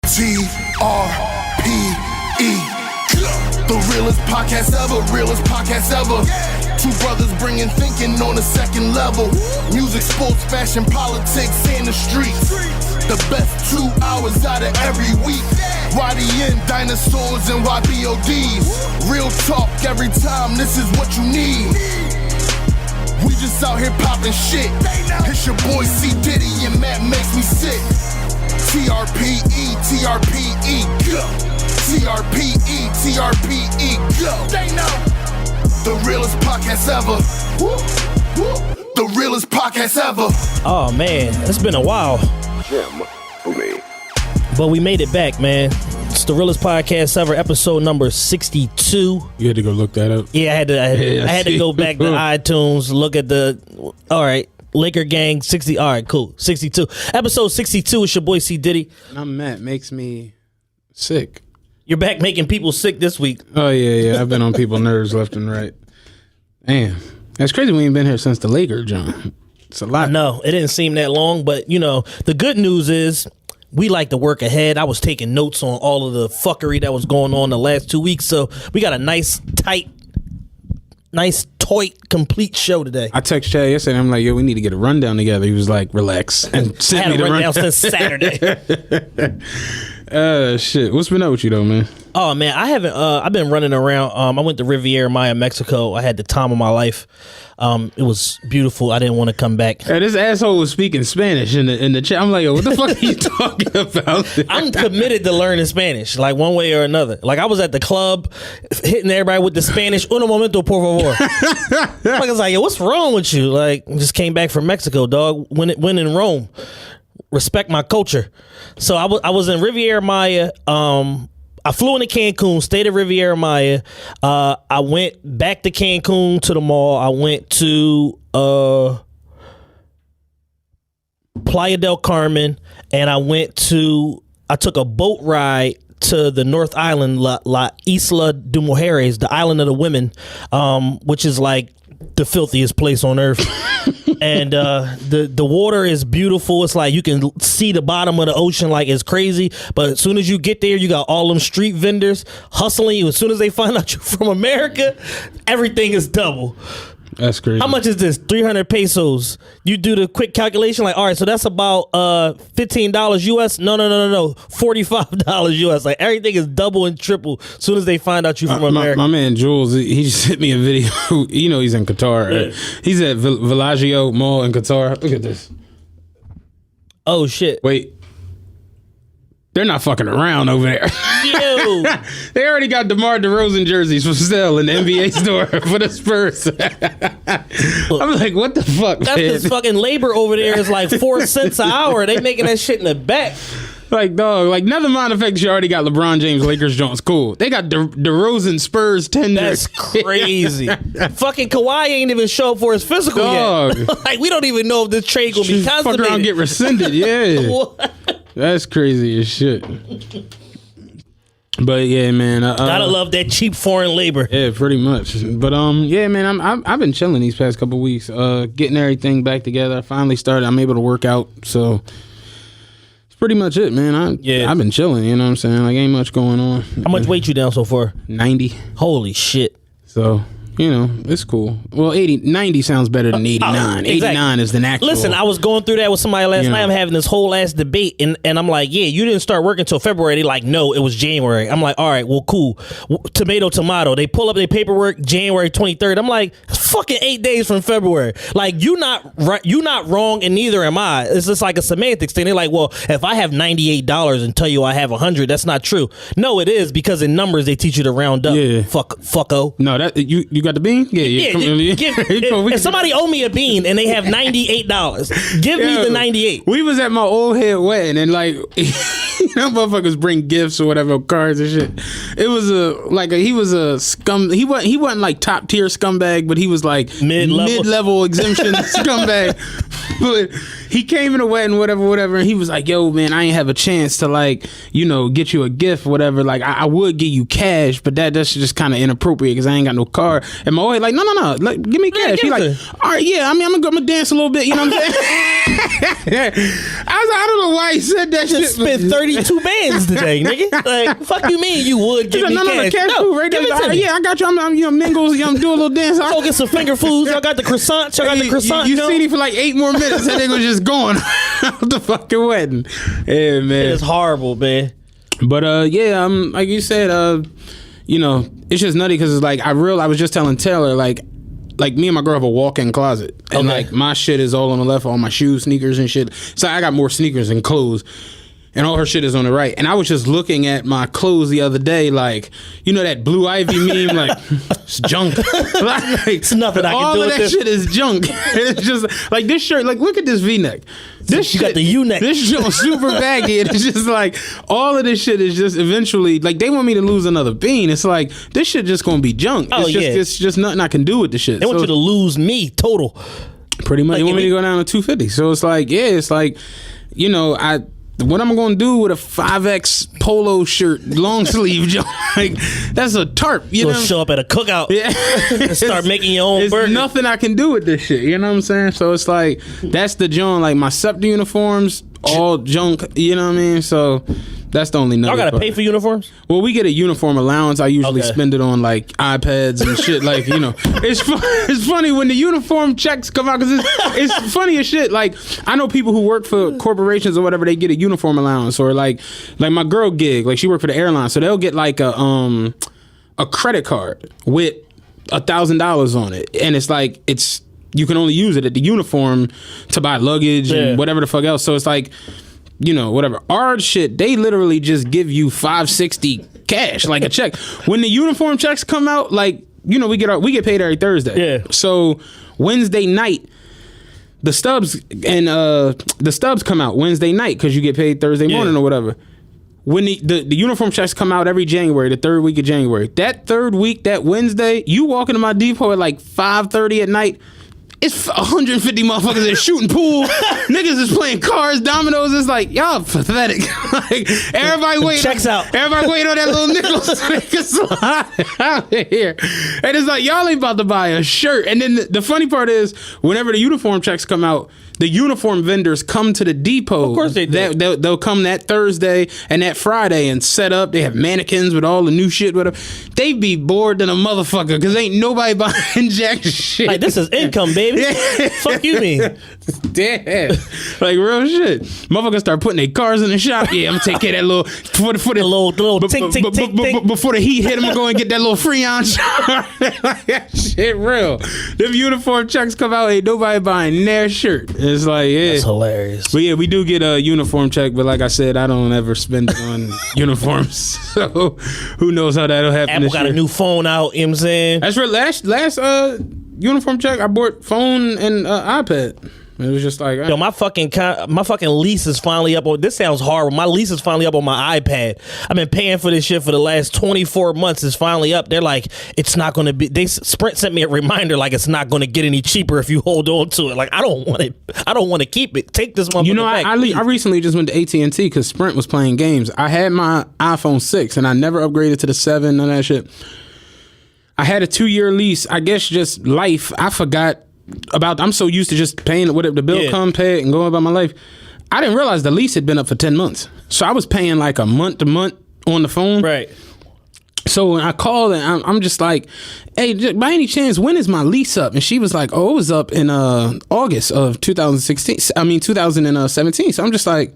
TRPE. The realest podcast ever, realest podcast ever. Two brothers bringing thinking on a second level. Music, sports, fashion, politics, and the streets. The best 2 hours out of every week. YDN, dinosaurs, and YBODs. Real talk every time, this is what you need. We just out here popping shit. It's your boy C. Diddy and Matt makes me sick. TRPE, TRPE, go. TRPE, TRPE, go. They know. The realest podcast ever. The realest podcast ever. Oh man, it's been a while. But we made it back, man. It's the realest podcast ever, episode number 62. You had to go look that up. Yeah, I had to go back to iTunes, look at the. All right, Laker Gang 60. All right, cool. 62. Episode 62. It's your boy C. Diddy. And I'm Matt. Makes me sick. You're back making people sick this week. Oh yeah. I've been on people's nerves left and right. Damn, that's crazy. We ain't been here since the Laker, John. It's a lot. No, it didn't seem that long, but you know, the good news is we like to work ahead. I was taking notes on all of the fuckery that was going on the last 2 weeks, so we got a nice, tight, complete show today. I texted Chad yesterday. I'm like, yo, we need to get a rundown together. He was like, relax, and sent me the rundown since Saturday. Shit. What's been up with you though, man? Oh man, I haven't. I've been running around. I went to Riviera Maya, Mexico. I had the time of my life. It was beautiful. I didn't want to come back. Hey, this asshole was speaking Spanish in the chat. I'm like, yo, what the fuck are you talking about? I'm committed to learning Spanish, like one way or another. Like I was at the club, hitting everybody with the Spanish. Uno momento, por favor. I was like, yo, what's wrong with you? Like, I just came back from Mexico, dog. When in Rome, respect my culture. So I was in Riviera Maya. I flew into Cancun, stayed at Riviera Maya. I went back to Cancun to the mall. I went to Playa del Carmen, and I took a boat ride to the North Island, La Isla de Mujeres, the island of the women, which is like the filthiest place on earth. And the water is beautiful. It's like you can see the bottom of the ocean, like it's crazy. But as soon as you get there, you got all them street vendors hustling you. As soon as they find out you're from America, everything is double. That's crazy. How much is this? 300 pesos. You do the quick calculation, like, all right, so that's about $15 US. No. $45 US. Like everything is double and triple as soon as they find out you from America. My man Jules, he just sent me a video. You know he's in Qatar. Yeah. Right? He's at Villaggio Mall in Qatar. Look at this. Oh shit. Wait. They're not fucking around over there. Yo. They already got DeMar DeRozan jerseys for sale in the NBA store for the Spurs. I'm like, what the fuck, That's man? because fucking labor over there is like 4 cents an hour. They making that shit in the back. Like, dog, like, never mind the fact you already got LeBron James, Lakers, Jones. Cool. They got DeRozan Spurs tender. That's crazy. Fucking Kawhi ain't even show up for his physical dog. yet. Like, we don't even know if this trade gonna be Fuck consummated. around, get rescinded. Yeah. What? That's crazy as shit. But yeah, man. Gotta love that cheap foreign labor. Yeah, pretty much. But yeah, man. I've been chilling these past couple weeks, getting everything back together. I finally started. I'm able to work out, so it's pretty much it, man. I've been chilling. You know what I'm saying? Like, ain't much going on. How much weight you down so far? 90. Holy shit. So, you know, it's cool. Well, 90 sounds better than 89. Exactly. 89 is the natural. Listen, I was going through that with somebody last night. I'm having this whole ass debate, and I'm like, yeah, you didn't start working until February. They like, no, it was January. I'm like, all right, well, cool. Tomato. They pull up their paperwork, January 23rd. I'm like, it's fucking 8 days from February. Like, you not wrong, and neither am I. It's just like a semantics thing. They're like, well, if I have $98 and tell you I have 100, that's not true. No, it is, because in numbers they teach you to round up. Yeah. Fucko. No, that you got the bean? Yeah. If somebody owe me a bean and they have $98, give me the 98. We was at my old head wedding, and like, motherfuckers bring gifts or whatever, cards and shit. It was he was a scum. He wasn't like top tier scumbag, but he was like mid-level exemption scumbag. But he came in a wedding, whatever, and he was like, yo, man, I ain't have a chance to, like, you know, get you a gift or whatever. Like, I would give you cash, but that's just kind of inappropriate because I ain't got no card. And my boy like, no, like, give me cash. He like, all right, yeah, I mean, I'm gonna dance a little bit, you know what I'm saying? I was like, I don't know why he said that shit. Spent already 2 bands today, nigga. Like, fuck you mean you would give me cash? Cash food right there. Give it to me. Yeah, I got you. I'm mingle. I'm do a little dance. Go get some finger foods. Y'all got the croissants. Y'all got the croissant. You see me for like 8 more minutes, and they was just going out the fucking wedding. Yeah, man. It's horrible, man. But yeah, like you said, you know, it's just nutty because it's like I was just telling Taylor like me and my girl have a walk-in closet, and like my shit is all on the left, all my shoes, sneakers, and shit. So I got more sneakers than clothes. And all her shit is on the right. And I was just looking at my clothes the other day, like, you know that Blue Ivy meme, like, it's junk. Like, It's nothing I can do all with of that this. shit is junk. It's just, like, this shirt, like, look at this V-neck. This You got the U-neck. This shit was super baggy. And it's just like, all of this shit is just eventually, like, they want me to lose another bean. It's like, this shit just gonna be junk. It's just nothing I can do with the shit. They want you to lose me total. Pretty much. Like, They want me to go down to 250. So it's like, yeah, it's like, you know, what I'm gonna do with a 5X polo shirt, long sleeve, Joe? Like, that's a tarp. You You'll know, show up at a cookout and start making your own There's burger. nothing I can do with this shit. You know what I'm saying? So it's like that's the junk. Like my SEPTA uniforms, all junk. You know what I mean? So that's the only. I gotta pay for uniforms. Well, we get a uniform allowance. I usually Okay. spend it on like iPads and shit. Like, you know, it's funny when the uniform checks come out because it's funny as shit. Like, I know people who work for corporations or whatever, they get a uniform allowance, or like my girl gig, like she worked for the airline, so they'll get like a credit card with $1,000 on it, and it's like you can only use it at the uniform to buy luggage and whatever the fuck else. So it's like, you know, whatever. Our shit, they literally just give you $560 cash, like a check. When the uniform checks come out, like, you know, we get paid every Thursday. Yeah. So Wednesday night, the stubs come out Wednesday night because you get paid Thursday morning or whatever. When the uniform checks come out every January, the 3rd week of January. That 3rd week, that Wednesday, you walk into my depot at like 5:30 at night. It's 150 motherfuckers that shooting pool. Niggas is playing cards, dominoes. It's like, y'all pathetic. Like, everybody wait. Checks out. Everybody wait on that little nickel so they can slide out here. And it's like, y'all ain't about to buy a shirt. And then the funny part is, whenever the uniform checks come out, the uniform vendors come to the depot. Of course they do. They'll come that Thursday and that Friday and set up. They have mannequins with all the new shit. Whatever. They be bored than a motherfucker because ain't nobody buying jack shit. Like, this is income, baby. Fuck you mean? Damn. Like real shit. Motherfuckers start putting their cars in the shop. Yeah, I'm gonna take care of that little for the little tink, tink, tink, tink. before the heat hit. I'm gonna go and get that little Freon shirt. Like, that shit real. Them uniform checks come out. Ain't nobody buying their shirt. It's like, yeah, That's hilarious. but yeah, we do get a uniform check, but like I said, I don't ever spend it on uniforms. So who knows how that'll happen. Apple this got year. a new phone out. You know what I'm saying? That's for last uniform check. I bought phone and iPad. It was just like, Yo, my fucking lease is finally up on. This sounds horrible. My lease is finally up on my iPad. I've been paying for this shit for the last 24 months. It's finally up. They're like, it's not going to be. Sprint sent me a reminder like it's not going to get any cheaper if you hold on to it. Like, I don't want it. I don't want to keep it. Take this one. you know, I recently just went to AT&T because Sprint was playing games. I had my iPhone 6 and I never upgraded to the 7, none of that shit. I had a 2-year lease. I guess just life. I forgot about. I'm so used to just paying whatever the bill come, pay it, and going about my life. I didn't realize the lease had been up for 10 months. So I was paying like a month to month on the phone. Right. So when I called and I'm just like, hey, by any chance, when is my lease up? And she was like, oh, it was up in August of 2017. So I'm just like,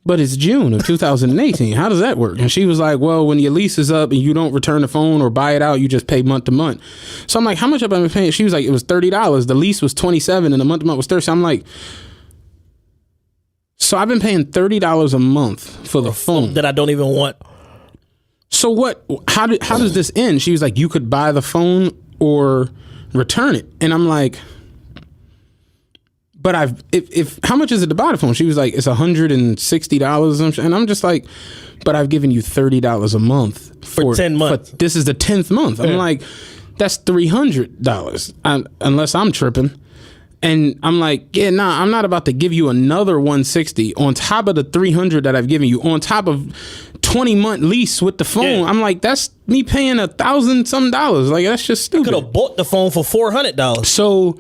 but it's June of 2018. How does that work? And she was like, well, when your lease is up and you don't return the phone or buy it out, you just pay month to month. So I'm like, how much have I been paying? She was like, it was $30. The lease was $27 and the month to month was $30. So I'm like, so I've been paying $30 a month for the phone that I don't even want. So what? How does this end? She was like, you could buy the phone or return it. And I'm like, but if how much is it to buy the phone? She was like, it's $160. And I'm just like, but I've given you $30 a month for 10 months. This is the 10th month. I'm like, that's $300 unless I'm tripping. And I'm like, yeah, nah, I'm not about to give you another $160 on top of the $300 that I've given you, on top of 20-month lease with the phone. Yeah. I'm like, that's me paying $1,000 some. Like, that's just stupid. Could have bought the phone for $400. So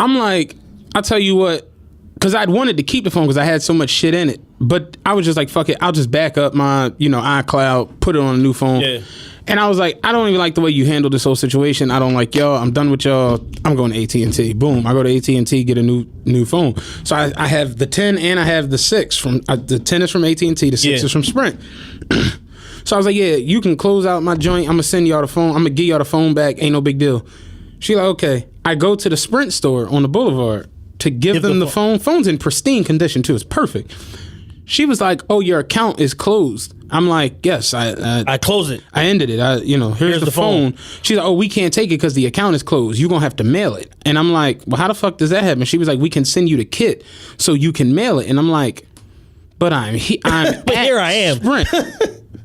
I'm like, I'll tell you what, because I'd wanted to keep the phone because I had so much shit in it. But I was just like, fuck it, I'll just back up my, iCloud, put it on a new phone. Yeah. And I was like, I don't even like the way you handle this whole situation. I don't like y'all. I'm done with y'all. I'm going to AT&T. Boom. I go to AT&T, get a new phone. So I have the 10 and I have the 6 from the 10 is from AT&T, the 6 is from Sprint. So I was like, yeah, you can close out my joint. I'm gonna send y'all the phone. I'm gonna give y'all the phone back. Ain't no big deal. She like, okay. I go to the Sprint store on the boulevard to give them the phone. Phone's in pristine condition too. It's perfect. She was like, "Oh, your account is closed." I'm like, "Yes, I closed it. I ended it. Here's the phone." She's like, "Oh, we can't take it because the account is closed. You're gonna have to mail it." And I'm like, "Well, how the fuck does that happen?" She was like, "We can send you the kit so you can mail it." And I'm like, "But I'm but here I am. Sprint.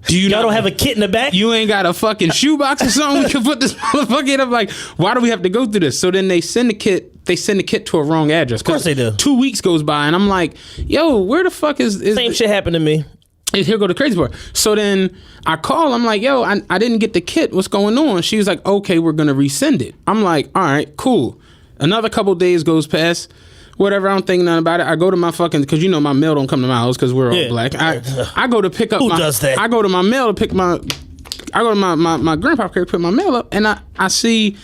Do Y'all don't have a kit in the back? You ain't got a fucking shoebox or something we can put this motherfucker in?" I'm like, why do we have to go through this? So then they send the kit. They send the kit to a wrong address. Of course they do. 2 weeks goes by and I'm like, yo, where the fuck is Same shit happened to me. Here go the crazy part. So then I call. I'm like, yo, I didn't get the kit. What's going on? She was like, okay, we're gonna resend it. I'm like, all right, cool. Another couple days goes past. Whatever, I don't think nothing about it. I go to my fucking, because my mail don't come to my house because we're all black. I go to pick up Who does that? I go to my mail to pick my, I go to my grandpa's crib to put my mail up, and I see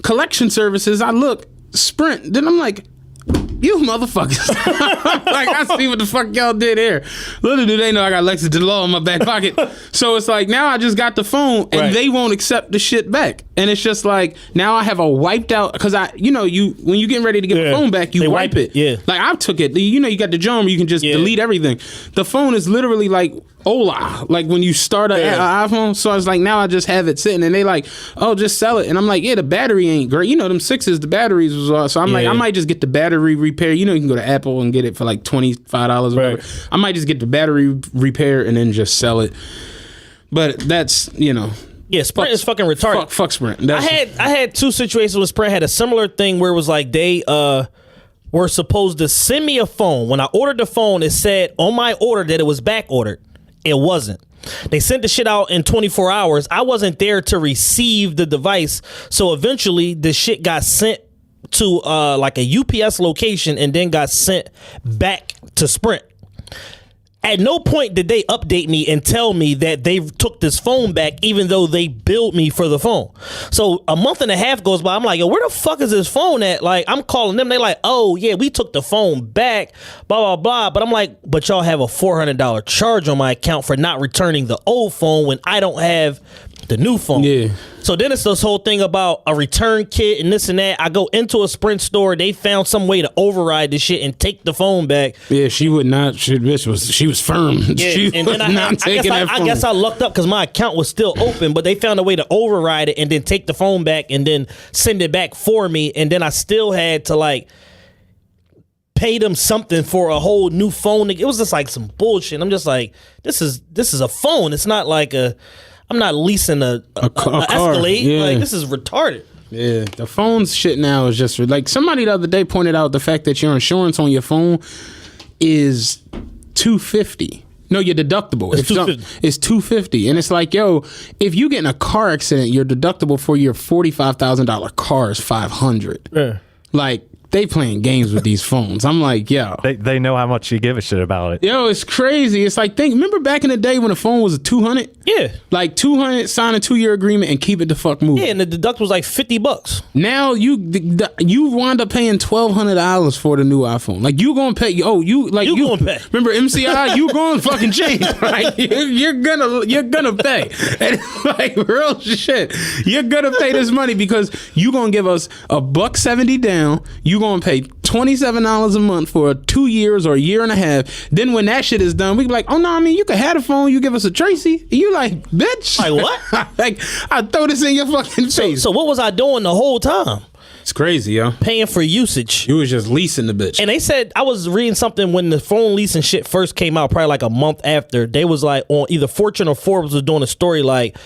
collection services. I look, Sprint. Then I'm like, you motherfuckers. Like, I see what the fuck y'all did here. Little do they know I got Lexus to the law in my back pocket. So it's like, now I just got the phone and they won't accept the shit back. And it's just like, now I have a wiped out, because you when you getting ready to get the phone back, you wipe it. Yeah. Like, I took it. You got the John where you can just delete everything. The phone is literally like Hola, like when you start an iPhone. So I was like, now I just have it sitting, and they like, oh, just sell it. And I'm like, yeah, the battery ain't great. Them 6s, the batteries was all. So I'm like, I might just get the battery repair. You can go to Apple and get it for like $25 or whatever. I might just get the battery repair and then just sell it. But that's, Yeah, Sprint is fucking retarded. Fuck Sprint. I had two situations with Sprint. I had a similar thing where it was like they were supposed to send me a phone. When I ordered the phone, it said on my order that it was back ordered. It wasn't. They sent the shit out in 24 hours. I wasn't there to receive the device. So eventually the shit got sent to like a UPS location and then got sent back to Sprint. At no point did they update me and tell me that they took this phone back, even though they billed me for the phone. So a month and a half goes by. I'm like, yo, where the fuck is this phone at? Like, I'm calling them. They like, oh, yeah, we took the phone back, blah, blah, blah. But I'm like, but y'all have a $400 charge on my account for not returning the old phone when I don't have the new phone. Yeah. So then it's this whole thing about a return kit and this and that. I go into a Sprint store. They found some way to override this shit and take the phone back. Yeah, she would not. She was firm. Yeah, she and was then not taking that phone. I guess I lucked up because my account was still open, but they found a way to override it and then take the phone back and then send it back for me. And then I still had to like pay them something for a whole new phone. It was just like some bullshit. I'm just like, this is a phone. It's not like I'm not leasing a Escalade. Yeah. Like, this is retarded. Yeah, the phone's shit now is just like, somebody the other day pointed out the fact that your insurance on your phone is $250. No, your deductible. It's $250. It's $250, and it's like, yo, if you get in a car accident, your deductible for your $45,000 car is $500. Yeah. Like, they playing games with these phones. I'm like, yo. They know how much you give a shit about it. Yo, it's crazy. It's like, remember back in the day when the phone was a $200? Yeah. Like $200, sign a 2-year agreement and keep it the fuck moving. Yeah, and the deductible was like $50. Now you wind up paying $1,200 for the new iPhone. Like, you gonna pay? Oh, you gonna pay. Remember MCI? You gonna fucking change? Like, you're gonna pay. And it's like, real shit. You're gonna pay this money because you gonna give us $170 down. You gonna pay $27 a month for 2 years or a year and a half. Then when that shit is done, we be like, oh no, I mean, you can have the phone. You give us a Tracy. And you like, bitch. Like, what? Like, I throw this in your fucking face. So what was I doing the whole time? It's crazy, yo. Paying for usage. You was just leasing the bitch. And they said, I was reading something when the phone leasing shit first came out, probably like a month after. They was like, on either Fortune or Forbes was doing a story like,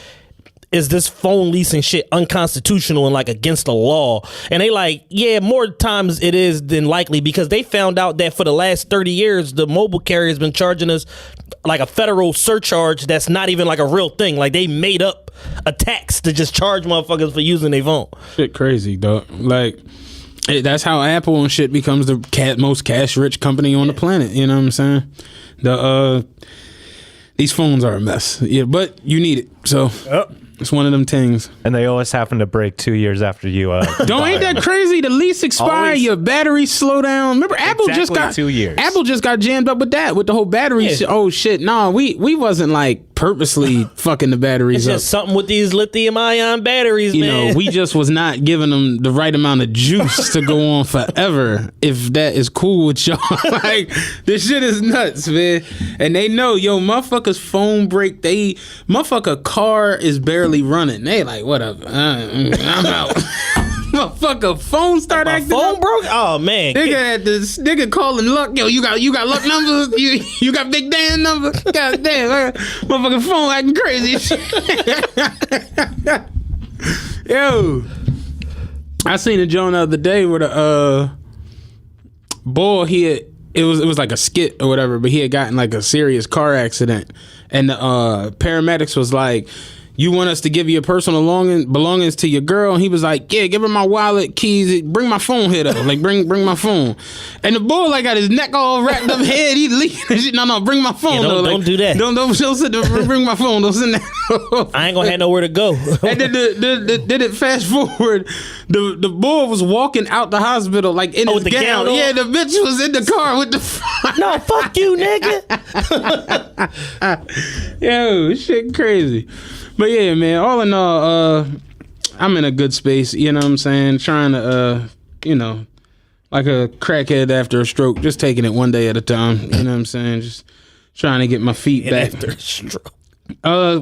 is this phone leasing shit unconstitutional and like against the law? And they like, yeah, more times it is than likely, because they found out that for the last 30 years, the mobile carrier has been charging us like a federal surcharge that's not even like a real thing. Like, they made up a tax to just charge motherfuckers for using their phone. Shit crazy, dog. Like, That's how Apple and shit becomes the most cash rich company on the planet. You know what I'm saying? These phones are a mess. Yeah, but you need it. So it's one of them things. And they always happen to break 2 years after you. Ain't that crazy? The lease expire, your batteries slow down. Remember, Apple just got 2 years. Apple just got jammed up with that, with the whole battery. Yeah. Oh shit! No, we wasn't like purposely fucking the batteries It's up. just something with these lithium ion batteries, You man. know, we just was not giving them the right amount of juice to go on forever. If that is cool with y'all, like this shit is nuts, man. And they know, motherfuckers phone break. Motherfucker car is barely running. They like, whatever, I'm out. Motherfucker phone start My acting phone up. broke? Oh, man. Nigga had this nigga calling Luck. Yo, you got Luck numbers? You got Big Dan number? God damn, motherfucking phone acting crazy. Yo, I seen a joint the other day where the boy it was like a skit or whatever, but he had gotten like a serious car accident, and the paramedics was like, you want us to give your personal belongings to your girl? And he was like, yeah, give her my wallet, keys, bring my phone here though. Like bring my phone. And the boy like got his neck all wrapped up head. He leaking. No, bring my phone. Yeah, though. don't do that. Don't sit there, bring my phone. Don't send that. I ain't gonna have nowhere to go. And then did it fast forward. The boy was walking out the hospital like in his with the gown on? Yeah, the bitch was in the car with the No, fuck you, nigga. Yo, shit crazy. But yeah, man, all in all, I'm in a good space, you know what I'm saying? Trying to, like a crackhead after a stroke, just taking it one day at a time, you know what I'm saying? Just trying to get my feet back. After a stroke.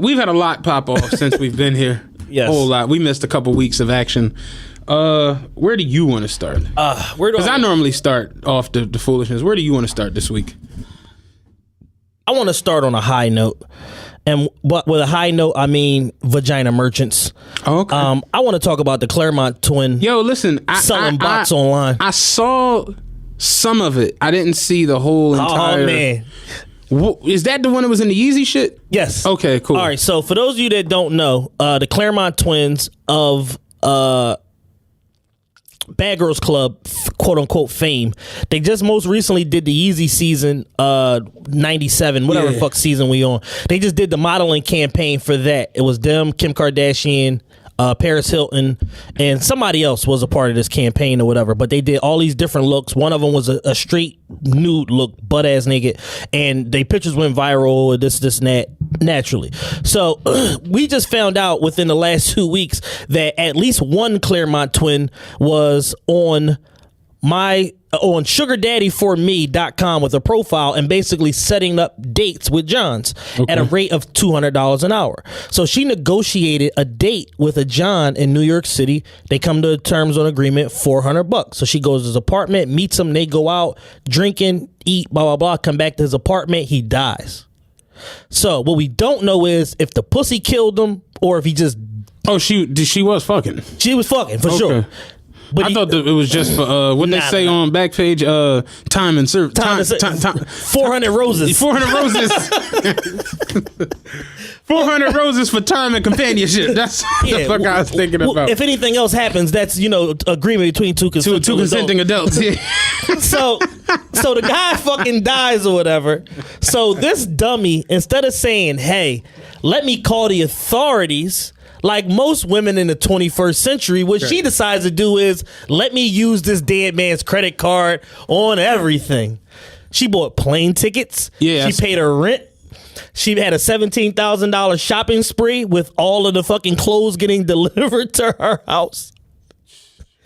We've had a lot pop off since we've been here. Yes. A whole lot. We missed a couple weeks of action. Where do you want to start? Because I normally start off the foolishness. Where do you want to start this week? I want to start on a high note. But with a high note, I mean vagina merchants. Oh, okay. I want to talk about the Claremont twin. Yo, listen, selling bots online. I saw some of it. I didn't see the whole entire. Oh man, is that the one that was in the Yeezy shit? yes. Okay, cool. All right. So for those of you that don't know, the Claremont twins of Bad Girls Club, quote unquote fame. They just most recently did the Yeezy season, 97, whatever Yeah. fuck season we on. They just did the modeling campaign for that. It was them, Kim Kardashian, Paris Hilton, and somebody else was a part of this campaign or whatever. But they did all these different looks. One of them was a straight nude look, butt ass naked, and they pictures went viral. This, and that, naturally. So we just found out within the last 2 weeks that at least one Claremont twin was on sugardaddyforme.com with a profile and basically setting up dates with Johns at a rate of $200 an hour. So she negotiated a date with a John in New York City. They come to terms on agreement, $400. So she goes to his apartment, meets him, they go out, drinking, eat, blah, blah, blah, come back to his apartment, he dies. So what we don't know is if the pussy killed him or if he just... Oh, she was fucking. She was fucking, for sure. But I thought that it was just for what they say on Backpage, time and service. Time. 400 roses. 400 roses. 400 roses for time and companionship. That's what the fuck I was thinking about. If anything else happens, that's agreement between two consenting adults. Yeah. So the guy fucking dies or whatever. So this dummy, instead of saying, "Hey, let me call the authorities," like most women in the 21st century, what she decides to do is, let me use this dead man's credit card on everything. She bought plane tickets. Yeah, she paid her rent. She had a $17,000 shopping spree with all of the fucking clothes getting delivered to her house.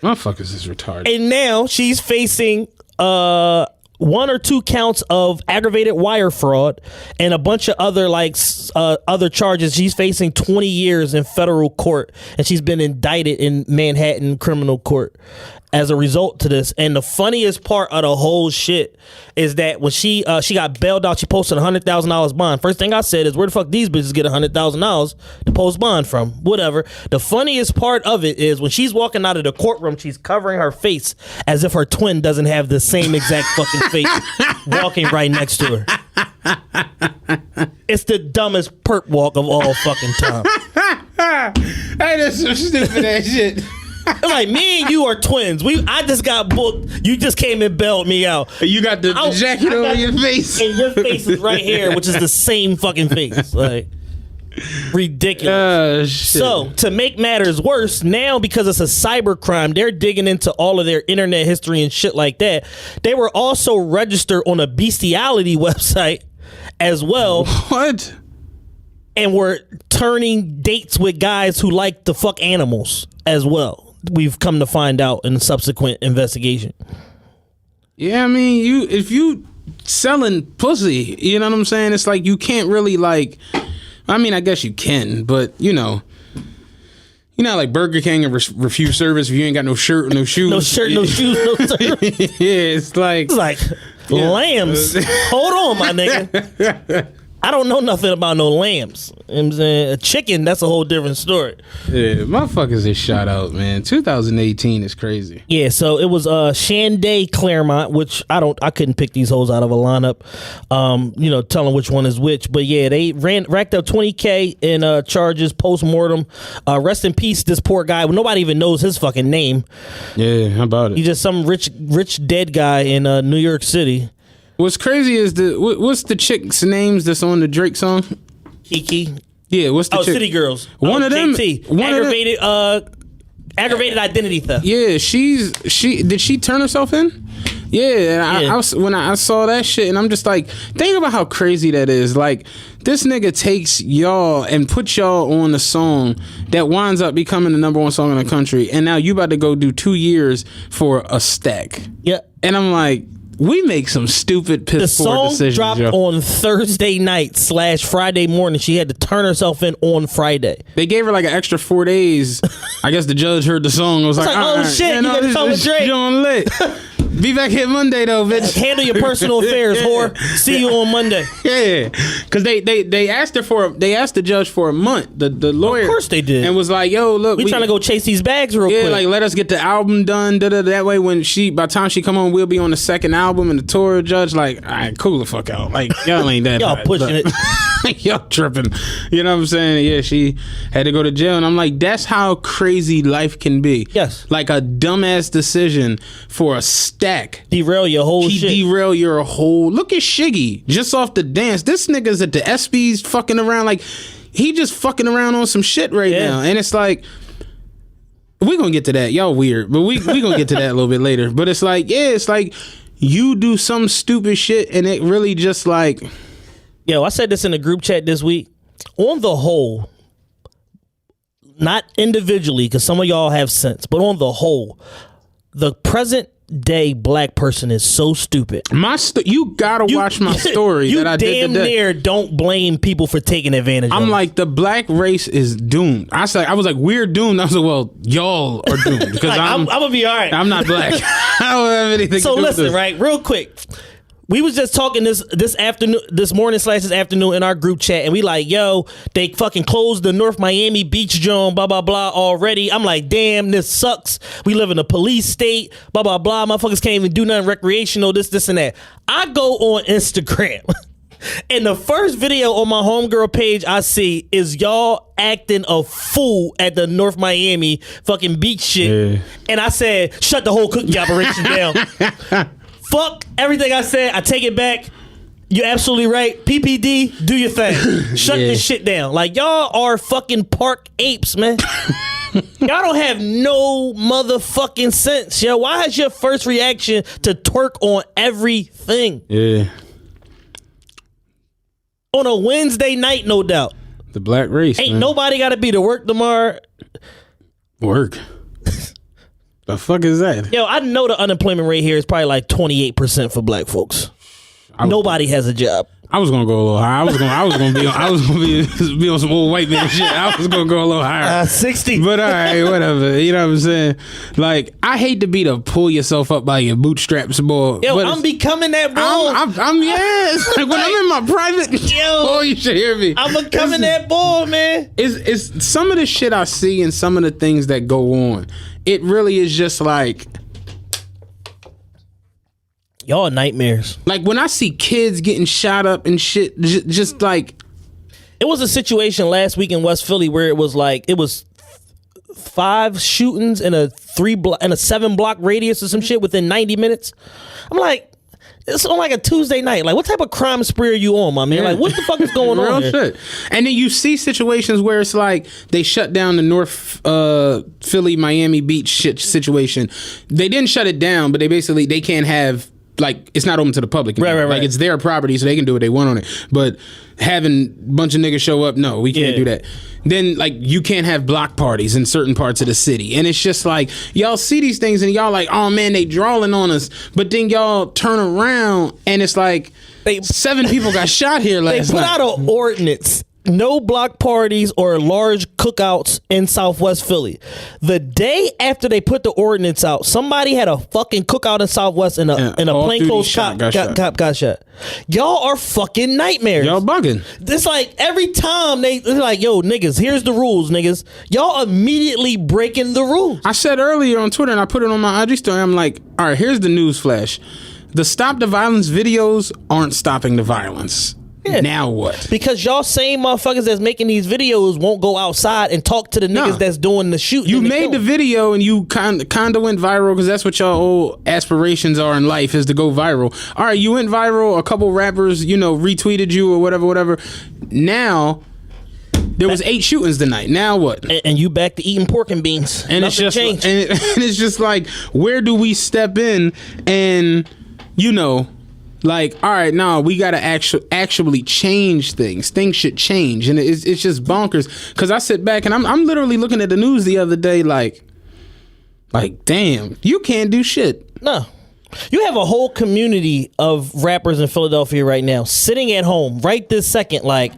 Motherfuckers is retarded. And now she's facing 1 or 2 counts of aggravated wire fraud and a bunch of other other charges. She's facing 20 years in federal court, and she's been indicted in Manhattan criminal court as a result to this. And the funniest part of the whole shit is that when she got bailed out, she posted $100,000 bond. First thing I said is, where the fuck these bitches get $100,000 to post bond from? Whatever. The funniest part of it is when she's walking out of the courtroom, she's covering her face as if her twin doesn't have the same exact fucking face walking right next to her. It's the dumbest perp walk of all fucking time. Hey, that's some stupid ass shit. It's like me and you are twins. I just got booked. You just came and bailed me out. You got the jacket over your face, and your face is right here, which is the same fucking face. Like ridiculous. Shit. So to make matters worse, now because it's a cyber crime, they're digging into all of their internet history and shit like that. They were also registered on a bestiality website as well. What? And were turning dates with guys who like to fuck animals as well. We've come to find out in a subsequent investigation. Yeah, I mean, if you selling pussy, you know what I'm saying? It's like you can't really like. I mean, I guess you can, but you know, like Burger King and refuse service if you ain't got no shirt or no shoes. No shirt, no shoes, no service. Yeah, it's like lambs. Hold on, my nigga. I don't know nothing about no lambs. You know what I'm saying? A chicken, that's a whole different story. Yeah, motherfuckers is shot out, man. 2018 is crazy. Yeah, so it was Shanday Claremont, which I couldn't pick these hoes out of a lineup, telling which one is which. But yeah, they racked up $20,000 in charges post-mortem. Rest in peace, this poor guy. Nobody even knows his fucking name. Yeah, how about it? He's just some rich dead guy in New York City. What's crazy is what's the chick's names that's on the Drake song? Kiki. Yeah, what's the chick? City Girls. One of them. JT. Aggravated identity theft. Yeah, did she turn herself in? Yeah, and when I saw that shit, and I'm just like, think about how crazy that is. Like, this nigga takes y'all and puts y'all on a song that winds up becoming the #1 song in the country, and now you about to go do 2 years for a stack. Yeah. And I'm like, we make some stupid piss poor decisions. The song dropped on Thursday night / Friday morning. She had to turn herself in on Friday. They gave her like an extra 4 days. I guess the judge heard the song. Was like, oh shit, you gotta come with Drake. John lit. Be back here Monday though, bitch. Handle your personal affairs, whore. See you on Monday. Yeah, because they asked the judge for a month. The lawyer, of course they did, and was like, "Yo, look, we trying to go chase these bags real quick. Like let us get the album done. That way, by the time she come on, we'll be on the second album." And the tour judge like, "All right, cool the fuck out. Like y'all ain't that. Y'all pushing it. Y'all tripping. You know what I'm saying? Yeah, she had to go to jail, and I'm like, that's how crazy life can be. Yes, like a dumbass decision for a stack. Derail your whole shit. Derail your whole. Look at Shiggy just off the dance. This nigga's at the ESPYs fucking around. Like he just fucking around on some shit right now, and it's like. We're gonna get to that. Y'all weird, but we gonna get to that a little bit later. But it's like, it's like you do some stupid shit, and it really just like. Yo, I said this in the group chat this week. On the whole, not individually, because some of y'all have sense, but on the whole, the present day black person is so stupid. You gotta watch my story that I did today. You damn near don't blame people for taking advantage of it. I'm like, the black race is doomed. I was like, we're doomed. I was like, well, y'all are doomed. Because like, I'm gonna be all right. I'm not black. I don't have anything to do with this. So listen, right, real quick. We was just talking this morning / this afternoon in our group chat, and we like, yo, they fucking closed the North Miami Beach Zone, blah, blah, blah, already. I'm like, damn, this sucks. We live in a police state, blah, blah, blah. Motherfuckers can't even do nothing recreational, this, and that. I go on Instagram, and the first video on my homegirl page I see is y'all acting a fool at the North Miami fucking beach shit. Yeah. And I said, shut the whole cookie operation down. Fuck everything I said. I take it back. You're absolutely right. PPD, do your thing. Shut this shit down. Like, y'all are fucking park apes, man. Y'all don't have no motherfucking sense, yo. Why is your first reaction to twerk on everything? Yeah. On a Wednesday night, no doubt. The black race, Ain't nobody got to be to work tomorrow. Work? The fuck is that? Yo, I know the unemployment rate here is probably like 28% for black folks. Nobody has a job. I was gonna go a little higher. I was gonna be on some old white man shit. I was gonna go a little higher. 60. But all right, whatever. You know what I'm saying? Like, I hate to be to pull yourself up by your bootstraps, boy. Yo, I'm becoming that boy. I'm yes. Like when I'm in my private, boy, you should hear me. I'm becoming that boy, man. It's some of the shit I see and some of the things that go on. It really is just like. Y'all nightmares. Like when I see kids getting shot up and shit, just like. It was a situation last week in West Philly where it was 5 shootings in a 7-block radius or some shit within 90 minutes. I'm like, it's on like a Tuesday night. Like, what type of crime spree are you on, my man? Like, what the fuck is going on here? Shit. And then you see situations where it's like they shut down the North Philly, Miami Beach shit situation. They didn't shut it down, but they can't have, like, it's not open to the public. Right. Like, it's their property, so they can do what they want on it. But having a bunch of niggas show up, no, we can't do that. Then, like, you can't have block parties in certain parts of the city. And it's just like, y'all see these things and y'all like, oh man, they drawing on us. But then y'all turn around and it's like, 7 people got shot here last night. They put out an ordinance. No block parties or large cookouts in Southwest Philly. The day after they put the ordinance out, somebody had a fucking cookout in Southwest and a plainclothes cop got shot. Y'all are fucking nightmares. Y'all bugging. It's like every time they're like, yo, niggas, here's the rules, niggas. Y'all immediately breaking the rules. I said earlier on Twitter, and I put it on my IG story, I'm like, all right, here's the news flash. The Stop the Violence videos aren't stopping the violence. Yeah. Now what? Because y'all same motherfuckers that's making these videos won't go outside and talk to the niggas that's doing the shoot. You made the video and you kind of went viral because that's what y'all old aspirations are in life, is to go viral. All right, you went viral. A couple rappers, retweeted you or whatever. Now there was 8 shootings tonight. Now what? And you back to eating pork and beans. And it's just changed. And it's just like, where do we step in and like, all right, no, we got to actually change things. Things should change. And it's just bonkers. Because I sit back and I'm literally looking at the news the other day like, damn, you can't do shit. No. You have a whole community of rappers in Philadelphia right now sitting at home right this second like,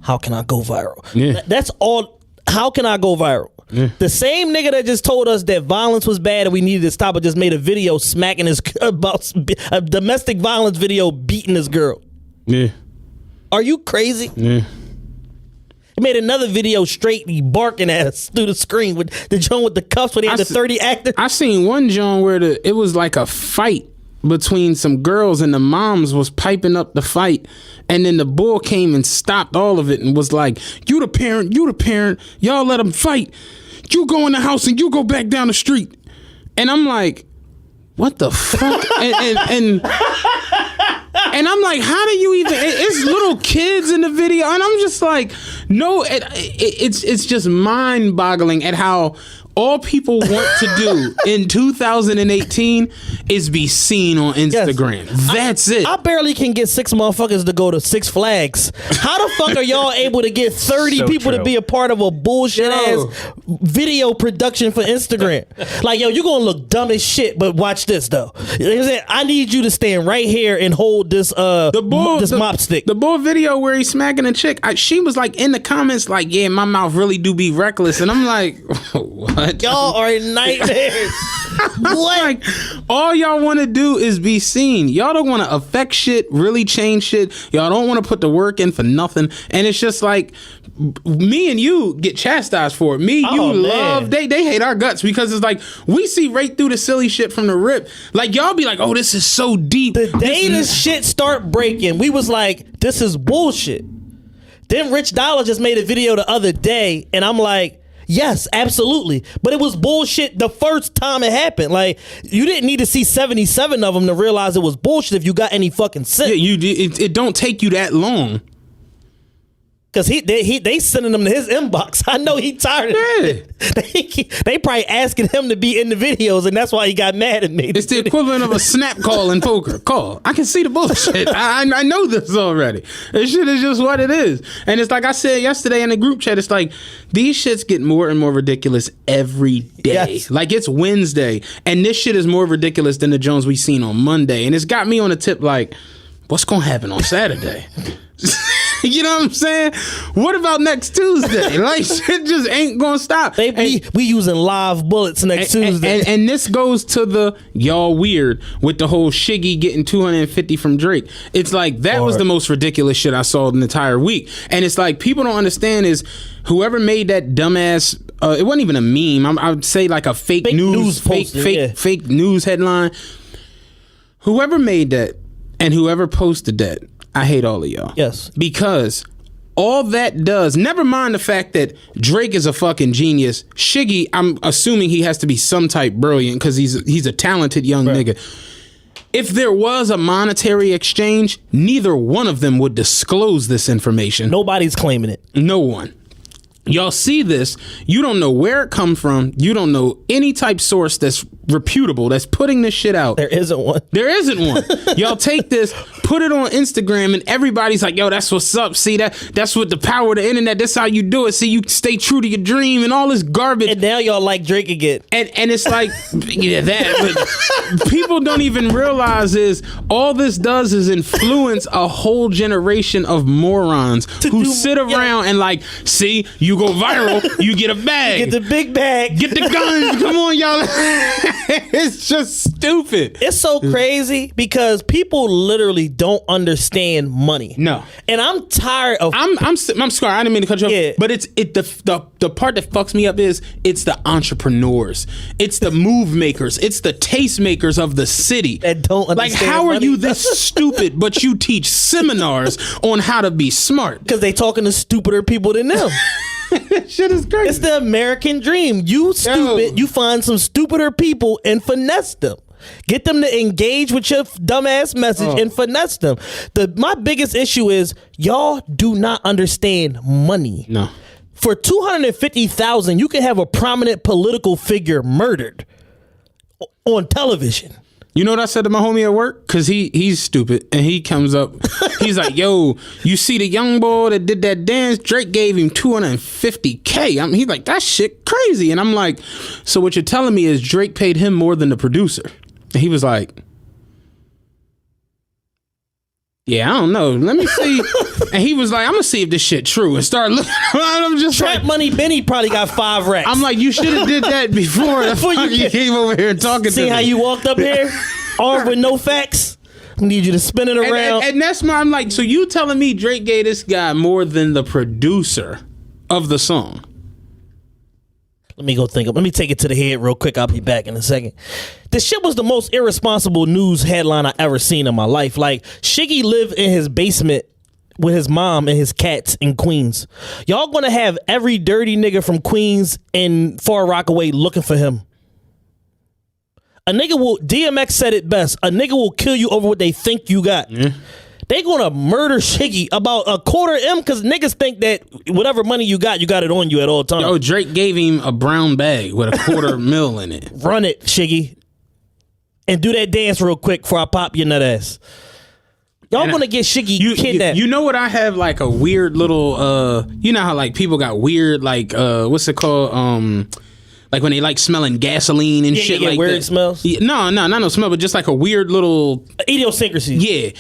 how can I go viral? Yeah. That's all. How can I go viral? Yeah. The same nigga that just told us that violence was bad and we needed to stop it just made a video smacking about a domestic violence video beating his girl. Yeah. Are you crazy? Yeah. He made another video straight barking at us through the screen with the joint with the cuffs when he had the 30 actors. I seen one joint where it was like a fight between some girls and the moms was piping up the fight, and then the bull came and stopped all of it and was like, you the parent, y'all let them fight, you go in the house and you go back down the street. And I'm like, what the fuck? and I'm like, how do you even, it's little kids in the video, and I'm just like, no, it's just mind boggling at how all people want to do in 2018 is be seen on Instagram. Yes. That's it. I barely can get 6 motherfuckers to go to Six Flags. How the fuck are y'all able to get 30 people to be a part of a bullshit ass video production for Instagram? Like, yo, you're gonna look dumb as shit, but watch this though. I need you to stand right here and hold this mop stick. The bull video where he's smacking a chick, she was like in the comments like, yeah, my mouth really do be reckless, and I'm like, what? Y'all are nightmares. What? Like, all y'all want to do is be seen. Y'all don't want to affect shit, really change shit. Y'all don't want to put the work in for nothing. And it's just like, me and you get chastised for it. Love, they hate our guts because it's like, we see right through the silly shit from the rip. Like, y'all be like, oh, this is so deep. The day this shit start breaking, we was like, this is bullshit. Then Rich Dollar just made a video the other day, and I'm like, yes, absolutely. But it was bullshit the first time it happened. Like, you didn't need to see 77 of them to realize it was bullshit if you got any fucking sense. Yeah, it don't take you that long. Because they sending them to his inbox. I know he tired of it. They probably asking him to be in the videos, and that's why he got mad at me. It's the equivalent of a snap call in poker. Call. I can see the bullshit. I know this already. This shit is just what it is. And it's like I said yesterday in the group chat, it's like, these shits get more and more ridiculous every day. Yes. Like, it's Wednesday, and this shit is more ridiculous than the Jones we seen on Monday. And it's got me on the tip like, what's going to happen on Saturday? You know what I'm saying? What about next Tuesday? Like, shit just ain't gonna stop. We using live bullets next Tuesday. And this goes to the y'all weird with the whole Shiggy getting 250 from Drake. It's like, that was the most ridiculous shit I saw the entire week. And it's like, people don't understand is whoever made that dumbass, it wasn't even a meme. I would say like a fake news headline. Whoever made that and whoever posted that, I hate all of y'all. Yes. Because All that does, never mind the fact that Drake is a fucking genius. Shiggy, I'm assuming he has to be some type brilliant because he's a talented young nigga. If there was a monetary exchange, neither one of them would disclose this information. Nobody's claiming it. No one. Y'all see this, you don't know where it come from, you don't know any type source that's reputable, that's putting this shit out. There isn't one. There isn't one. Y'all take this, put it on Instagram, and everybody's like, yo, that's what's up. See, that's what the power of the internet, that's how you do it. See, you stay true to your dream and all this garbage. And now y'all like Drake again. And it's like, yeah, that. But people don't even realize is all this does is influence a whole generation of morons who sit around and like, see, you go viral, you get a bag. Get the big bag. Get the guns. Come on, y'all. It's just stupid. It's so crazy because people literally don't understand money. No. And I'm tired of... I'm sorry, I didn't mean to cut you off. Yeah. But the part that fucks me up is it's the entrepreneurs. It's the move makers. It's the taste makers of the city. That don't understand like, how are money. you this stupid, but you teach seminars on how to be smart? Because they talking to stupider people than them. Shit is crazy. It's the American dream. You stupid. You find some stupider people and finesse them. Get them to engage with your dumbass message and finesse them. My biggest issue is y'all do not understand money. No. For $250,000, you can have a prominent political figure murdered on television. You know what I said to my homie at work? Because he's stupid. And he comes up. He's like, yo, you see the young boy that did that dance? Drake gave him $250K. He's like, that shit crazy. And I'm like, so what you're telling me is Drake paid him more than the producer? And he was like, yeah, I don't know. Let me see. And he was like, I'm going to see if this shit true. And start looking around. I'm just Trap like, Money Benny probably got 5 racks. I'm like, you should have did that before you came over here talking to me. See how you walked up here? Armed with no facts? I need you to spin it around. And that's why I'm like, so you telling me Drake gave this guy more than the producer of the song? Let me go think. Let me take it to the head real quick. I'll be back in a second. This shit was the most irresponsible news headline I ever seen in my life. Like, Shiggy lived in his basement with his mom and his cats in Queens. Y'all gonna have every dirty nigga from Queens and Far Rockaway looking for him. DMX said it best, a nigga will kill you over what they think you got. Yeah. They gonna murder Shiggy about a $250,000 because niggas think that whatever money you got it on you at all times. Yo, Drake gave him a brown bag with a $250,000 in it. Run it, Shiggy. And do that dance real quick before I pop your nut ass. Y'all gonna get Shiggy kidnapped. You know what? I have like a weird little, you know how like people got weird, like, what's it called? Like when they like smelling gasoline and shit like weird that. Smells? Yeah, not no smell, but just like a weird little idiosyncrasy. Yeah.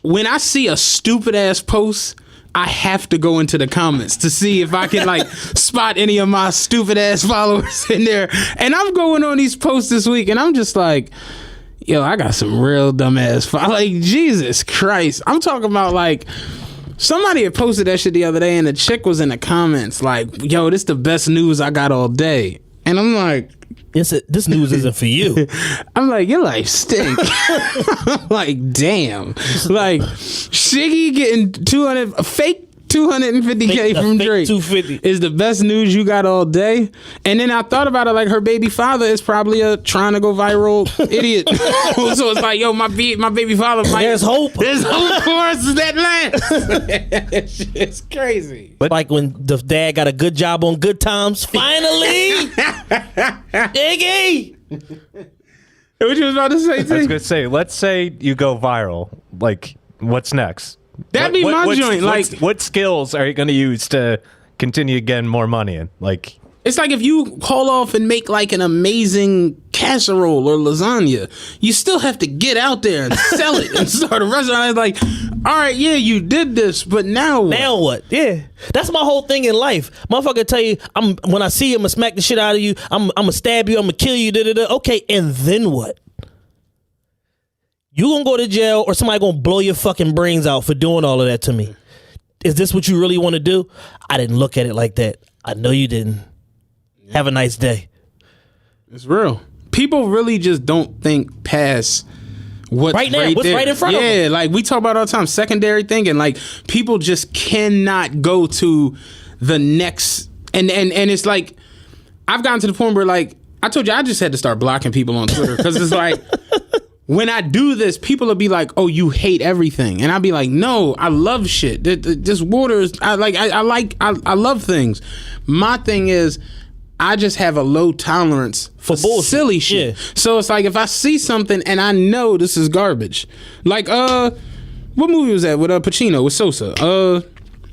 When I see a stupid ass post, I have to go into the comments to see if I can like spot any of my stupid ass followers in there. And I'm going on these posts this week and I'm just like, yo, I got some real dumb ass like, Jesus Christ. I'm talking about like, somebody had posted that shit the other day and the chick was in the comments like, yo, this the best news I got all day. And I'm like, this news isn't for you. I'm like, your life stink. I'm like, damn. Like, Shiggy getting fake $250K from Drake 250 is the best news you got all day. And then I thought about it like her baby father is probably a trying to go viral idiot. So it's like, yo, my baby father might. There's hope. There's hope for us that last. It's crazy. But like when the dad got a good job on Good Times, finally. Iggy. What you was about to say, T? I was going to say, let's say you go viral. Like, what's next? That'd be my joint. Like, what skills are you going to use to continue getting more money in? Like, it's like if you haul off and make like an amazing casserole or lasagna, you still have to get out there and sell it and start a restaurant. It's like, all right, yeah, you did this, but now what? Now what? Yeah, that's my whole thing in life. Motherfucker tell you, when I see you, I'm gonna smack the shit out of you. I'm gonna stab you. I'm gonna kill you. Okay, and then what? You gonna go to jail or somebody gonna blow your fucking brains out for doing all of that to me? Is this what you really want to do? I didn't look at it like that. I know you didn't. Have a nice day. It's real. People really just don't think past what's right now, what's there. right in front of them. Yeah, like we talk about all the time, secondary thinking. Like people just cannot go to the next, and it's like I've gotten to the point where like I told you I just had to start blocking people on Twitter because it's like. When I do this, people will be like, "Oh, you hate everything," and I'll be like, "No, I love shit. This water is I love things." My thing is, I just have a low tolerance for silly shit. Yeah. So it's like if I see something and I know this is garbage, like what movie was that with Pacino with Sosa?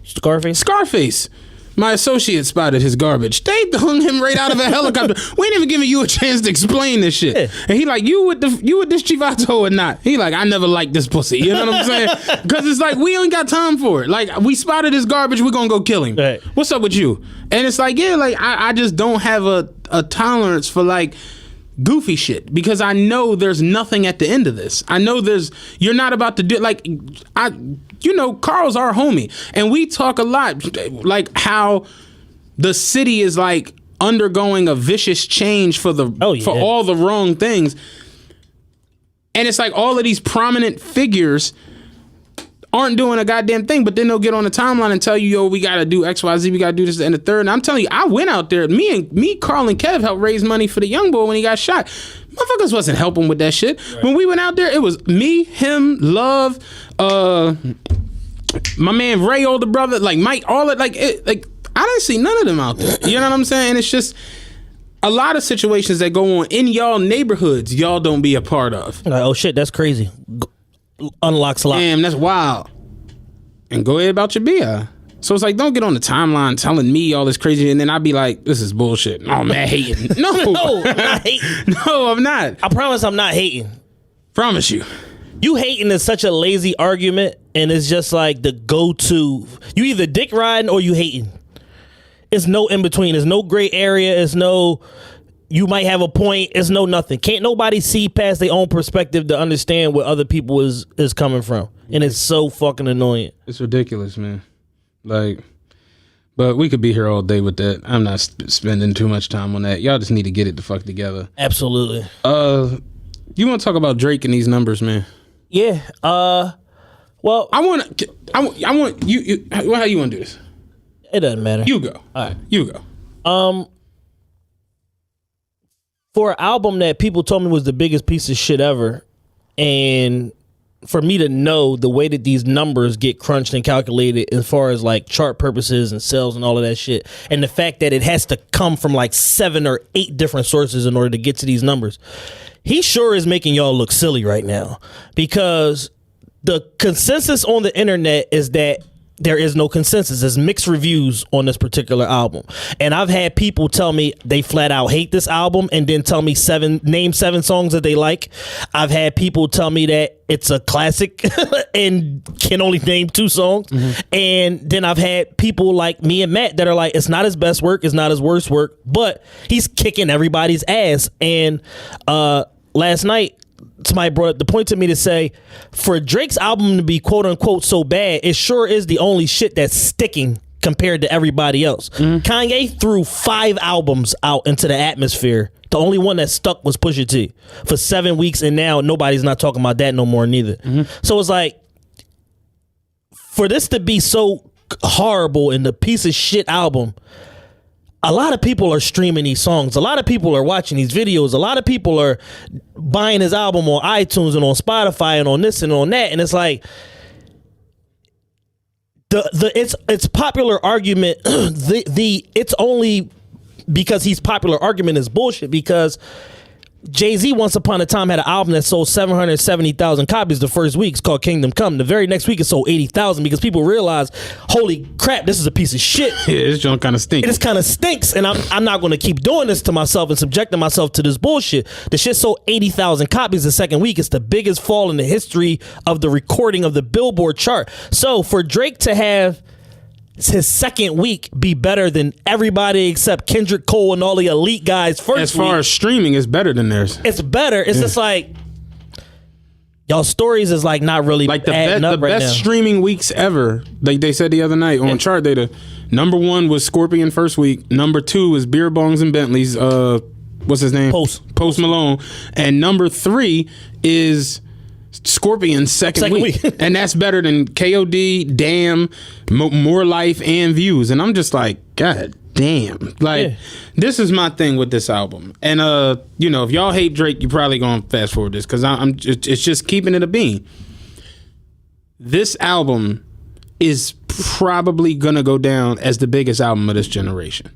Scarface. My associate spotted his garbage. They hung him right out of a helicopter. We ain't even giving you a chance to explain this shit. Yeah. And he like, you with this Chivato or not? He like, I never liked this pussy. You know what I'm saying? Because it's like, we ain't got time for it. Like, we spotted his garbage, we're gonna go kill him. Right. What's up with you? And it's like, yeah, like, I just don't have a tolerance for like, goofy shit because I know there's nothing at the end of this. I know you're not about to do like Carl's our homie and we talk a lot like how the city is like undergoing a vicious change for all the wrong things, and it's like all of these prominent figures aren't doing a goddamn thing, but then they'll get on the timeline and tell you, yo, we gotta do XYZ, we gotta do this and the third. And I'm telling you, I went out there, me, Carl, and Kev helped raise money for the young boy when he got shot. Motherfuckers wasn't helping with that shit. Right. When we went out there, it was me, him, Love, my man Ray, older brother, like Mike, all it, like I didn't see none of them out there. You know what I'm saying? And it's just a lot of situations that go on in y'all neighborhoods, y'all don't be a part of. Like, oh shit, that's crazy. Unlocks a lot. Damn, that's wild. And go ahead about your beer. So it's like, don't get on the timeline telling me all this crazy, and then I'd be like, this is bullshit. Oh, man, hating. No, no, I'm not hating. No, I'm not. I promise I'm not hating. Promise you. You hating is such a lazy argument, and it's just like the go-to. You either dick riding or you hating. It's no in between. There's no gray area. It's no. You might have a point. It's no nothing. Can't nobody see past their own perspective to understand where other people is coming from. And it's so fucking annoying. It's ridiculous, man. Like, but we could be here all day with that. I'm not spending too much time on that. Y'all just need to get it the fuck together. Absolutely. You want to talk about Drake and these numbers, man? Yeah. Well, I want you. How you want to do this? It doesn't matter. You go. All right. You go. For an album that people told me was the biggest piece of shit ever, and for me to know the way that these numbers get crunched and calculated as far as like chart purposes and sales and all of that shit, and the fact that it has to come from like 7 or 8 different sources in order to get to these numbers, he sure is making y'all look silly right now, because the consensus on the internet is that there is no consensus. There's mixed reviews on this particular album. And I've had people tell me they flat out hate this album and then tell me name 7 songs that they like. I've had people tell me that it's a classic and can only name 2 songs. Mm-hmm. And then I've had people like me and Matt that are like, it's not his best work, it's not his worst work, but he's kicking everybody's ass. And last night, somebody brought up the point to me to say, for Drake's album to be quote unquote so bad, it sure is the only shit that's sticking compared to everybody else. Mm-hmm. Kanye threw 5 albums out into the atmosphere. The only one that stuck was Pusha T for 7 weeks, and now nobody's not talking about that no more neither. Mm-hmm. So it's like, for this to be so horrible and the piece of shit album, a lot of people are streaming these songs. A lot of people are watching these videos. A lot of people are buying his album on iTunes and on Spotify and on this and on that. And it's like, it's popular argument. It's only because he's popular argument is bullshit, because Jay-Z once upon a time had an album that sold 770,000 copies the first week. It's called Kingdom Come. The very next week it sold 80,000 because people realized, holy crap, this is a piece of shit. Yeah, this joint kind of stinks. It just kind of stinks, and I'm not going to keep doing this to myself and subjecting myself to this bullshit. The shit sold 80,000 copies the second week. It's the biggest fall in the history of the recording of the Billboard chart. So for Drake to have his second week be better than everybody except Kendrick Cole and all the elite guys first as far week, as streaming, it's better than theirs. It's better. It's just like, y'all stories is like not really like the best right streaming weeks ever. Like they said the other night on chart data, number 1 was Scorpion first week. Number 2 was Beer Bongs and Bentleys. What's his name? Post Malone. And number 3 is Scorpion's second Second week. week. And that's better than KOD, Damn, More Life, and Views. And I'm just like, God damn. Like, Yeah. this is my thing with this album. And, you know, if y'all hate Drake, you're probably going to fast forward this because it's just keeping it a bean. This album is probably going to go down as the biggest album of this generation.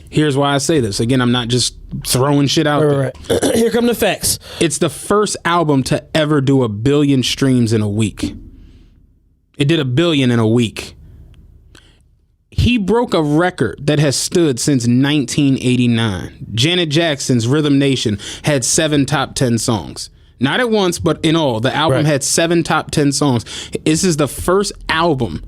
Here's why I say this. Again, I'm not just throwing shit out there. Right. Here come the facts. It's the first album to ever do 1 billion streams in a week. It did 1 billion in a week. He broke a record that has stood since 1989. Janet Jackson's Rhythm Nation had 7 top 10 songs. Not at once, but in all. The album had 7 top 10 songs. This is the first album,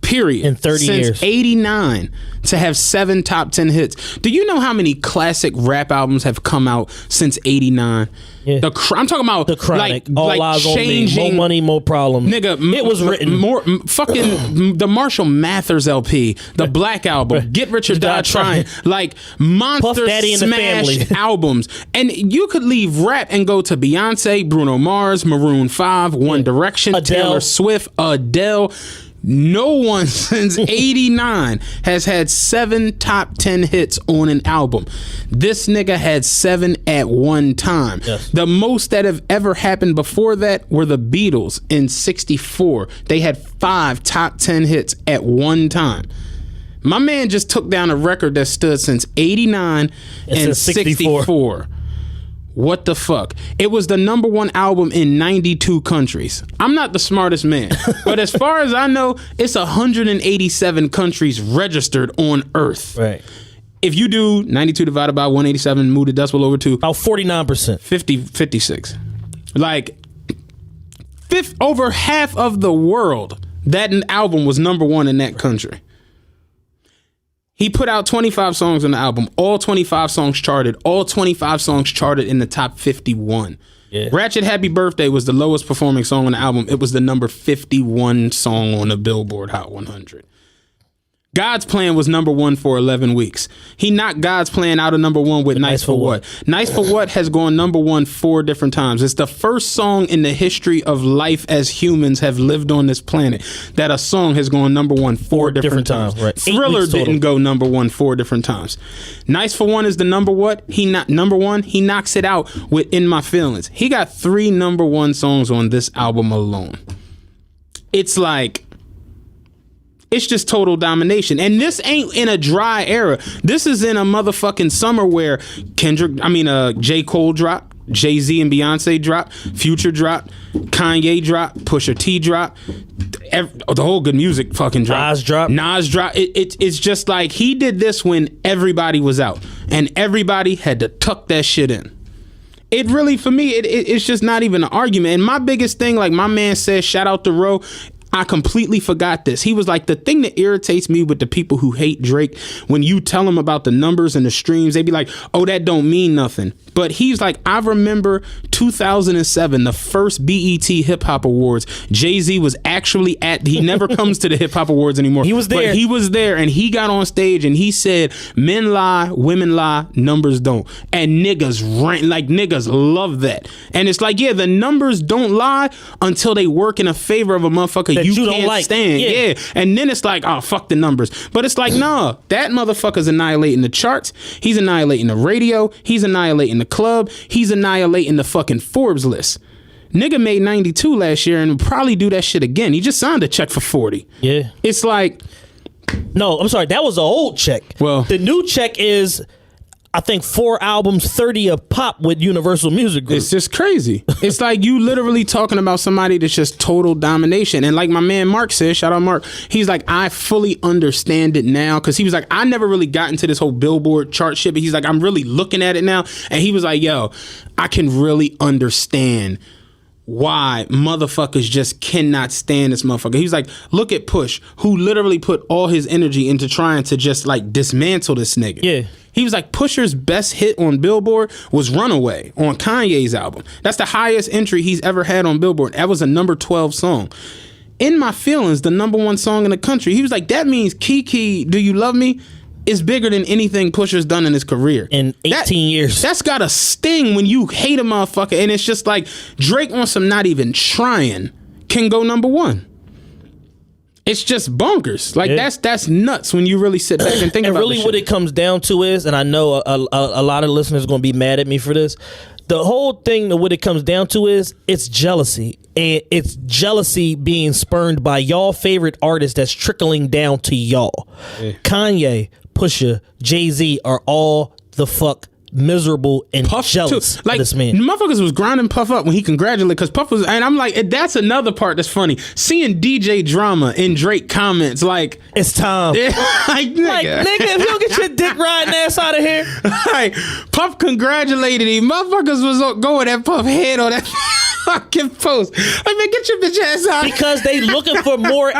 period, in 30 since years, 89 to have 7 top 10 hits. Do you know how many classic rap albums have come out since 89? Yeah. I'm talking about The Chronic, like, All like Eyes on Me, changing, More Money, More Problems. nigga. It was written. more fucking the Marshall Mathers LP, the Black Album, Get Rich or Die Trying, like monster Daddy and the smash Family. albums. And you could leave rap and go to Beyonce, Bruno Mars, Maroon 5, One Direction, Adele. Taylor Swift, Adele. No one since 89 has had 7 top 10 hits on an album. This nigga had 7 at one time. Yes. The most that have ever happened before that were the Beatles in 64. They had 5 top 10 hits at one time. My man just took down a record that stood since 89 and since 64. What the fuck? It was the number 1 album in 92 countries. I'm not the smartest man, but as far as I know, it's 187 countries registered on Earth. Right. If you do 92 divided by 187, move the decimal over to About 49%. 56. Like, over half of the world, that album was number 1 in that country. He put out 25 songs on the album. All 25 songs charted. All 25 songs charted in the top 51. Yeah. Ratchet Happy Birthday was the lowest performing song on the album. It was the number 51 song on the Billboard Hot 100. God's Plan was number 1 for 11 weeks. He knocked God's Plan out of number 1 with Nice for What. Nice for What has gone number 1 4 different times. It's the first song in the history of life as humans have lived on this planet that a song has gone number 1 4 different times. Right. 8 Thriller weeks total. didn't go number 1 4 different times. Nice for One is the number what? Number 1. He knocks it out with In My Feelings. He got 3 number 1 songs on this album alone. It's like, it's just total domination. And this ain't in a dry era. This is in a motherfucking summer where J. Cole dropped, Jay-Z and Beyonce dropped, Future dropped, Kanye dropped, Pusha T dropped, the whole Good Music fucking dropped. Nas dropped. It's just like he did this when everybody was out and everybody had to tuck that shit in. It really, for me, it's just not even an argument. And my biggest thing, like my man said, shout out to Ro, I completely forgot this. He was like, the thing that irritates me with the people who hate Drake, when you tell them about the numbers and the streams, they be like, oh, that don't mean nothing. But he's like, I remember 2007, the first BET Hip Hop Awards. Jay-Z was actually he never comes to the Hip Hop Awards anymore. He was there. But he was there and he got on stage and he said, men lie, women lie, numbers don't. And niggas love that. And it's like, yeah, the numbers don't lie until they work in a favor of a motherfucker that you don't can't like. stand. Yeah. And then it's like, oh, fuck the numbers. But it's like, nah, that motherfucker's annihilating the charts. He's annihilating the radio. He's annihilating the club. He's annihilating the fucking Forbes list. Nigga made 92 last year and will probably do that shit again. He just signed a check for 40. Yeah. It's like, no, I'm sorry. That was an old check. Well, the new check is, I think, 4 albums, 30 of pop with Universal Music Group. It's just crazy. It's like you literally talking about somebody that's just total domination. And like my man Mark said, shout out Mark, he's like, I fully understand it now. Cause he was like, I never really got into this whole Billboard chart shit, but he's like, I'm really looking at it now. And he was like, yo, I can really understand why motherfuckers just cannot stand this motherfucker. He was like, look at Push, who literally put all his energy into trying to just like dismantle this nigga. Yeah. He was like, Pusher's best hit on Billboard was Runaway on Kanye's album. That's the highest entry he's ever had on Billboard. That was a number 12 song. In My Feelings, the number 1 song in the country. He was like, that means Kiki, Do You Love Me? is bigger than anything Pusha's done in his career. In 18 years. That's got a sting when you hate a motherfucker, and it's just like Drake on some not even trying can go number one. It's just bonkers. Like that's nuts when you really sit back and think about it. And really what it comes down to is, and I know a lot of listeners are going to be mad at me for this, the whole thing, what it comes down to is it's jealousy. And it's jealousy being spurned by y'all favorite artists that's trickling down to y'all. Yeah. Kanye, Pusha, Jay-Z are all the fuck miserable and Puff jealous like, of this man. Motherfuckers was grinding Puff up when he congratulated, because Puff was, and I'm like, that's another part that's funny. Seeing DJ Drama in Drake comments, like, it's time. like, nigga, if you don't get your dick riding ass out of here. Like, Puff congratulated him. Motherfuckers was going at Puff head on that fucking post. Like, man, get your bitch ass out. Because they looking for more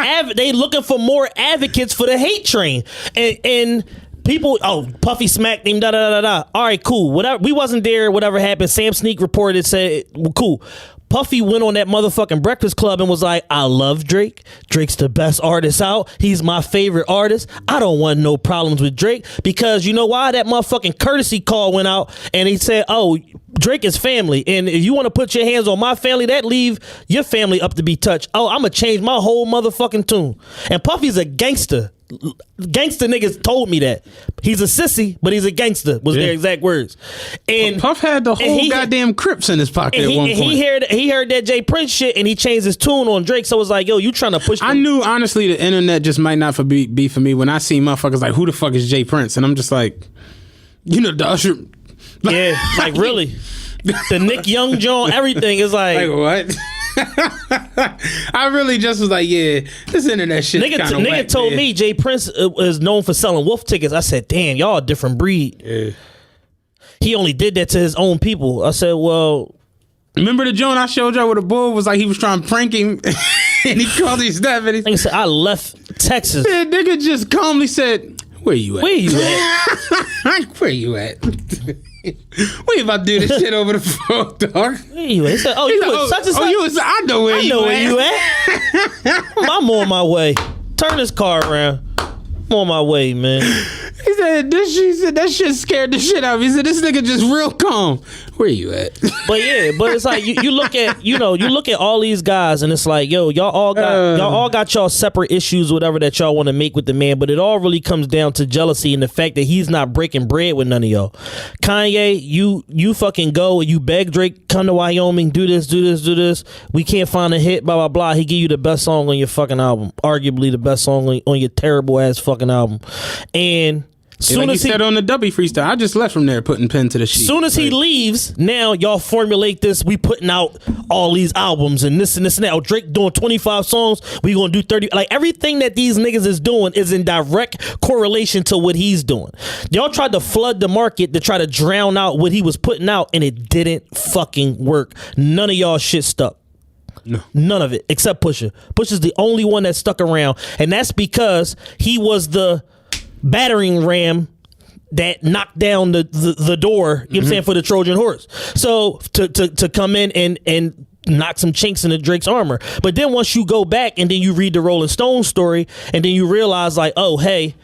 advocates for the hate train. And people, Puffy smacked him, da da da da. All right, cool. Whatever. We wasn't there. Whatever happened. Sam Sneak reported, said, well, cool. Puffy went on that motherfucking Breakfast Club and was like, I love Drake. Drake's the best artist out. He's my favorite artist. I don't want no problems with Drake, because you know why? That motherfucking courtesy call went out and he said, oh, Drake is family. And if you want to put your hands on my family, that leave your family up to be touched. Oh, I'm going to change my whole motherfucking tune. And Puffy's a gangster. Gangster niggas told me that. He's a sissy, but he's a gangster, was their exact words. And Puff had the whole goddamn Crips in his pocket at one point. He heard that Jay Prince shit and he changed his tune on Drake. So it was like, yo, you trying to push I knew, honestly, the internet just might not be for me when I see motherfuckers like, who the fuck is Jay Prince? And I'm just like, you know, the Usher. Yeah, like really. The Nick Young John, everything is like what? I really just was like, yeah, this internet shit. Nigga told me Jay Prince is known for selling wolf tickets. I said, damn, y'all a different breed. Yeah. He only did that to his own people. I said, well, remember the joint I showed y'all where the bull was like he was trying to prank him and he called his stuff and he said, I left Texas. Yeah, nigga just calmly said, where you at? Where you at? Where you at? We about to do this shit over the phone, dog. Where you at? He said, you was such and such. I know where you at. I'm on my way. Turn this car around. I'm on my way, man. He said, that shit scared the shit out of me. He said, this nigga just real calm. Where you at? But it's like you look at all these guys and it's like, yo, y'all all got y'all separate issues, whatever that y'all want to make with the man, but it all really comes down to jealousy and the fact that he's not breaking bread with none of y'all. Kanye, you fucking go and you beg Drake, come to Wyoming, do this. We can't find a hit, blah blah blah. He give you the best song on your fucking album, arguably the best song on your terrible ass fucking album, and soon as he said on the W freestyle, I just left from there putting pen to the sheet. Soon as he leaves, now y'all formulate this. We putting out all these albums and this and that. Drake doing 25 songs. We gonna do 30. Like everything that these niggas is doing is in direct correlation to what he's doing. Y'all tried to flood the market to try to drown out what he was putting out, and it didn't fucking work. None of y'all shit stuck. No. None of it except Pusha. Pusha's the only one that stuck around, and that's because he was the battering ram that knocked down the door, you know what I'm saying, for the Trojan horse. So to come in and knock some chinks into Drake's armor. But then once you go back and then you read the Rolling Stone story and then you realize like, oh, hey,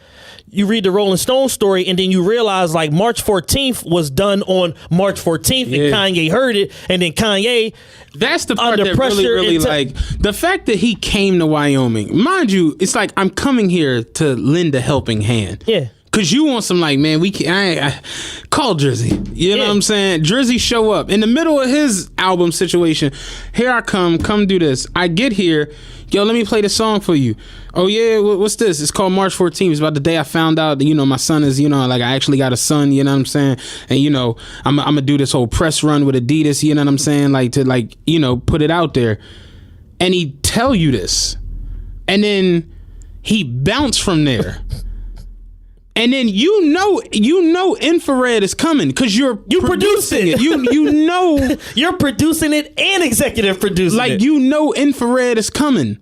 you read the Rolling Stone story and then you realize like March 14th was done on March 14th and Kanye heard it, and then Kanye, that's the part that really like the fact that he came to Wyoming. Mind you, it's like I'm coming here to lend a helping hand. Yeah. Cause you want some like, man, we can I call Drizzy. You know what I'm saying? Drizzy show up in the middle of his album situation. Here I come do this. I get here, yo, let me play the song for you. Oh yeah, what's this? It's called March 14th. It's about the day I found out that, you know, my son is, you know, like I actually got a son, you know what I'm saying? And you know, I'm gonna do this whole press run with Adidas, you know what I'm saying? Like to like, you know, put it out there. And he tell you this. And then he bounced from there. And then you know Infrared is coming because you're producing it. You know you're producing it and executive producing it. Like you know Infrared is coming.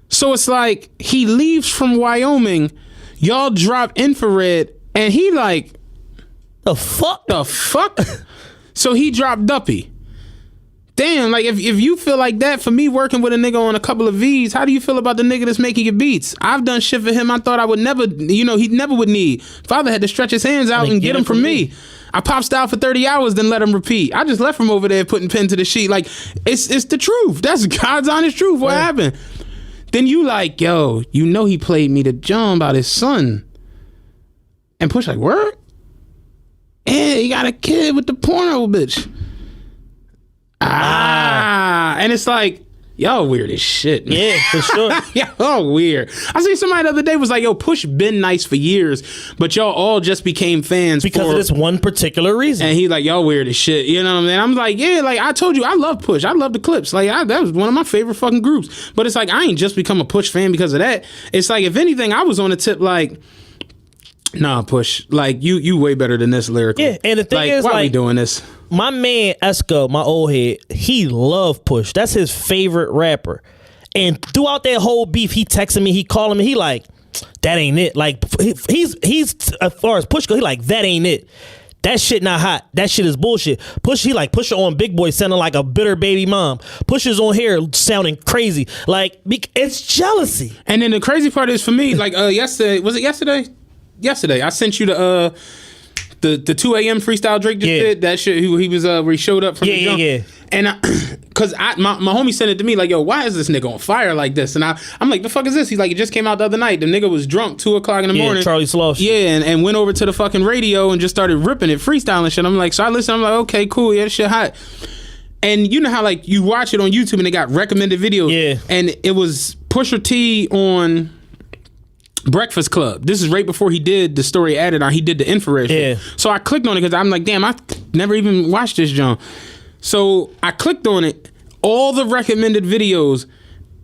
So it's like he leaves from Wyoming, y'all drop Infrared, and he like the fuck? So he dropped Duppy. damn, like if you feel like that for me working with a nigga on a couple of V's, how do you feel about the nigga that's making your beats? I've done shit for him I thought I would never, he never would need. Father had to stretch his hands out and get him from me. I pop style for 30 hours, then let him repeat. I just left him over there putting pen to the sheet. Like, it's the truth. That's God's honest truth. What happened? Then you like, yo, he played me the John about his son. And Push like, word? Yeah, he got a kid with the porno bitch. And it's like, y'all weird as shit. Man. Yeah, for sure. Y'all weird. I see somebody the other day was like, yo, Push been nice for years, but y'all all just became fans because of this one particular reason. And he like, y'all weird as shit. You know what I mean? I'm like, yeah, like I told you, I love Push. I love the Clips. Like that was one of my favorite fucking groups. But it's like, I ain't just become a Push fan because of that. It's like, if anything, I was on the tip like, nah, Push. Like you way better than this lyrical. Yeah, and the thing is, why like, we doing this? My man Esco, my old head, he loved Push. That's his favorite rapper. And throughout that whole beef, he texting me, he calling me, he like, that ain't it. Like he's as far as Push go, he like, that ain't it. That shit not hot. That shit is bullshit. Push on Big Boy sounding like a bitter baby mom. Push's on here sounding crazy. Like it's jealousy. And then the crazy part is for me, like yesterday, was it yesterday? Yesterday, I sent you the 2 a.m. freestyle Drake just did. That shit, he was where he showed up from the jump. Yeah. And cause my homie sent it to me like, yo, why is this nigga on fire like this? And I'm like, the fuck is this? He's like, it just came out the other night. The nigga was drunk 2 o'clock in the morning. Charlie Sloth. Yeah, and went over to the fucking radio and just started ripping it, freestyling shit. I'm like, so I listen. I'm like, okay, cool. Yeah, this shit hot. And you know how like you watch it on YouTube and they got recommended videos. Yeah. And it was Pusha T on Breakfast Club. This is right before he did the story added on. He did the infrared shit. So I clicked on it because I'm like, damn, I never even watched this John. So I clicked on it. All the recommended videos,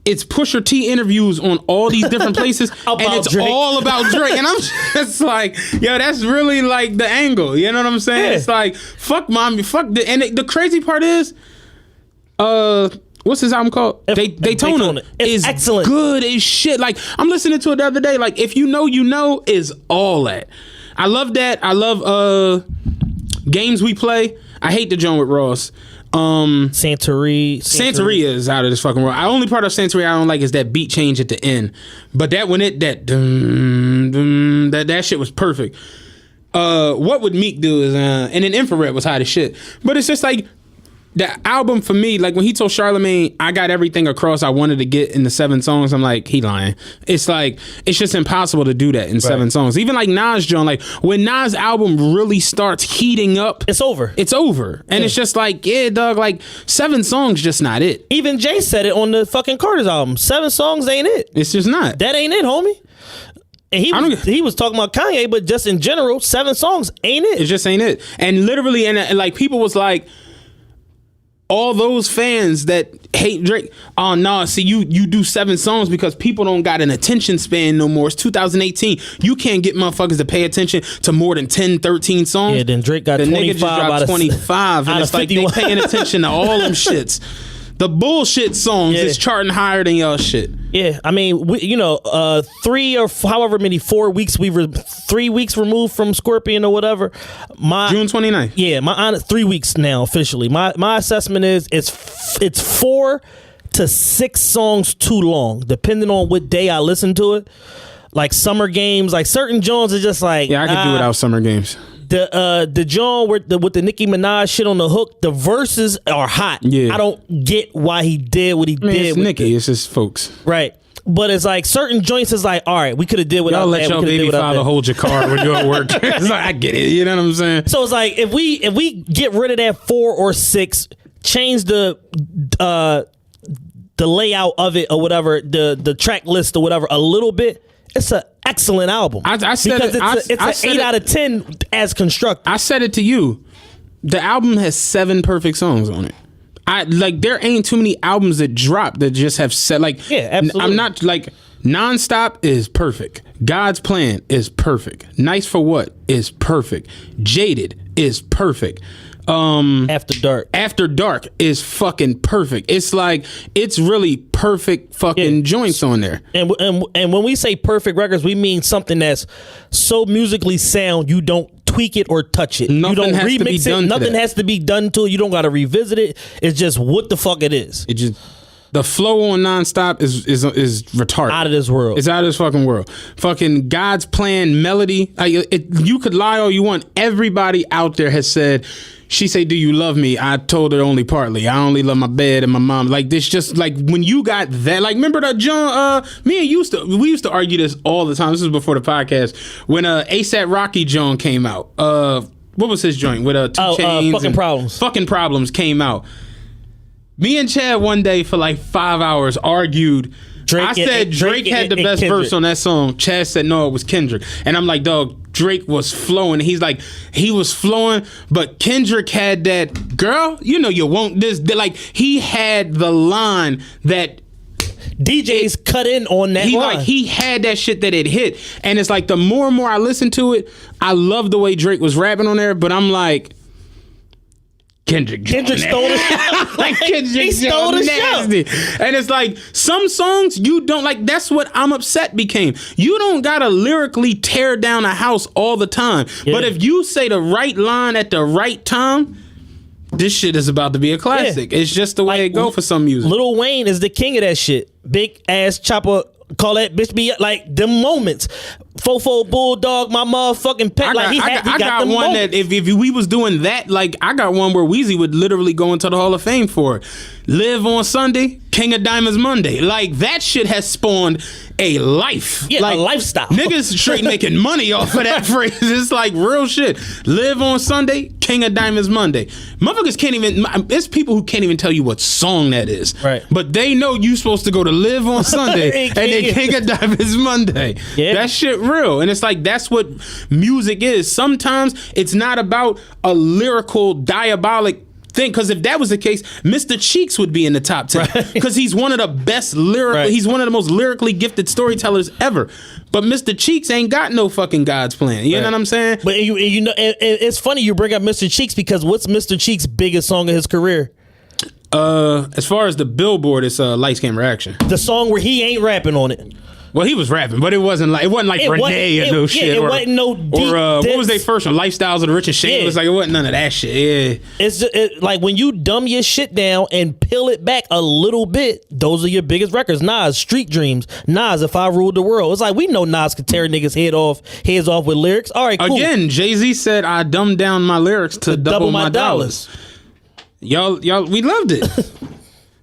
it's Pusha T interviews on all these different places, and it's Drake. All about Drake. And I'm just like, yo, that's really like the angle. You know what I'm saying? Yeah. It's like, fuck mommy, fuck. And the crazy part is, what's his album called? Daytona. It's excellent. Good as shit. Like, I'm listening to it the other day. Like, if you know is all that. I love that. I love Games We Play. I hate the joint with Ross. Santeria is out of this fucking world. The only part of Santeria I don't like is that beat change at the end. But that when that shit was perfect. What Would Meek Do is and then Infrared was hot as shit. But it's just like the album for me, like when he told Charlamagne, I got everything across I wanted to get in the 7 songs, I'm like, he lying. It's like, it's just impossible to do that in 7 songs. Even like Nas John, like when Nas' album really starts heating up, it's over. And it's just like, yeah, dog, like 7 songs just not it. Even Jay said it on the fucking Carter's album. 7 songs ain't it. It's just not. That ain't it, homie. And he was talking about Kanye, but just in general, 7 songs ain't it. It just ain't it. And literally, and like people was like, all those fans that hate Drake, oh no, see you do 7 songs because people don't got an attention span no more. It's 2018. You can't get motherfuckers to pay attention to more than 10, 13 songs. Yeah, then Drake got 25 nigga just dropped 25 and it's like they paying attention to all them shits. The bullshit songs is charting higher than y'all shit. Yeah, I mean, 3 or however many 4 weeks 3 weeks removed from Scorpion or whatever. June 29th. Yeah, my honest 3 weeks now officially. My assessment is it's 4 to 6 songs too long, depending on what day I listen to it. Like Summer Games, like certain Jones are just like, yeah, I could do without Summer Games. The John with the Nicki Minaj shit on the hook, the verses are hot. Yeah. I don't get why he did what he did. It's Nicki, it's just folks. Right. But it's like certain joints is like, all right, we could have did without y'all that. Y'all let your baby father hold your car when you're at work. It's like, I get it. You know what I'm saying? So it's like, if we get rid of that 4 or 6, change the layout of it or whatever, the track list or whatever a little bit, it's an excellent album. I said because it's an 8 out of 10 as constructed. I said it to you. The album has 7 perfect songs on it. There ain't too many albums that drop that just have set absolutely. I'm not like Nonstop is perfect. God's Plan is perfect. Nice for What is perfect. Jaded is perfect. After Dark is fucking perfect. It's like, it's really perfect fucking joints on there. And when we say perfect records, we mean something that's so musically sound you don't tweak it or touch it. Nothing you don't has to be remix done it. to Nothing that. has to be done to it. You don't got to revisit it. It's just what the fuck it is. It just the flow on nonstop is retarded. Out of this world. It's out of this fucking world. Fucking God's Plan melody. You could lie all you want. Everybody out there has said. She say, "Do you love me?" I told her only partly. I only love my bed and my mom. Like this, just like when you got that. Like remember that John? Me and we used to argue this all the time. This was before the podcast when ASAP Rocky John came out. What was his joint with 2 Chainz? Fucking Problems. Fucking Problems came out. Me and Chad one day for like 5 hours argued. I said Drake had the best verse on that song. Chad said no, it was Kendrick. And I'm like, dog, Drake was flowing. He's like, he was flowing, but Kendrick had that, girl, you know you want this. Like, he had the line that DJs cut in on that line. He had that shit that it hit. And it's like the more and more I listen to it, I love the way Drake was rapping on there, but I'm like, Kendrick stole the show. Like Kendrick he stole the nasty. show. And it's like some songs you don't like. That's what I'm upset became. You don't gotta lyrically tear down a house all the time. Yeah. But if you say the right line at the right time, this shit is about to be a classic. Yeah. It's just the way it go for some music. Lil Wayne is the king of that shit. Big ass chopper. Call that bitch be like them moments. Fofo Bulldog, my motherfucking pet. I got one that if we was doing that, like I got one where Weezy would literally go into the Hall of Fame for it. Live on Sunday, King of Diamonds Monday. Like that shit has spawned a life. Yeah, like, a lifestyle. Niggas straight making money off of that phrase. It's like real shit. Live on Sunday, King of Diamonds Monday. Motherfuckers can't even, there's people who can't even tell you what song that is. Right. But they know you supposed to go to Live on Sunday and then King of Diamonds Monday. Yeah. That shit real. And it's like, that's what music is. Sometimes it's not about a lyrical, diabolic thing, because if that was the case, Mr. Cheeks would be in the top 10 because he's one of the best he's one of the most lyrically gifted storytellers ever. But Mr. Cheeks ain't got no fucking God's Plan. You know what I'm saying? But you know, it's funny you bring up Mr. Cheeks because what's Mr. Cheeks' biggest song of his career? As far as the Billboard, it's Lights Camera Action. The song where he ain't rapping on it. Well, he was rapping, but it wasn't like Renee or no shit. It wasn't no deep. What was their first one? Lifestyles of the Rich and Shameless. Like it wasn't none of that shit. Yeah, it's like when you dumb your shit down and peel it back a little bit. Those are your biggest records. Nas, Street Dreams. Nas, If I Ruled the World. It's like we know Nas could tear niggas heads off with lyrics. All right, cool. Again, Jay-Z said I dumbed down my lyrics to double my dollars. Y'all, we loved it.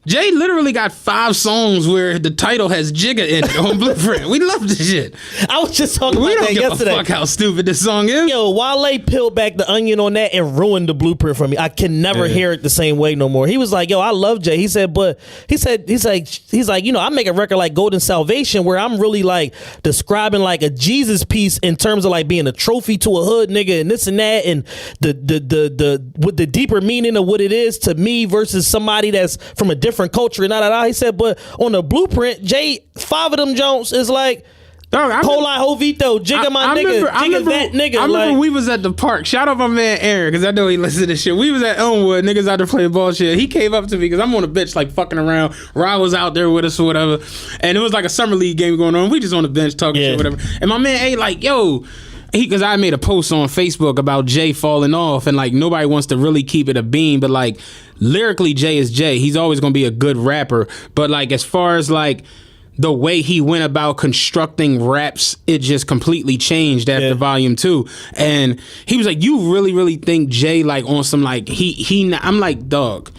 Jay literally got 5 songs where the title has Jigga in it on Blueprint. We love this shit. I was just talking We about don't that give yesterday. a fuck how stupid this song is. Yo, Wale peeled back the onion on that and ruined the Blueprint for me. I can never hear it the same way no more. He was like, yo, I love Jay. He said, but he's like, you know, I make a record like Golden Salvation where I'm really like describing like a Jesus piece in terms of like being a trophy to a hood nigga and this and that and the with the deeper meaning of what it is to me versus somebody that's from a different culture and He said, but on the Blueprint, Jay, 5 of them Jones is like, Coline Jovito, Jigga my nigga, Jigga that nigga. I remember we was at the park. Shout out my man Aaron, because I know he listens to this shit. We was at Elmwood, niggas out there playing ball shit. He came up to me, because I'm on the bench like fucking around. Rod was out there with us or whatever. And it was like a summer league game going on. We just on the bench talking shit, whatever. And my man A like, yo, because I made a post on Facebook about Jay falling off, and like nobody wants to really keep it a beam, but like lyrically Jay is Jay. He's always gonna be a good rapper, but like as far as like the way he went about constructing raps, it just completely changed after Volume 2. And he was like, you really think Jay like on some like I'm like, dog,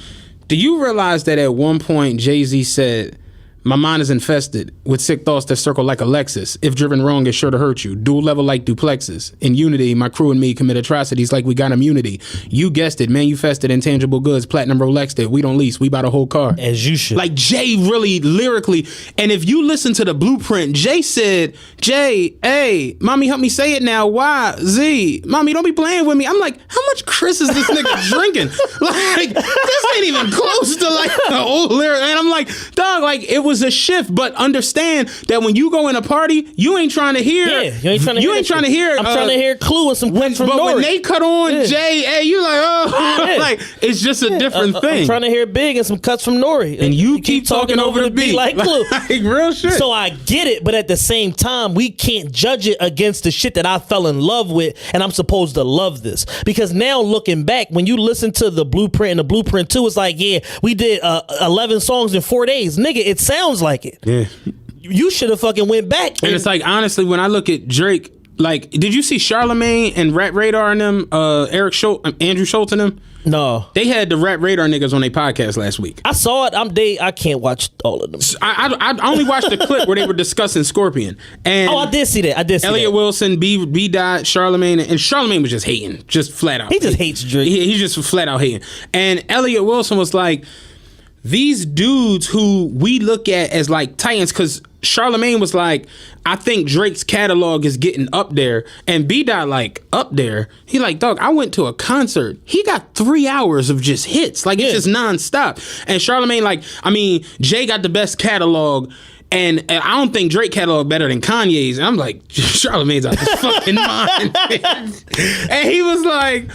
do you realize that at one point Jay-Z said, my mind is infested with sick thoughts that circle like a Lexus. If driven wrong, it's sure to hurt you. Dual level like duplexes. In unity, my crew and me commit atrocities like we got immunity. You guessed it, manufactured intangible goods, platinum Rolexed it. We don't lease, we buy the whole car. As you should. Like Jay really lyrically, and if you listen to the Blueprint, Jay said, Jay, hey, mommy, help me say it now. Y, Z, mommy, don't be playing with me. I'm like, how much Chris is this nigga drinking? Like, this ain't even close to like the old lyric. And I'm like, dog, like it was a shift. But understand that when you go in a party, you ain't trying to hear. Yeah, you ain't trying to hear. I'm trying to hear Clue and some cuts from Nori. But when they cut on Jay, hey, you like, oh, like it's just a different thing. I'm trying to hear Big and some cuts from Nori, and you keep talking over the beat like Clue. Like real shit. So I get it, but at the same time, we can't judge it against the shit that I fell in love with, and I'm supposed to love this. Because now looking back, when you listen to the Blueprint and the Blueprint 2, it's like, yeah, we did 11 songs in 4 days. Nigga, it sounds like it. Yeah. You should have fucking went back. And it's like, honestly, when I look at Drake, like, did you see Charlamagne and Rap Radar and them, Andrew Schultz and them? No. They had the Rap Radar niggas on their podcast last week. I saw it. I can't watch all of them. I only watched the clip where they were discussing Scorpion. And I did see that. Elliot Wilson, B. Dot, Charlamagne, and Charlamagne was just hating, just flat out. He just hates Drake. He just flat out hating. And Elliot Wilson was like, these dudes who we look at as like titans, because Charlamagne was like, I think Drake's catalog is getting up there, and B Dot like up there. He like, dog, I went to a concert. He got 3 hours of just hits, like it's just nonstop. And Charlamagne, like, I mean, Jay got the best catalog. And I don't think Drake catalog better than Kanye's. And I'm like, Charlamagne's out his fucking mind. And he was like,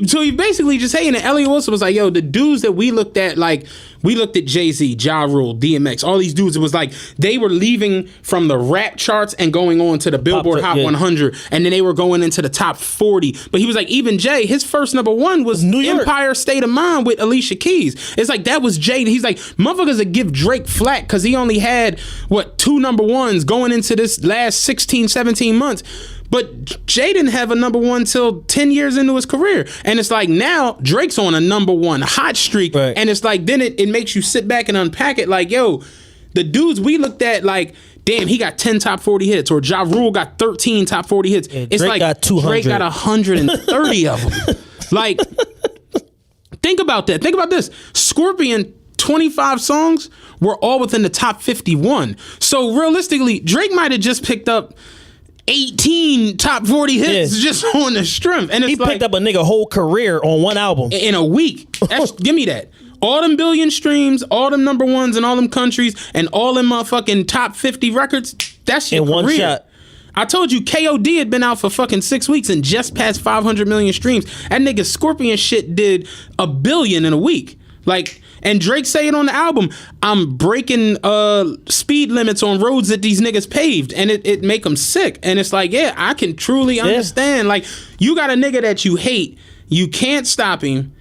so he basically just saying that Elliot Wilson was like, yo, the dudes that we looked at, like, we looked at Jay-Z, Ja Rule, DMX, all these dudes. It was like they were leaving from the rap charts and going on to the Billboard Hot 100, and then they were going into the top 40. But he was like, even Jay, his first number one was New York. Empire State of Mind with Alicia Keys. It's like that was Jay. He's like, motherfuckers that give Drake flack because he only had, 2 number ones going into this last 16, 17 months. But Jay didn't have a number one till 10 years into his career. And it's like now Drake's on a number one hot streak. Right. And it's like then it makes you sit back and unpack it like, yo, the dudes we looked at like, damn, he got 10 top 40 hits, or Ja Rule got 13 top 40 hits. Yeah, it's like got 200. Drake got 130 of them. Like, think about that. Think about this. Scorpion, 25 songs were all within the top 51. So realistically, Drake might have just picked up 18 top 40 hits just on the strength. And it's he picked up a nigga whole career on one album. In a week. Give me that. All them billion streams, all them number ones in all them countries, and all them motherfucking top 50 records. That's your career. In one shot. I told you KOD had been out for fucking 6 weeks and just passed 500 million streams. That nigga Scorpion shit did 1 billion in a week. Like, and Drake say it on the album, I'm breaking speed limits on roads that these niggas paved, and it make them sick. And it's like, yeah, I can truly understand. Like, you got a nigga that you hate, you can't stop him.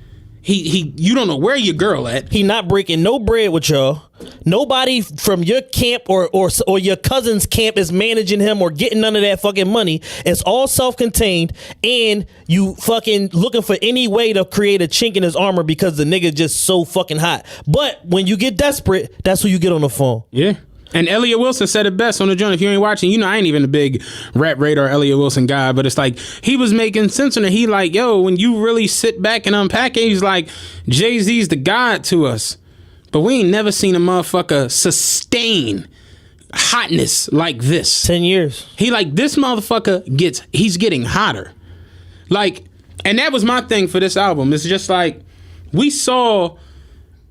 You don't know where your girl at. He not breaking no bread with y'all. Nobody from your camp or your cousin's camp is managing him or getting none of that fucking money. It's all self-contained, and you fucking looking for any way to create a chink in his armor because the nigga just so fucking hot. But when you get desperate, that's who you get on the phone. Yeah. And Elliot Wilson said it best on the joint. If you ain't watching, you know I ain't even a big Rap Radar Elliot Wilson guy, but it's like he was making sense on it. He like, yo, when you really sit back and unpack it, he's like, Jay-Z's the god to us. But we ain't never seen a motherfucker sustain hotness like this. 10 years. He like, this motherfucker he's getting hotter. Like, and that was my thing for this album. It's just like, we saw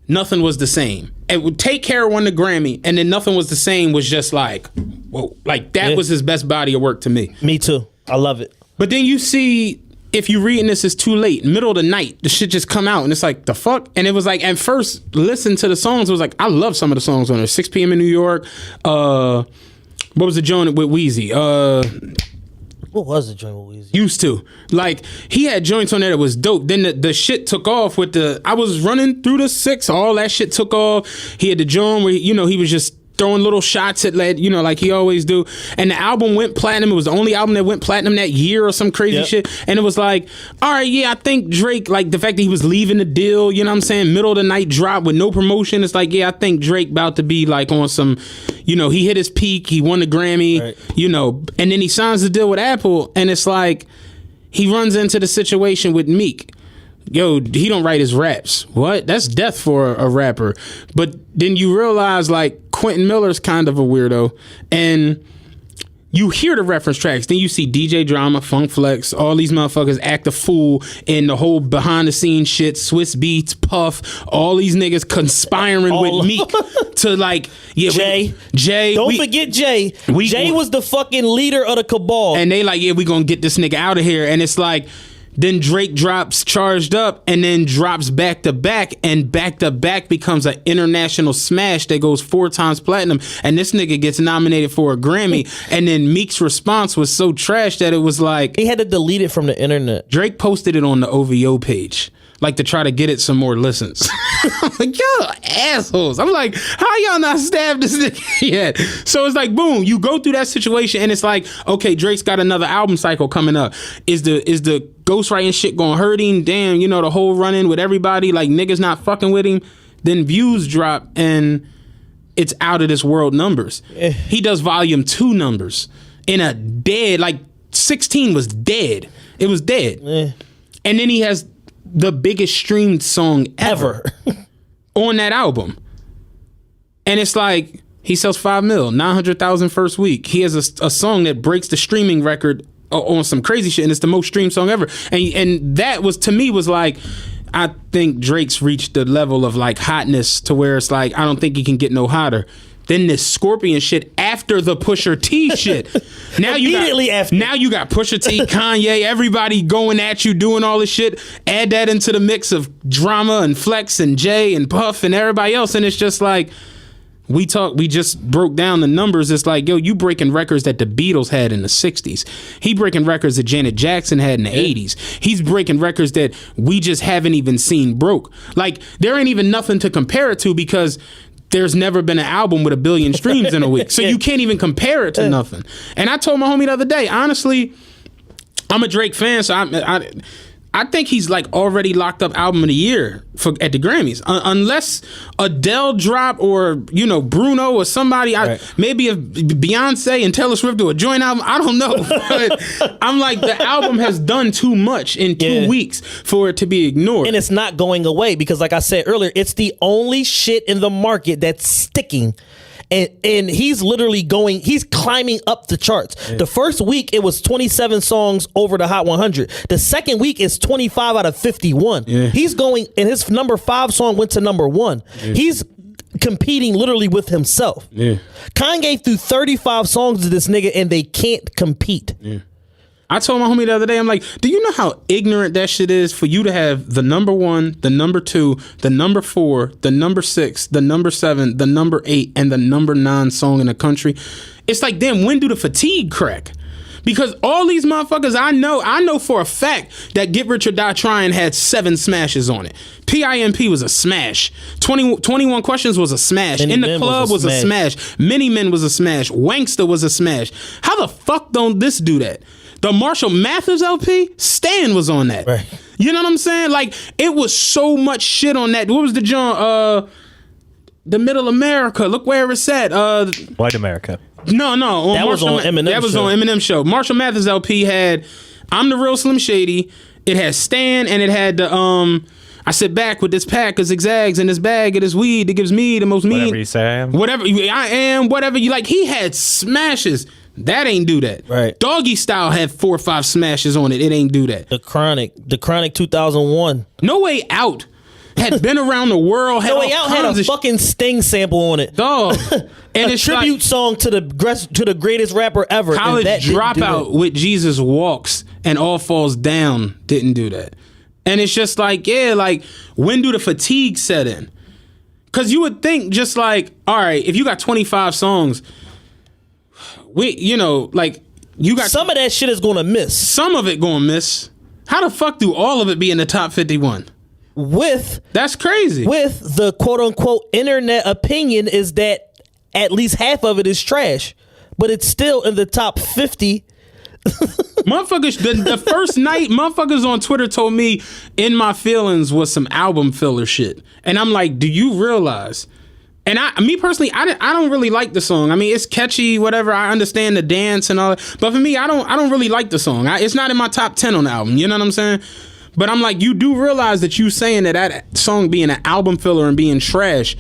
Nothing Was the Same. It would Take Care won the Grammy, and then Nothing Was the Same was just like, whoa. Like, that was his best body of work to me. Me too. I love it. But then you see, if you reading this, it's too late. Middle of the night, the shit just come out, and it's like, the fuck? And it was like, at first, listen to the songs, it was like, I love some of the songs on there. 6 p.m. in New York. What was the joint with Wheezy? What was the joint with Weezy? Used to. Like, he had joints on there that was dope. Then the shit took off with I was running through the 6, all that shit took off. He had the joint where, he was just throwing little shots at, like he always do. And the album went platinum. It was the only album that went platinum that year or some crazy shit. And it was like, all right, yeah, I think Drake, like the fact that he was leaving the deal, you know what I'm saying? Middle of the night drop with no promotion. It's like, yeah, I think Drake about to be like on some, he hit his peak. He won the Grammy, and then he signs the deal with Apple. And it's like, he runs into the situation with Meek. Yo, he don't write his raps. What? That's death for a rapper. But then you realize, like, Quentin Miller's kind of a weirdo. And You hear the reference tracks, then you see DJ Drama, Funk Flex, all these motherfuckers act a fool in the whole behind the scenes shit, Swiss Beats, Puff, all these niggas conspiring with Meek to like, yeah, Jay. Don't forget Jay. Jay was the fucking leader of the cabal. And they like, yeah, we gonna get this nigga out of here. And it's like, then Drake drops Charged Up and then drops Back to Back, and Back to Back becomes an international smash that goes 4 times platinum, and this nigga gets nominated for a Grammy. And then Meek's response was so trash that it was like, he had to delete it from the internet. Drake posted it on the OVO page, like to try to get it some more listens. I'm like, y'all assholes. I'm like, how y'all not stabbed this nigga yet? So it's like, boom, you go through that situation and it's like, okay, Drake's got another album cycle coming up. Is the ghostwriting shit gonna hurt him? Damn, you know, the whole run-in with everybody, like niggas not fucking with him. Then views drop and it's out of this world numbers. He does volume 2 numbers in a dead, like 16 was dead. It was dead. And then he has the biggest streamed song ever on that album. And it's like, he sells 5 mil, 900,000 first week. He has a song that breaks the streaming record on some crazy shit, and it's the most streamed song ever. And that was, to me, was like, I think Drake's reached the level of like hotness to where it's like, I don't think he can get no hotter. Then this Scorpion shit after the Pusha T shit. Now you got Pusha T, Kanye, everybody going at you, doing all this shit. Add that into the mix of Drama and Flex and Jay and Puff and everybody else, and it's just like, we just broke down the numbers. It's like, yo, you breaking records that the Beatles had in the 60s. He breaking records that Janet Jackson had in the 80s. He's breaking records that we just haven't even seen broke. Like, there ain't even nothing to compare it to because there's never been an album with 1 billion streams in a week. So you can't even compare it to nothing. And I told my homie the other day, honestly, I'm a Drake fan, so I think he's like already locked up album of the year at the Grammys, unless Adele drop or, you know, Bruno or somebody. Maybe if Beyonce and Taylor Swift do a joint album, I don't know. But I'm like, the album has done too much in 2 weeks for it to be ignored, and it's not going away because, like I said earlier, it's the only shit in the market that's sticking. And he's literally he's climbing up the charts. The first week, it was 27 songs over the Hot 100. The second week is 25 out of 51. He's going, and his number 5 song went to number 1. He's competing literally with himself. Kanye threw 35 songs to this nigga, and they can't compete. I told my homie the other day, I'm like, do you know how ignorant that shit is for you to have the number 1, the number 2, the number 4, the number 6, the number 7, the number 8, and the number 9 song in the country? It's like, damn, when do the fatigue crack? Because all these motherfuckers, I know for a fact that Get Rich or Die Trying had 7 smashes on it. PIMP was a smash. 21 Questions was a smash. In the Club was a smash. Many Men was a smash. Wankster was a smash. How the fuck don't this do that? The Marshall Mathers LP, Stan was on that. Right. You know what I'm saying? Like, it was so much shit on that. What was the joint? The Middle America. Look where it's at. White America. No. That was on Eminem. That was on Eminem show. Marshall Mathers LP had I'm the Real Slim Shady. It had Stan, and it had the I sit back with this pack of zigzags in this bag of this weed that gives me the most mean. Whatever you say I am. Whatever I am, whatever you like. He had smashes. That ain't do that. Right. Doggy Style had 4 or 5 smashes on it. It ain't do that. The Chronic 2001. No Way Out had been around the world. No Way Out had a fucking Sting sample on it. Dog. And a tribute song to the greatest rapper ever. College Dropout with Jesus Walks and All Falls Down didn't do that. And it's just like, yeah, like, when do the fatigue set in? Because you would think just like, all right, if you got 25 songs, you got some of that shit is gonna miss. Some of it gonna miss. How the fuck do all of it be in the top 51? That's crazy. With the quote unquote internet opinion is that at least half of it is trash, but it's still in the top 50. Motherfuckers, the first night, motherfuckers on Twitter told me In My Feelings was some album filler shit. And I'm like, do you realize? And me personally, I don't really like the song. I mean, it's catchy, whatever. I understand the dance and all that. But for me, I don't really like the song. It's not in my top 10 on the album. You know what I'm saying? But I'm like, you do realize that you saying that song being an album filler and being trash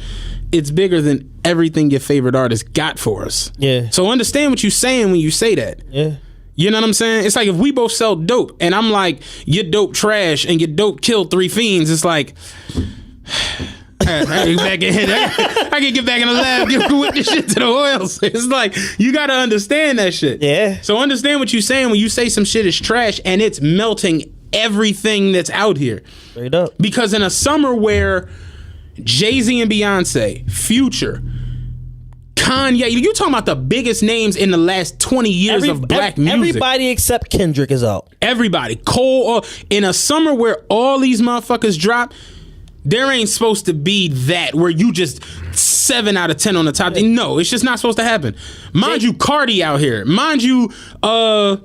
it's bigger than everything your favorite artist got for us. Yeah. So understand what you're saying when you say that. Yeah. You know what I'm saying? It's like if we both sell dope and I'm like, your dope trash and your dope killed 3 fiends, it's like, I can get back in the lab, whip this shit to the oils. It's like, you got to understand that shit. Yeah. So understand what you're saying when you say some shit is trash and it's melting everything that's out here. Straight up. Because in a summer where Jay-Z and Beyonce, Future, Kanye, you talking about the biggest names in the last 20 years of black music. Everybody except Kendrick is out. Everybody. Cole, in a summer where all these motherfuckers drop, there ain't supposed to be that where you just 7 out of 10 on the top. Yeah. No, it's just not supposed to happen. Mind you, Cardi out here. Mind you, who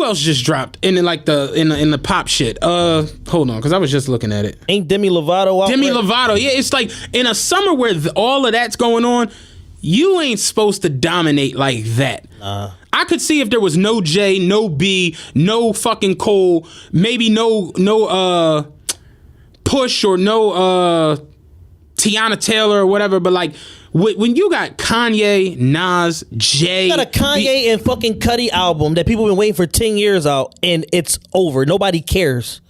else just dropped in the pop shit? Hold on, because I was just looking at it. Ain't Demi Lovato out? Demi Lovato, yeah. It's like in a summer where all of that's going on, you ain't supposed to dominate like that. I could see if there was no J, no B, no fucking Cole, maybe no Push or no Tiana Taylor or whatever, but like when you got Kanye, Nas, Jay, you got a Kanye and fucking Cudi album that people been waiting for 10 years out, and it's over. Nobody cares.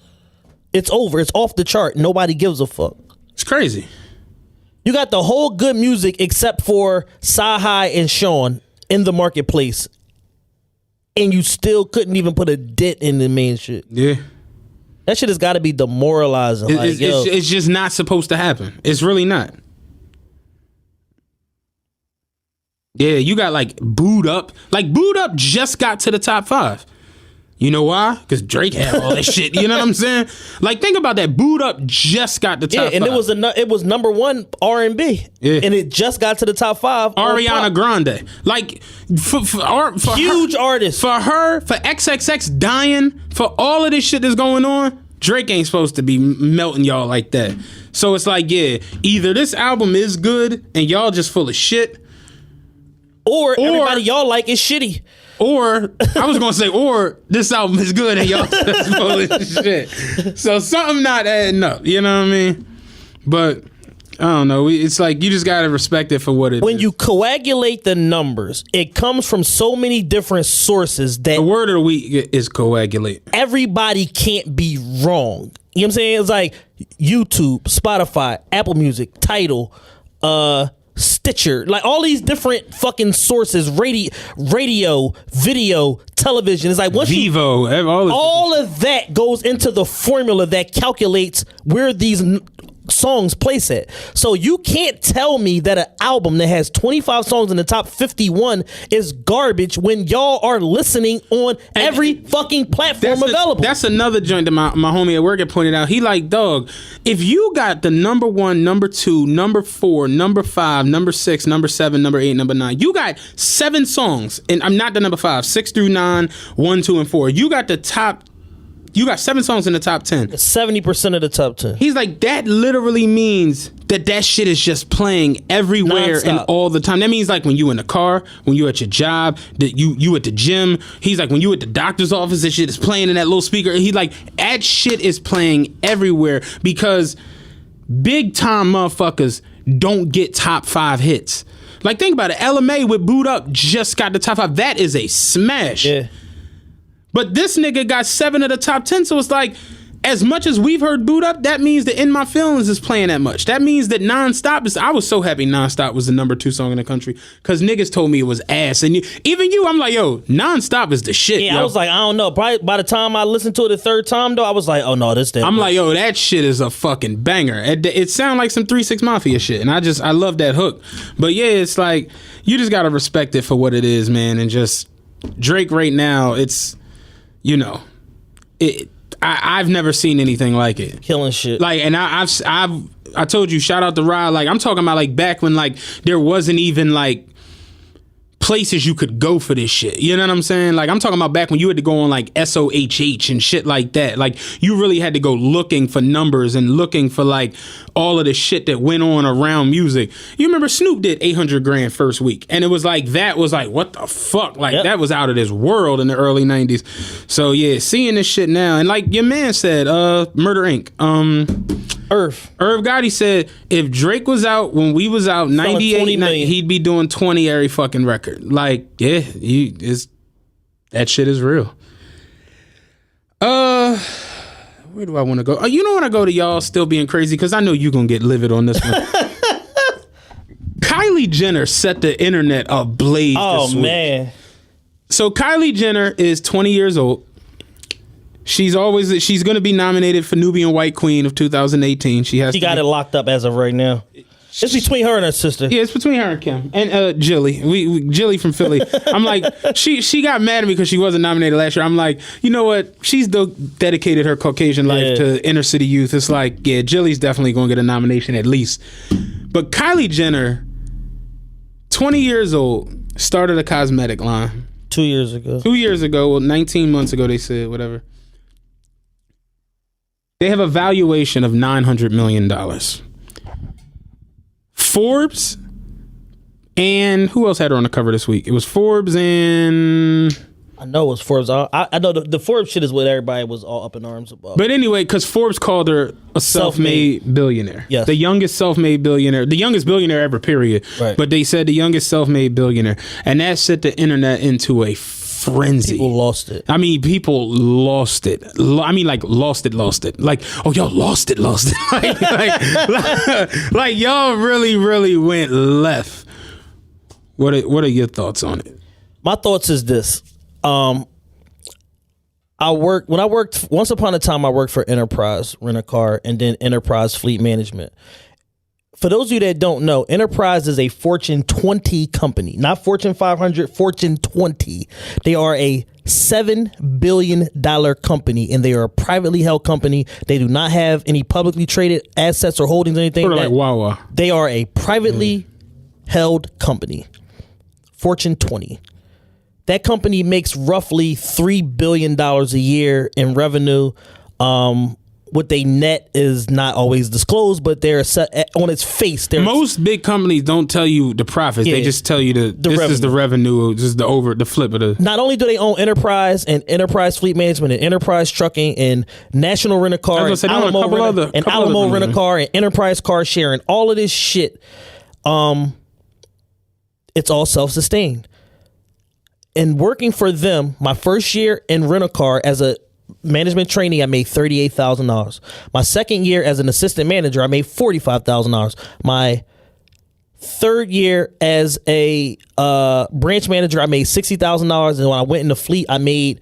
It's over. It's off the chart. Nobody gives a fuck. It's crazy. You got the whole good music except for Sahai and Sean in the marketplace, and you still couldn't even put a dent in the main shit. Yeah. That shit has got to be demoralizing. It's just not supposed to happen. It's really not. Yeah, you got like Booed Up. Like Booed Up just got to the top 5. You know why? Because Drake had all that shit. You know what I'm saying? Like think about that. Booed Up just got the top 5. And it was number 1 R&B. Yeah. And it just got to the top 5. Ariana Grande. Like for huge her, artist. For her, for XXX dying, for all of this shit that's going on, Drake ain't supposed to be melting y'all like that. So it's like, yeah, either this album is good and y'all just full of shit, or everybody y'all like is shitty. Or I was gonna say, or this album is good and y'all just full of shit. So something not adding up. You know what I mean? But I don't know. It's like you just gotta respect it for what it is. When you coagulate the numbers, it comes from so many different sources that the word of the week is coagulate. Everybody can't be wrong. You know what I'm saying? It's like YouTube, Spotify, Apple Music, Tidal, Stitcher, like all these different fucking sources, radio, video, television. It's like once Vivo, all of that goes into the formula that calculates where these songs place at. So you can't tell me that an album that has 25 songs in the top 51 is garbage when y'all are listening on every fucking platform available. That's another joint that my homie at work had pointed out. He like, dog, if you got the number 1, number 2, number 4, number 5, number 6, number 7, number 8, number 9, you got 7 songs, and I'm not the number 5, 6 through 9, 1, 2, and 4. You got 7 songs in the top 10. 70% of the top 10. He's like, that literally means that shit is just playing everywhere non-stop. And all the time. That means like when you in the car, when you at your job, that you at the gym. He's like, when you at the doctor's office, that shit is playing in that little speaker. He like, that shit is playing everywhere because big time motherfuckers don't get top 5 hits. Like think about it. LMA with Boot Up just got the top 5. That is a smash. Yeah. But this nigga got 7 of the top 10, so it's like, as much as we've heard Boot Up, that means that In My Feelings is playing that much. That means that Nonstop is... I was so happy Nonstop was the number 2 song in the country, because niggas told me it was ass. And even you, I'm like, yo, Nonstop is the shit, Yeah, yo. I was like, I don't know. Probably by the time I listened to it the 3rd time, though, I was like, oh, no, this... I'm like, yo, that shit is a fucking banger. It sounds like some 3 6 Mafia shit, and I love that hook. But yeah, it's like, you just gotta respect it for what it is, man, and just... Drake right now, it's... You know, I've never seen anything like it. Killing shit. Like, and I told you, shout out to Rod. Like, I'm talking about like back when like there wasn't even like places you could go for this shit. You know what I'm saying? Like, I'm talking about back when you had to go on like SOHH and shit like that. Like, you really had to go looking for numbers and looking for like all of the shit that went on around music. You remember Snoop did 800 grand first week, and it was like, that was like, what the fuck? Like, that was out of this world in the early 90s. So yeah, seeing this shit now, and like your man said, Murder Inc. Irv Gotti said if Drake was out when we was out 98, 20 million. he'd be doing 20 every fucking record. Like, yeah, that shit is real. Where do I want to go? You don't want to go to y'all still being crazy because I know you're gonna get livid on this one. Kylie Jenner set the internet ablaze. Oh this week. man. So Kylie Jenner is 20 years old. She's going to be nominated for Nubian White Queen of 2018. She got it locked up as of right now. It's between her and her sister. Yeah, it's between her and Kim and Jilly. Jilly from Philly. I'm like, she got mad at me because she wasn't nominated last year. I'm like, you know what? She's dedicated her Caucasian life to inner city youth. It's like, yeah, Jilly's definitely going to get a nomination at least. But Kylie Jenner, 20 years old, started a cosmetic line. 2 years ago. 2 years ago, well, 19 months ago, they said, whatever. They have a valuation of $900 million. Forbes and who else had her on the cover this week? It was Forbes and... I know it was Forbes. I know the Forbes shit is what everybody was all up in arms about. But anyway, because Forbes called her a self-made billionaire. Yes. The youngest self-made billionaire. The youngest billionaire ever, period. Right. But they said the youngest self-made billionaire. And that set the internet into a frenzy. People lost it. I mean, people lost it. I mean, like, lost it. Like, oh, y'all lost it. like y'all really, really went left. What are your thoughts on it? My thoughts is this. Once upon a time, I worked for Enterprise Rent-A-Car and then Enterprise Fleet Management. For those of you that don't know, Enterprise is a Fortune 20 company, not Fortune 500, Fortune 20. They are a $7 billion company, and they are a privately held company. They do not have any publicly traded assets or holdings or anything. Sort of like Wawa. They are a privately held company, Fortune 20. That company makes roughly $3 billion a year in revenue. What they net is not always disclosed, but they're set on its face. Most big companies don't tell you the profits. They just tell you this is the revenue, this is the flip of the. Not only do they own Enterprise and Enterprise Fleet Management and Enterprise Trucking and National Rent-A-Car and Alamo Rent-A-Car and Enterprise Car Sharing, all of this shit, it's all self-sustained. And working for them, my first year in Rent-A-Car as a management trainee, I made $38,000. My second year as an assistant manager, I made $45,000. My third year as a branch manager, I made $60,000. And when I went into fleet, I made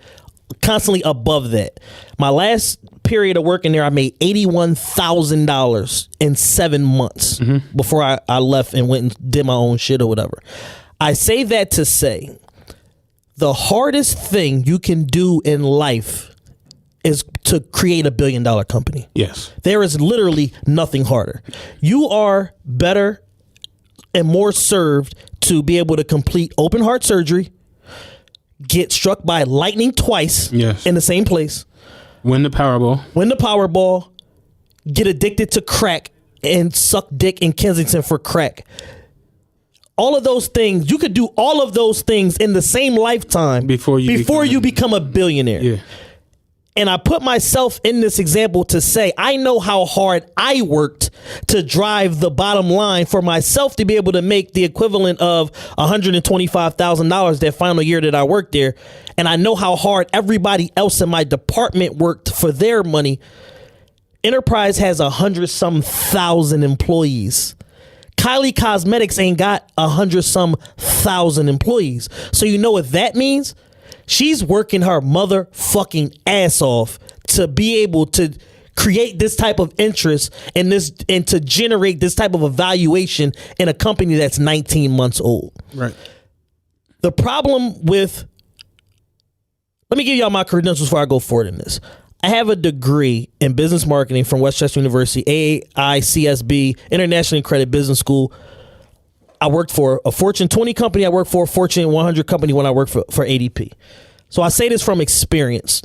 constantly above that. My last period of working there, I made $81,000 in 7 months before I left and went and did my own shit or whatever. I say that to say, the hardest thing you can do in life is to create $1 billion company. Yes. There is literally nothing harder. You are better and more served to be able to complete open heart surgery, get struck by lightning twice in the same place, win the Powerball, get addicted to crack and suck dick in Kensington for crack. All of those things, you could do all of those things in the same lifetime before you become a billionaire. Yeah. And I put myself in this example to say, I know how hard I worked to drive the bottom line for myself to be able to make the equivalent of $125,000 that final year that I worked there. And I know how hard everybody else in my department worked for their money. Enterprise has 100-some thousand employees. Kylie Cosmetics ain't got 100-some thousand employees. So you know what that means? She's working her motherfucking ass off to be able to create this type of interest and to generate this type of evaluation in a company that's 19 months old. Right. The problem with, let me give y'all my credentials before I go forward in this. I have a degree in business marketing from Westchester University, AICSB, Internationally Accredited Business School. I worked for a Fortune 20 company. I worked for a Fortune 100 company when I worked for ADP. So I say this from experience.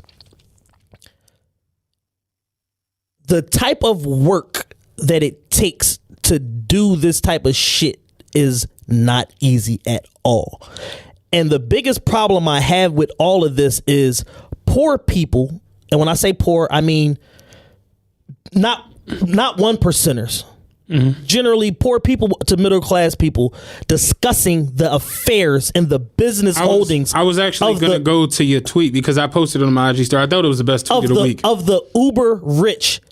The type of work that it takes to do this type of shit is not easy at all. And the biggest problem I have with all of this is poor people. And when I say poor, I mean not not one percenters. Generally poor people to middle class people discussing the affairs and the business holdings. I was actually going to go to your tweet because I posted it on my IG story. I thought it was the best tweet of the week. Of the uber rich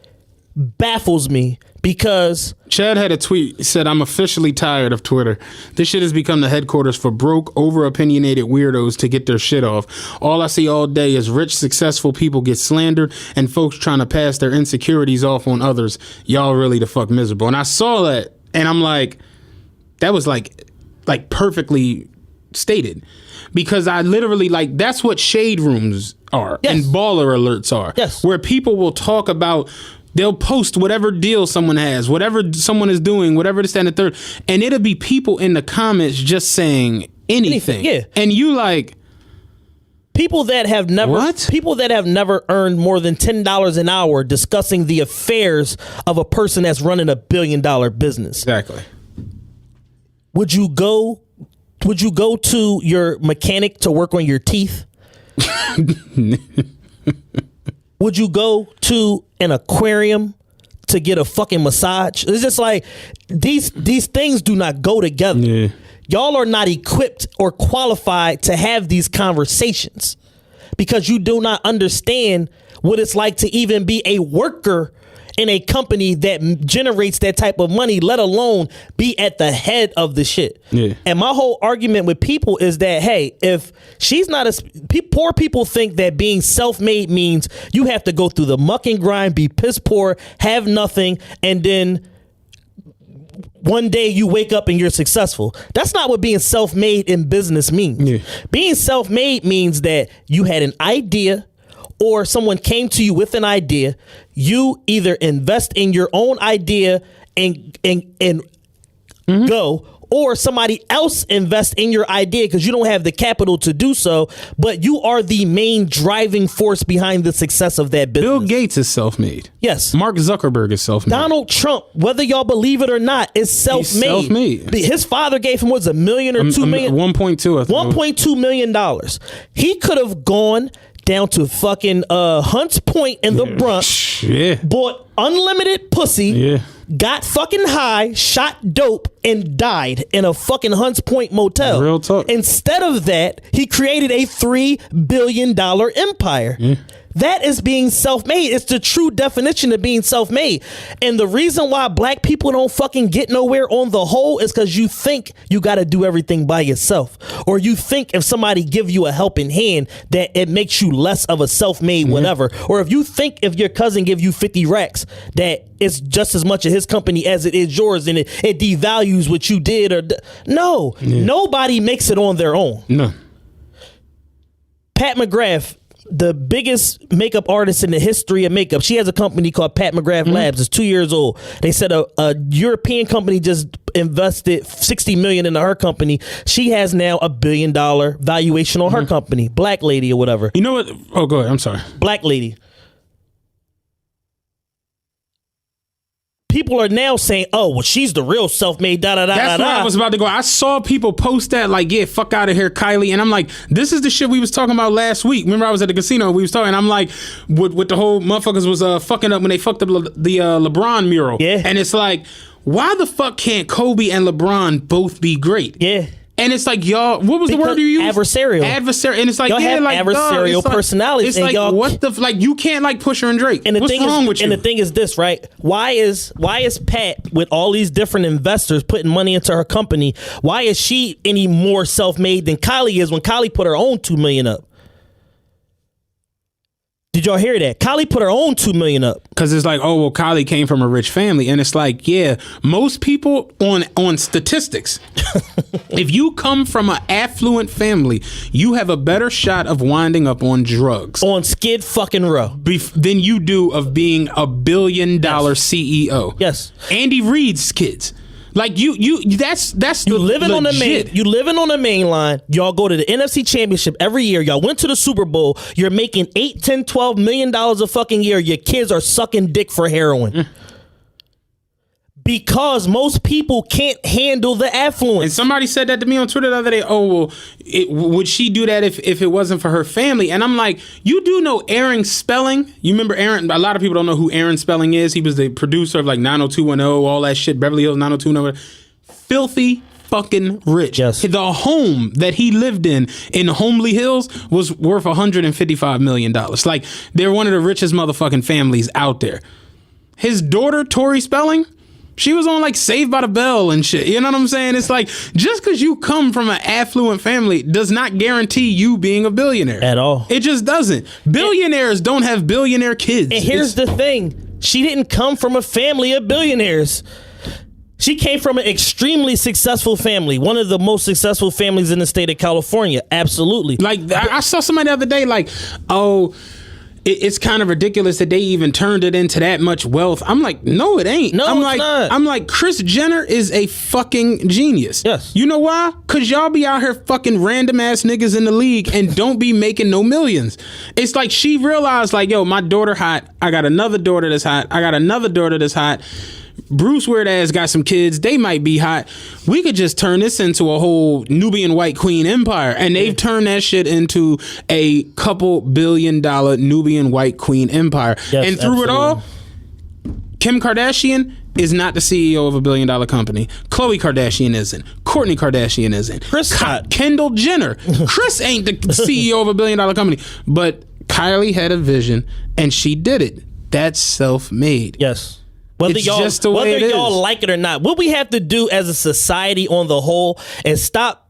baffles me because Chad had a tweet. He said, "I'm officially tired of Twitter. This shit has become the headquarters for broke, over-opinionated weirdos to get their shit off. All I see all day is rich, successful people get slandered and folks trying to pass their insecurities off on others. Y'all really the fuck miserable." And I saw that, and I'm like, that was like perfectly stated. Because I literally, like, that's what shade rooms are and baller alerts are. Yes. Where people will talk about, they'll post whatever deal someone has, whatever someone is doing, whatever this, that, and the third. And it'll be people in the comments just saying anything. Yeah. And you like... People that have never earned more than $10 an hour discussing the affairs of a person that's running $1 billion business. Exactly. Would you go to your mechanic to work on your teeth? Would you go to an aquarium to get a fucking massage? It's just like these things do not go together. Yeah. Y'all are not equipped or qualified to have these conversations because you do not understand what it's like to even be a worker in a company that generates that type of money, let alone be at the head of the shit. Yeah. And my whole argument with people is that, hey, if she's not poor people think that being self-made means you have to go through the muck and grind, be piss poor, have nothing, and then one day you wake up and you're successful. That's not what being self-made in business means. Yeah. Being self-made means that you had an idea or someone came to you with an idea. You either invest in your own idea and go, or somebody else invest in your idea because you don't have the capital to do so, but you are the main driving force behind the success of that business. Bill Gates is self-made. Yes. Mark Zuckerberg is self-made. Donald Trump, whether y'all believe it or not, is self-made. He's self-made. His father gave him, $1 million or $2 million? 1.2, I think. $1.2 million. He could have gone down to fucking Hunts Point in the Bronx, bought unlimited pussy, got fucking high, shot dope, and died in a fucking Hunts Point motel. Real talk. Instead of that, he created a $3 billion empire. That is being self-made. It's the true definition of being self-made. And the reason why black people don't fucking get nowhere on the whole is because you think you got to do everything by yourself. Or you think if somebody give you a helping hand that it makes you less of a self-made whatever. Or if you think if your cousin give you 50 racks that it's just as much of his company as it is yours and it devalues what you did. Or no, nobody makes it on their own. No. Pat McGrath, the biggest makeup artist in the history of makeup. She has a company called Pat McGrath Labs. It's 2 years old. They said a European company just invested $60 million into her company. She has now $1 billion valuation on her company. Black lady or whatever. You know what? Oh, go ahead. I'm sorry. Black lady. People are now saying, oh, well, she's the real self-made, That's where I was about to go. I saw people post that, like, yeah, fuck out of here, Kylie. And I'm like, this is the shit we was talking about last week. Remember, I was at the casino, we was talking, and I'm like, with the whole motherfuckers was fucking up when they fucked up the LeBron mural. Yeah. And it's like, why the fuck can't Kobe and LeBron both be great? Yeah. And it's like, y'all, what was the word you used? Adversarial. Adversarial. And it's like, y'all have like, adversarial personalities. It's and like, y'all, what the, like, you can't like Pusha and Drake. And the What's thing wrong is, with you? And the thing is this, right? Why is Pat, with all these different investors putting money into her company, why is she any more self-made than Kylie is when Kylie put her own $2 million up? Did y'all hear that? Kylie put her own $2 million up. Because it's like, oh, well, Kylie came from a rich family. And it's like, yeah, most people on statistics, if you come from an affluent family, you have a better shot of winding up on drugs. On Skid fucking Row. Than you do of being $1 billion CEO. Yes. Andy Reid's kids. Like that's you living legit. on the main. You living on the main line. Y'all go to the NFC Championship every year. Y'all went to the Super Bowl. You're making $8, $10, $12 million a fucking year. Your kids are sucking dick for heroin. Because most people can't handle the affluence. And somebody said that to me on Twitter the other day. Oh, well, would she do that if it wasn't for her family? And I'm like, you do know Aaron Spelling? You remember Aaron? A lot of people don't know who Aaron Spelling is. He was the producer of like 90210, all that shit, Beverly Hills 90210. Filthy fucking rich. Yes. The home that he lived in Homely Hills was worth $155 million. Like, they're one of the richest motherfucking families out there. His daughter, Tori Spelling, she was on like Saved by the Bell and shit. You know what I'm saying? It's like, just because you come from an affluent family does not guarantee you being a billionaire. At all. It just doesn't. Billionaires don't have billionaire kids. And here's the thing. She didn't come from a family of billionaires. She came from an extremely successful family. One of the most successful families in the state of California. Absolutely. Like, I saw somebody the other day like, oh, it's kind of ridiculous that they even turned it into that much wealth. I'm like, no, it ain't. No, I'm it's like, not. I'm like, Kris Jenner is a fucking genius. Yes. You know why? Because y'all be out here fucking random ass niggas in the league and don't be making no millions. It's like she realized, like, yo, my daughter hot. I got another daughter that's hot. I got another daughter that's hot. Bruce weird ass got some kids. They might be hot. We could just turn this into a whole Nubian white queen empire. And they've turned that shit into a couple $1 billion Nubian white queen empire. Yes, and through absolutely. it all, Kim Kardashian is not the CEO of a $1 billion company. Khloe Kardashian isn't. Kourtney Kardashian isn't. Kendall Jenner. Chris ain't the CEO of a $1 billion company. But Kylie had a vision and she did it. That's self-made. Yes. Whether It's just the way it y'all is. like it or not, what we have to do as a society on the whole is stop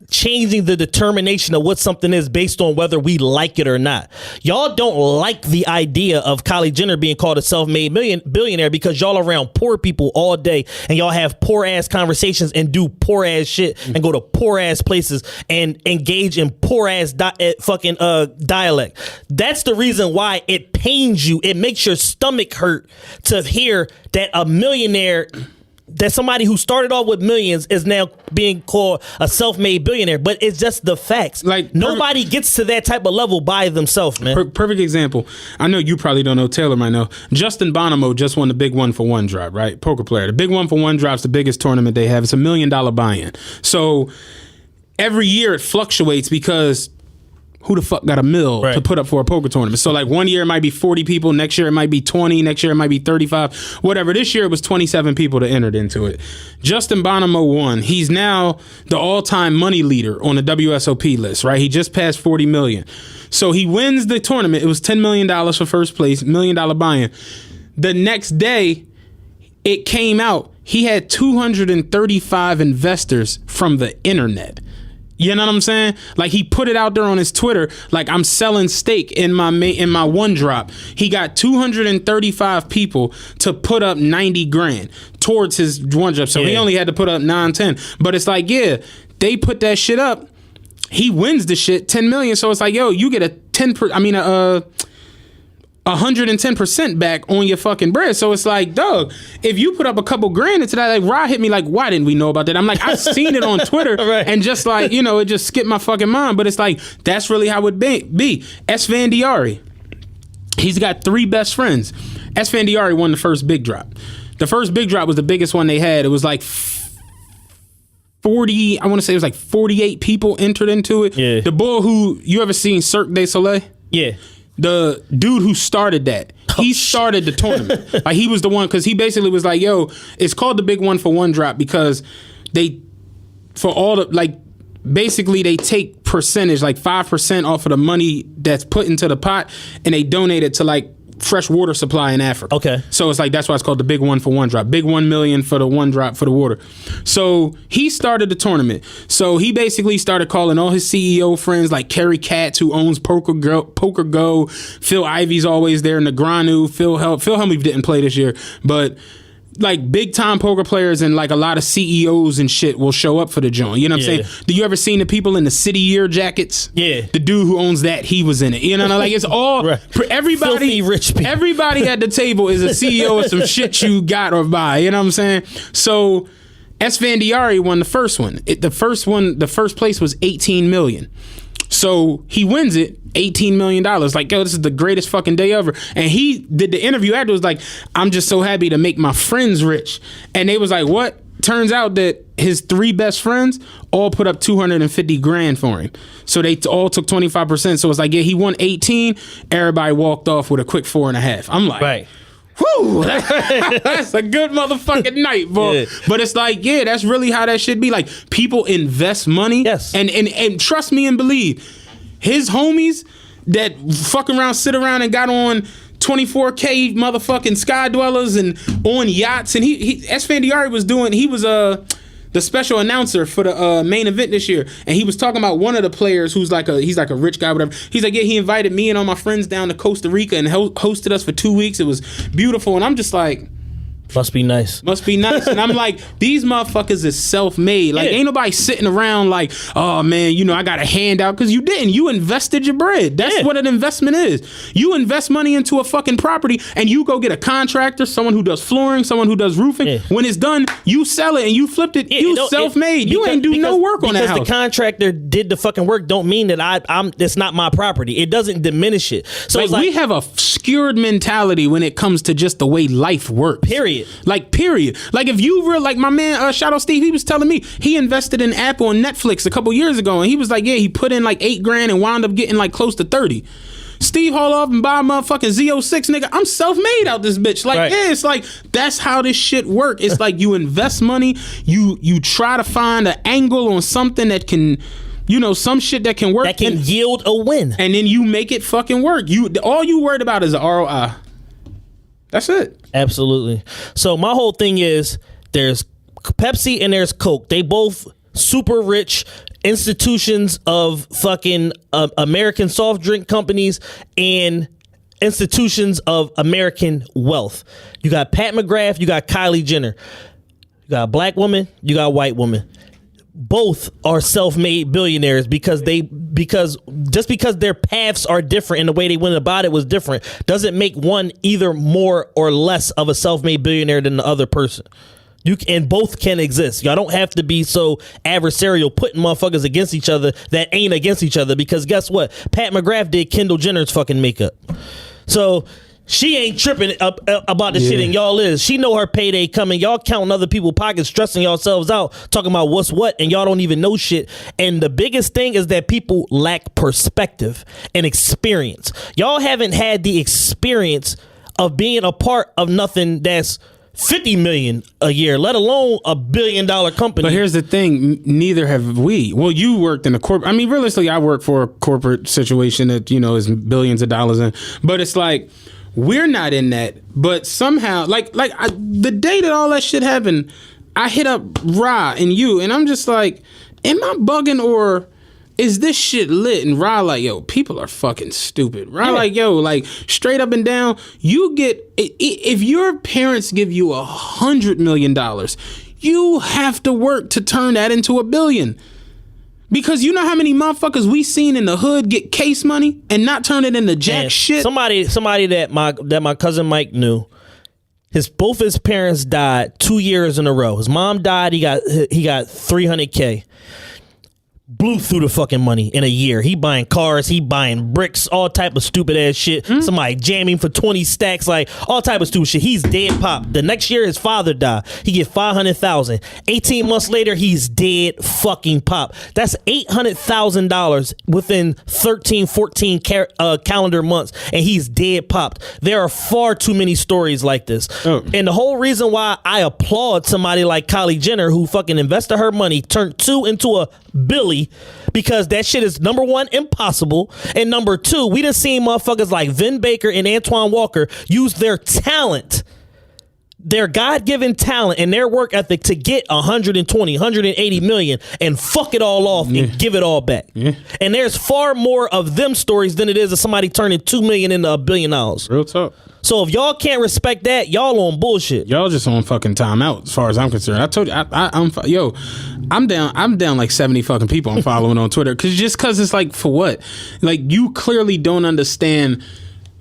changing the determination of what something is based on whether we like it or not. Y'all don't like the idea of Kylie Jenner being called a self-made billionaire because y'all around poor people all day and y'all have poor ass conversations and do poor ass shit and go to poor ass places and engage in poor ass dialect. That's the reason why it pains you. It makes your stomach hurt to hear that a millionaire, that somebody who started off with millions is now being called a self-made billionaire. But it's just the facts. Like, nobody gets to that type of level by themselves, man. Perfect example. I know you probably don't know. Taylor might know. Justin Bonomo just won the big 1-for-1 drop, right? Poker player. The big 1-for-1 drop's the biggest tournament they have. It's $1 million buy-in. So every year it fluctuates because who the fuck got a mill to put up for a poker tournament? So like one year it might be 40 people, next year it might be 20, next year it might be 35, whatever. This year it was 27 people that entered into it. Justin Bonomo won. He's now the all-time money leader on the WSOP list, right? He just passed 40 million. So he wins the tournament. It was $10 million for first place, $1 million buy-in. The next day it came out, he had 235 investors from the internet. You know what I'm saying? Like, he put it out there on his Twitter, like, I'm selling steak in my one drop. He got 235 people to put up 90 grand towards his one drop. So he only had to put up 9-10. But it's like, yeah, they put that shit up. He wins the shit, 10 million. So it's like, yo, you get a 110% back on your fucking bread. So it's like, dog, if you put up a couple grand into that, like, Rod hit me like, why didn't we know about that? I'm like, I've seen it on Twitter and just like, you know, it just skipped my fucking mind. But it's like, that's really how it be. S. Van Diari, he's got 3 best friends. S. Van Diari won the first big drop. The first big drop was the biggest one they had. It was like 40, I want to say it was like 48 people entered into it. Yeah. The boy who, you ever seen Cirque du Soleil? Yeah. The dude who started that, he started the tournament. Like, he was the one, because he basically was like, yo, it's called the big 1-for-1 drop because they, for all the, like, basically they take percentage, like 5% off of the money that's put into the pot, and they donate it to, like, fresh water supply in Africa. Okay. So it's like, that's why it's called the big 1-for-1 drop. Big 1 million for the one drop for the water. So he started the tournament. So he basically started calling all his CEO friends, like Kerry Katz, who owns Poker Go. Phil Ivy's always there. Negreanu, Phil Hellmuth didn't play this year, but like big time poker players and like a lot of CEOs and shit will show up for the joint. You know what I'm saying? Do you ever seen the people in the City Year jackets? Yeah. The dude who owns that, he was in it. You know, like, it's all everybody. Filthy rich people. Everybody at the table is a CEO of some shit you got or buy. You know what I'm saying? So S. Van Diari won the first one. The first place was 18 million. So he wins it, $18 million. Like, yo, this is the greatest fucking day ever. And he did the interview after, was like, I'm just so happy to make my friends rich. And they was like, what? Turns out that his 3 best friends all put up $250,000 for him. So they all took 25%. So it's like, yeah, he won 18. Everybody walked off with a quick 4.5. I'm like, Right. whew, that's a good motherfucking night, boy. Yeah. But it's like, yeah, that's really how that should be. Like, people invest money. Yes. And trust me and believe, his homies that fuck around, sit around and got on 24K motherfucking sky dwellers and on yachts. And he Esfandiari was doing, he was the special announcer for the main event this year, and he was talking about one of the players who's like he's like a rich guy, whatever. He's like, yeah, he invited me and all my friends down to Costa Rica and hosted us for 2 weeks. It was beautiful, and I'm just like, must be nice. Must be nice. And I'm like, these motherfuckers is self-made. Like, ain't nobody sitting around like, oh man, you know, I got a handout, because you didn't. You invested your bread. That's what an investment is. You invest money into a fucking property, and you go get a contractor, someone who does flooring, someone who does roofing. Yeah. When it's done, you sell it and you flipped it. You self-made. You ain't do no work on that house. Because the contractor did the fucking work don't mean that it's not my property. It doesn't diminish it. So like, we have a skewed mentality when it comes to just the way life works. Period. Like, if you were like my man, shout out Steve, he was telling me he invested in Apple and Netflix a couple years ago, and he was like, yeah, he put in like $8,000 and wound up getting like close to 30. Steve, haul off and buy a motherfucking Z06, nigga. I'm self-made out this bitch. Like, yeah, it's like, that's how this shit work. It's like, you invest money, you try to find an angle on something that can, you know, some shit that can work, that can yield a win, and then you make it fucking work. All you worried about is the ROI. That's it. Absolutely. So my whole thing is, there's Pepsi and there's Coke. They both super rich institutions of fucking American soft drink companies and institutions of American wealth. You got Pat McGrath, you got Kylie Jenner. You got a black woman, you got a white woman. Both are self-made billionaires because their paths are different and the way they went about it was different doesn't make one either more or less of a self-made billionaire than the other person. And both can exist. Y'all don't have to be so adversarial, putting motherfuckers against each other that ain't against each other, because guess what? Pat McGrath did Kendall Jenner's fucking makeup. So she ain't tripping about the shit, and y'all is. She know her payday coming. Y'all counting other people's pockets, stressing yourselves out, talking about what's what, and y'all don't even know shit. And the biggest thing is that people lack perspective and experience. Y'all haven't had the experience of being a part of nothing that's $50 million a year, let alone $1 billion company. But here's the thing, neither have we. Well, you worked in a corporate, I mean, realistically, I work for a corporate situation that, you know, is billions of dollars in, but it's like, we're not in that, but somehow, the day that all that shit happened, I hit up Ra and you, and I'm just like, am I bugging, or is this shit lit? And Ra like, yo, people are fucking stupid. Ra like, yo, like, straight up and down, you get, if your parents give you $100 million, you have to work to turn that into $1 billion. Because you know how many motherfuckers we seen in the hood get case money and not turn it into jack shit? Somebody that my cousin Mike knew, both his parents died 2 years in a row. His mom died, he got $300K. Blew through the fucking money in a year. He buying cars, he buying bricks, all type of stupid ass shit. Somebody jamming for 20 stacks, like all type of stupid shit. He's dead pop. The next year his father died. He get $500,000. 18 months later, he's dead fucking pop. That's $800,000 within 13, 14 calendar months, and he's dead popped. There are far too many stories like this. And the whole reason why I applaud somebody like Kylie Jenner, who fucking invested her money, turned 2 into a Billy, because that shit is, number one, impossible, and number two, we done seen motherfuckers like Vin Baker and Antoine Walker use their talent, their God-given talent and their work ethic to get 120, 180 million and fuck it all off and give it all back. And there's far more of them stories than it is of somebody turning 2 million into $1 billion. Real talk. So if y'all can't respect that, y'all on bullshit. Y'all just on fucking timeout, as far as I'm concerned. I told you, I'm down like 70 fucking people I'm following on Twitter, cause it's like, for what? Like, you clearly don't understand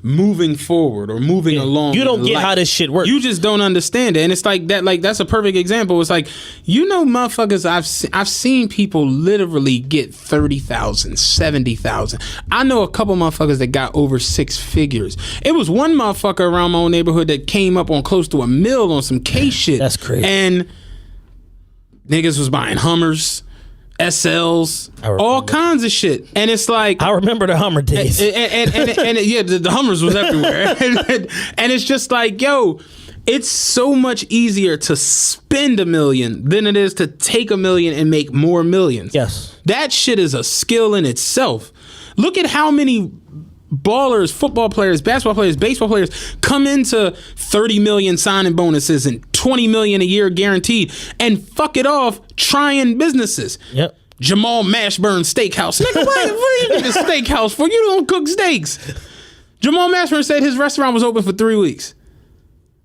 moving forward or moving along. You don't in get life. how this shit works. You just don't understand it. And it's like that, like that's a perfect example. It's like, motherfuckers, I've seen people literally get 30,000, 70,000. I know a couple motherfuckers that got over 6 figures. It was one motherfucker around my own neighborhood that came up on close to $1 million on some K shit. That's crazy. And niggas was buying Hummers, SLs, all kinds of shit. And it's like, I remember the Hummer days. and yeah, the Hummers was everywhere. and it's just like, yo, it's so much easier to spend $1 million than it is to take $1 million and make more millions. Yes. That shit is a skill in itself. Look at how many ballers, football players, basketball players, baseball players come into 30 million signing bonuses and 20 million a year guaranteed and fuck it off trying businesses. Yep. Jamal Mashburn Steakhouse. Nigga, what do you need a steakhouse for? You don't cook steaks. Jamal Mashburn said his restaurant was open for 3 weeks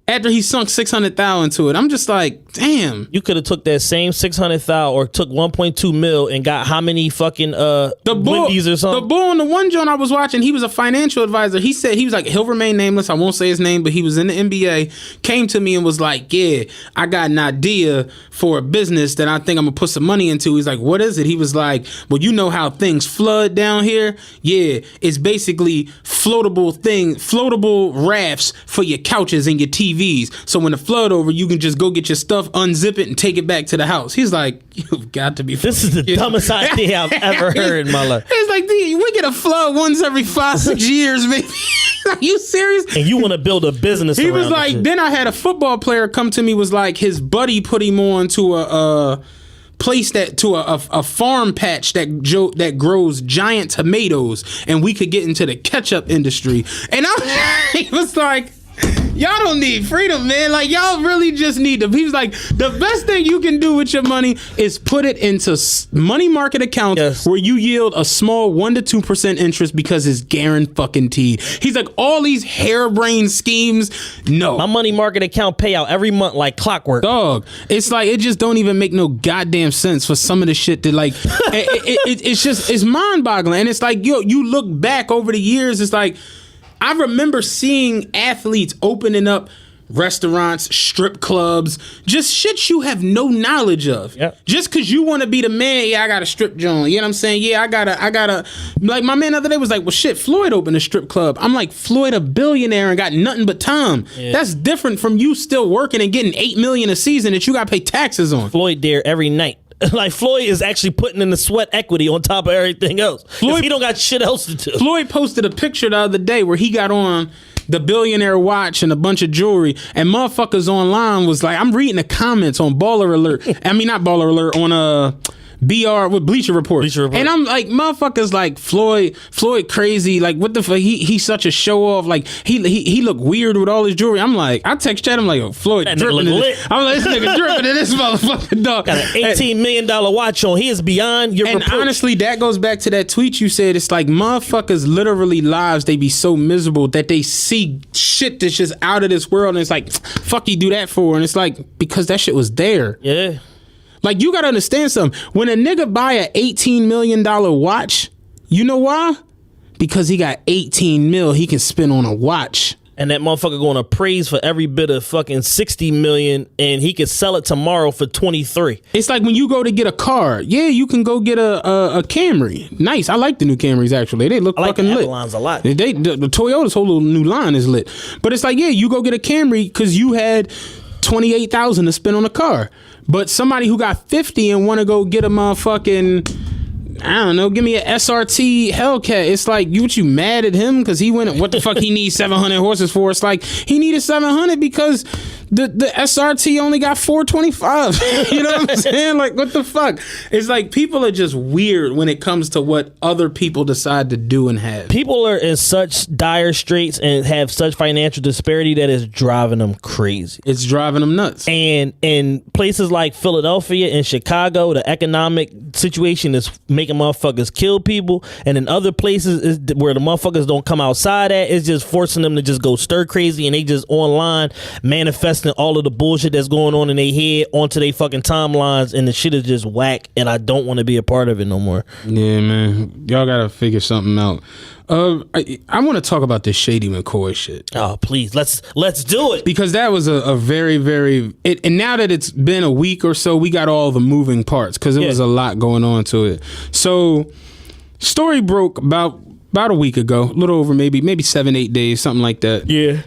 after he sunk $600,000 into it. I'm just like, damn. You could have took that same $600,000 or took 1.2 mil and got how many fucking Wendy's or something? The bull on the one joint I was watching, he was a financial advisor. He said, he was like, he'll remain nameless. I won't say his name, but he was in the NBA, came to me and was like, yeah, I got an idea for a business that I think I'm gonna put some money into. He's like, what is it? He was like, well, you know how things flood down here? Yeah, it's basically floatable rafts for your couches and your TVs. So when the flood over, you can just go get your stuff, unzip it, and take it back to the house. He's like, you've got to be. This is the dumbest idea I've ever heard in my life. It's like, we get a flood once every 5-6 years, baby. Are you serious? And you want to build a business? He was around like, this shit. then I had a football player come to me, was like, his buddy put him on to a place a farm patch that grows giant tomatoes, and we could get into the ketchup industry. And he was like, y'all don't need freedom, man. Like, y'all really just need to. He was like, the best thing you can do with your money is put it into money market accounts where you yield a small 1 to 2% interest because it's guaranteed. He's like, all these harebrained schemes, no. My money market account payout every month like clockwork. Dog, it's like, it just don't even make no goddamn sense for some of the shit that, like, it's mind boggling. And it's like, yo, you look back over the years, it's like, I remember seeing athletes opening up restaurants, strip clubs, just shit you have no knowledge of. Yep. Just because you want to be the man, yeah, I got a strip joint. You know what I'm saying? Yeah, I gotta. Like, my man the other day was like, well, shit, Floyd opened a strip club. I'm like, Floyd a billionaire and got nothing but time. Yeah. That's different from you still working and getting $8 million a season that you got to pay taxes on. Floyd there every night. Like, Floyd is actually putting in the sweat equity on top of everything else. Floyd, he don't got shit else to do. Floyd posted a picture the other day where he got on the billionaire watch and a bunch of jewelry, and motherfuckers online was like, I'm reading the comments on Baller Alert. I mean, not Baller Alert, on BR with Bleacher Report. And I'm like, motherfuckers like Floyd crazy, like, what the fuck, he's such a show off, like he look weird with all his jewelry. I'm like, I text Chad, I'm like, oh, Floyd that dripping in lit. I'm like, this nigga dripping in this motherfucking dog. Got an $18 million watch on. He is beyond your and reproach. honestly, that goes back to that tweet you said. It's like, motherfuckers literally lives, they be so miserable that they see shit that's just out of this world, and it's like, fuck you do that for? And it's like, because that shit was there. Yeah. Like, you gotta understand something. When a nigga buy a $18 million watch, you know why? Because he got 18 mil he can spend on a watch. And that motherfucker going to praise for every bit of fucking 60 million, and he could sell it tomorrow for 23. It's like when you go to get a car. Yeah, you can go get a Camry. Nice. I like the new Camrys, actually. They look fucking lit. I like the Avalons a lot. The Toyota's whole little new line is lit. But it's like, yeah, you go get a Camry because you had $28,000 to spend on a car. But somebody who got 50 and want to go get a motherfucking, I don't know, give me an SRT Hellcat. It's like, you mad at him because he went, what the fuck he needs 700 horses for? It's like, he needed 700 because the SRT only got 425. You know what I'm saying? Like, what the fuck? It's like, people are just weird when it comes to what other people decide to do and have. People are in such dire straits and have such financial disparity that is driving them crazy. It's driving them nuts. And in places like Philadelphia and Chicago, the economic situation is making making motherfuckers kill people, and in other places where the motherfuckers don't come outside at, it's just forcing them to just go stir crazy, and they just online manifesting all of the bullshit that's going on in their head onto their fucking timelines, and the shit is just whack, and I don't want to be a part of it no more. Yeah, man. Y'all gotta figure something out. I want to talk about this Shady McCoy shit. Oh, please, let's do it. Because that was a very, very... and now that it's been a week or so, we got all the moving parts because it was a lot going on to it. So, story broke about a week ago, a little over maybe 7-8 days, something like that. Yeah.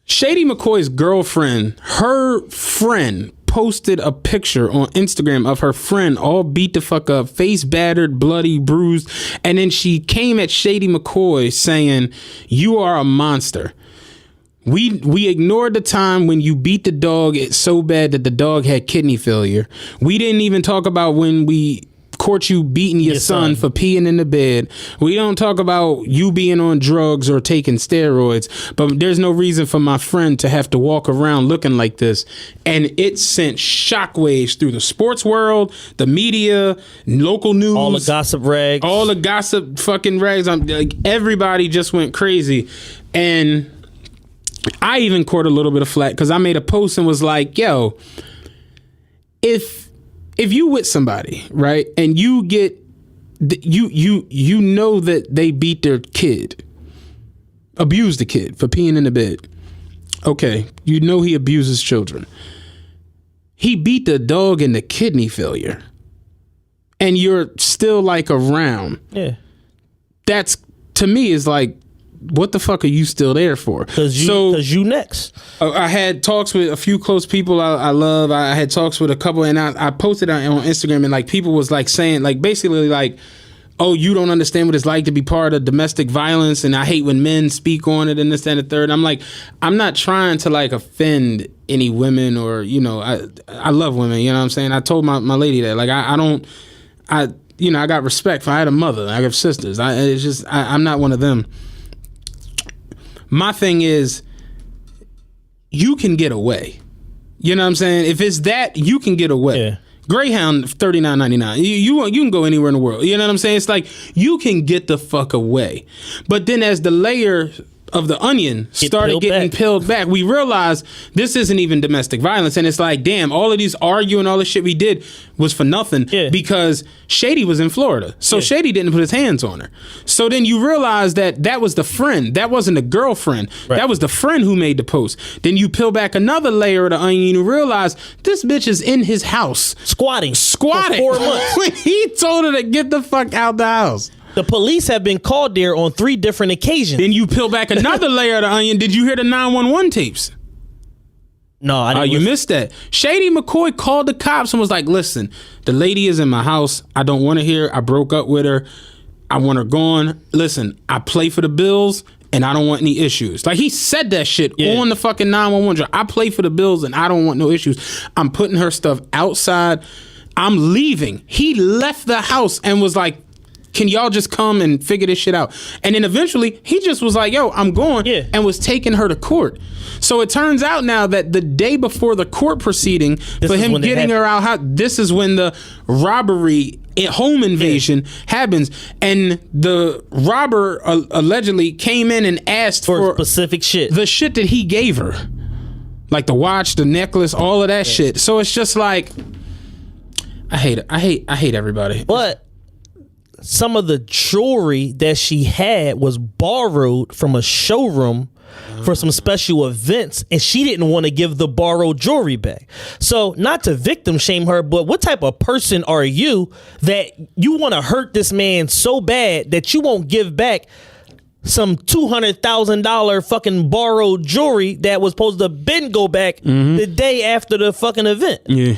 Shady McCoy's girlfriend, her friend, posted a picture on Instagram of her friend all beat the fuck up, face battered, bloody, bruised, and then she came at Shady McCoy saying, "You are a monster. We ignored the time when you beat the dog so bad that the dog had kidney failure. We didn't even talk about when we caught you beating your son for peeing in the bed. We don't talk about you being on drugs or taking steroids, but there's no reason for my friend to have to walk around looking like this." And it sent shockwaves through the sports world, the media, local news, all the gossip rags, all the gossip fucking rags. Like, everybody just went crazy. And I even caught a little bit of flack because I made a post and was like, yo, if you with somebody, right, and you get you know that they beat their kid, abused the kid for peeing in the bed. Okay, you know he abuses children. He beat the dog in the kidney failure, and you're still like around. Yeah, that's, to me, is like, what the fuck are you still there for? Because you next. I had talks with a few close people I love. I had talks with a couple, and I posted on Instagram, and like people was like saying, like, basically like, oh, you don't understand what it's like to be part of domestic violence, and I hate when men speak on it, and this, that, and the third. I'm like, I'm not trying to like offend any women, or, you know, I love women, you know what I'm saying? I told my lady that, like, I got respect for, I had a mother, I have sisters. I'm not one of them. My thing is, you can get away. You know what I'm saying? If it's that, you can get away. Yeah. Greyhound, $39.99. You can go anywhere in the world. You know what I'm saying? It's like, you can get the fuck away. But then as the layer of the onion started getting peeled back, we realized this isn't even domestic violence. And it's like, damn, all of these arguing, all the shit we did was for nothing, because Shady was in Florida. So Shady didn't put his hands on her. So then you realize that was the friend. That wasn't the girlfriend. Right. That was the friend who made the post. Then you peel back another layer of the onion and realize this bitch is in his house. Squatting. For 4 months. When he told her to get the fuck out the house. The police have been called there on 3 different occasions. Then you peel back another layer of the onion. Did you hear the 911 tapes? No, I didn't. You missed that. Shady McCoy called the cops and was like, listen, the lady is in my house. I don't want to hear. I broke up with her. I want her gone. Listen, I play for the Bills and I don't want any issues. Like, he said that shit on the fucking 911. I play for the Bills and I don't want no issues. I'm putting her stuff outside. I'm leaving. He left the house and was like, can y'all just come and figure this shit out? And then eventually, he just was like, yo, I'm going, and was taking her to court. So it turns out now that the day before the court proceeding, for him getting her out, this is when the robbery, home invasion happens. And the robber allegedly came in and asked for specific shit. The shit that he gave her. Like the watch, the necklace, all of that shit. So it's just like, I hate it. I hate everybody. But some of the jewelry that she had was borrowed from a showroom for some special events, and she didn't want to give the borrowed jewelry back. So, not to victim shame her, but what type of person are you that you want to hurt this man so bad that you won't give back some $200,000 fucking borrowed jewelry that was supposed to go back the day after the fucking event? Yeah.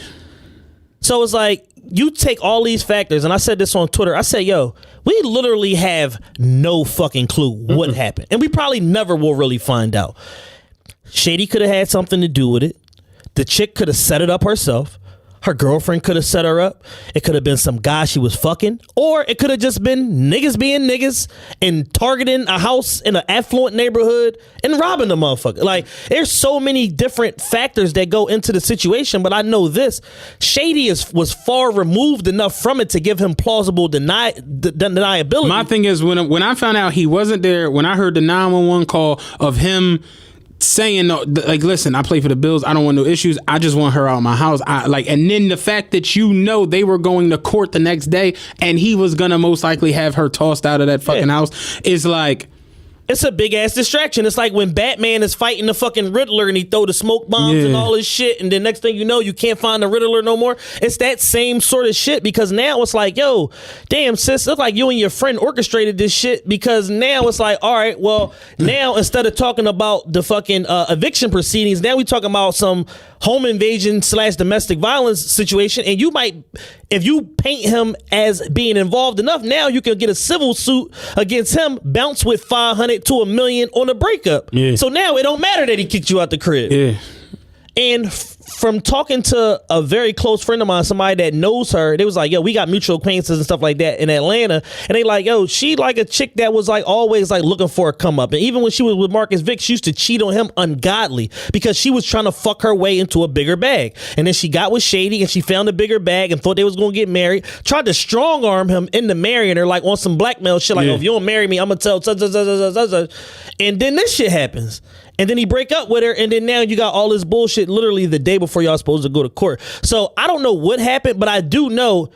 So it's like, you take all these factors, and I said this on Twitter. I said, yo, we literally have no fucking clue what happened. And we probably never will really find out. Shady could have had something to do with it. The chick could have set it up herself. Her girlfriend could have set her up. It could have been some guy she was fucking, or it could have just been niggas being niggas and targeting a house in an affluent neighborhood and robbing the motherfucker. Like, there's so many different factors that go into the situation, but I know this: Shady was far removed enough from it to give him plausible deniability. My thing is, when I found out he wasn't there, when I heard the 911 call of him saying, no, like, listen, I play for the Bills, I don't want no issues, I just want her out of my house, and then the fact that they were going to court the next day and he was gonna most likely have her tossed out of that fucking house is like, it's a big ass distraction. It's like when Batman is fighting the fucking Riddler and he throw the smoke bombs and all this shit, and then next thing you know, you can't find the Riddler no more. It's that same sort of shit, because now it's like, yo, damn sis, look like you and your friend orchestrated this shit, because now it's like, all right, well, now instead of talking about the fucking eviction proceedings, now we talking about some home invasion / domestic violence situation, and you might, if you paint him as being involved enough, now you can get a civil suit against him, bounce with 500 to $1 million on a breakup. So now it don't matter that he kicked you out the crib. And from talking to a very close friend of mine, somebody that knows her, they was like, yo, we got mutual acquaintances and stuff like that in Atlanta. And they like, yo, she like a chick that was like always like looking for a come up. And even when she was with Marcus Vick, she used to cheat on him ungodly because she was trying to fuck her way into a bigger bag. And then she got with Shady and she found a bigger bag and thought they was going to get married. Tried to strong arm him into marrying her, like on some blackmail shit. Like, oh, if you don't marry me, I'm going to tell. And then this shit happens. And then he break up with her, and then now you got all this bullshit literally the day before y'all supposed to go to court. So I don't know what happened, but I do know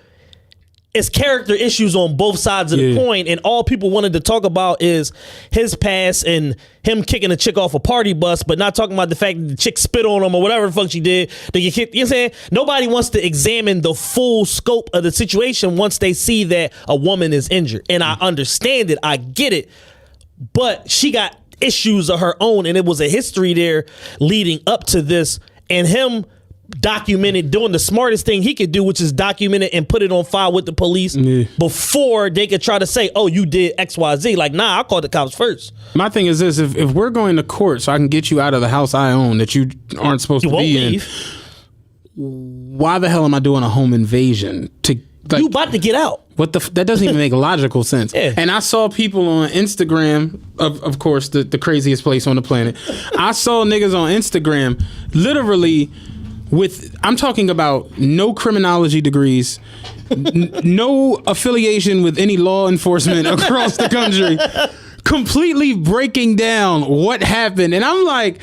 it's character issues on both sides of the coin, and all people wanted to talk about is his past and him kicking a chick off a party bus, but not talking about the fact that the chick spit on him or whatever the fuck she did. That you know what I'm saying? Nobody wants to examine the full scope of the situation once they see that a woman is injured. And I understand it. I get it. But she got issues of her own, and it was a history there leading up to this, and him documented doing the smartest thing he could do, which is document it and put it on file with the police before they could try to say, oh, you did XYZ. Like, nah, I'll call the cops first. My thing is this: if we're going to court so I can get you out of the house I own that you aren't supposed to be in, why the hell am I doing a home invasion? You about to get out. That doesn't even make logical sense. And I saw people on Instagram, of course, the craziest place on the planet. I saw niggas on Instagram literally I'm talking about no criminology degrees, no affiliation with any law enforcement across the country, completely breaking down what happened. And I'm like,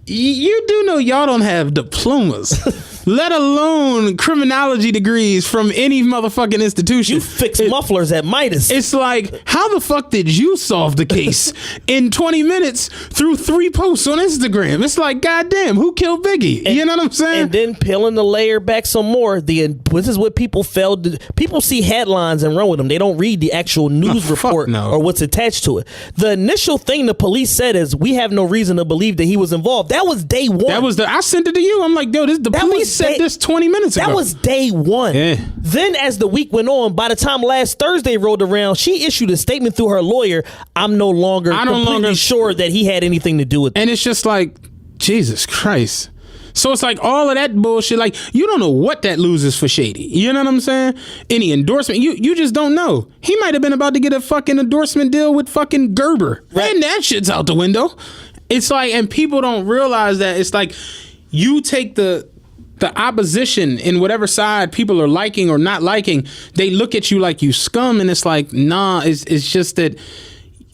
you do know y'all don't have diplomas, let alone criminology degrees from any motherfucking institution. You fix mufflers at Midas. It's like, how the fuck did you solve the case in 20 minutes through 3 posts on Instagram? It's like, goddamn, who killed Biggie? You know what I'm saying? And then peeling the layer back some more. This is what people failed to. People see headlines and run with them. They don't read the actual news report or what's attached to it. The initial thing the police said is, we have no reason to believe that he was involved. That was day one. I sent it to you. I'm like, yo, the police said this 20 minutes ago. That was day one. Then as the week went on, by the time last Thursday rolled around, she issued a statement through her lawyer. I'm no longer completely sure that he had anything to do with it. And it's just like, Jesus Christ. So it's like all of that bullshit. Like, you don't know what that loses for Shady. You know what I'm saying? Any endorsement. You just don't know. He might have been about to get a fucking endorsement deal with fucking Gerber. Right. And that shit's out the window. It's like, and people don't realize that it's like, you take the opposition in whatever side people are liking or not liking, they look at you like you scum, and it's like, nah, it's just that,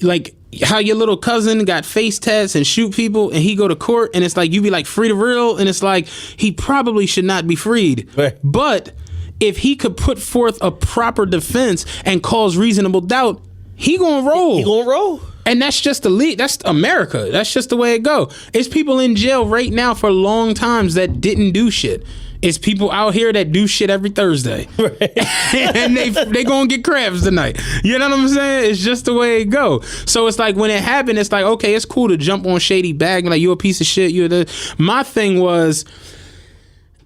like, how your little cousin got face tats and shoot people and he go to court, and it's like, you be like, free to real, and it's like, he probably should not be freed. Right. But if he could put forth a proper defense and cause reasonable doubt, he gonna roll. He gonna roll. And that's just that's America. That's just the way it go. It's people in jail right now for long times that didn't do shit. It's people out here that do shit every Thursday. Right. And they gonna get crabs tonight. You know what I'm saying? It's just the way it go. So it's like, when it happened, it's like, okay, it's cool to jump on Shady bag and like, you a piece of shit. My thing was,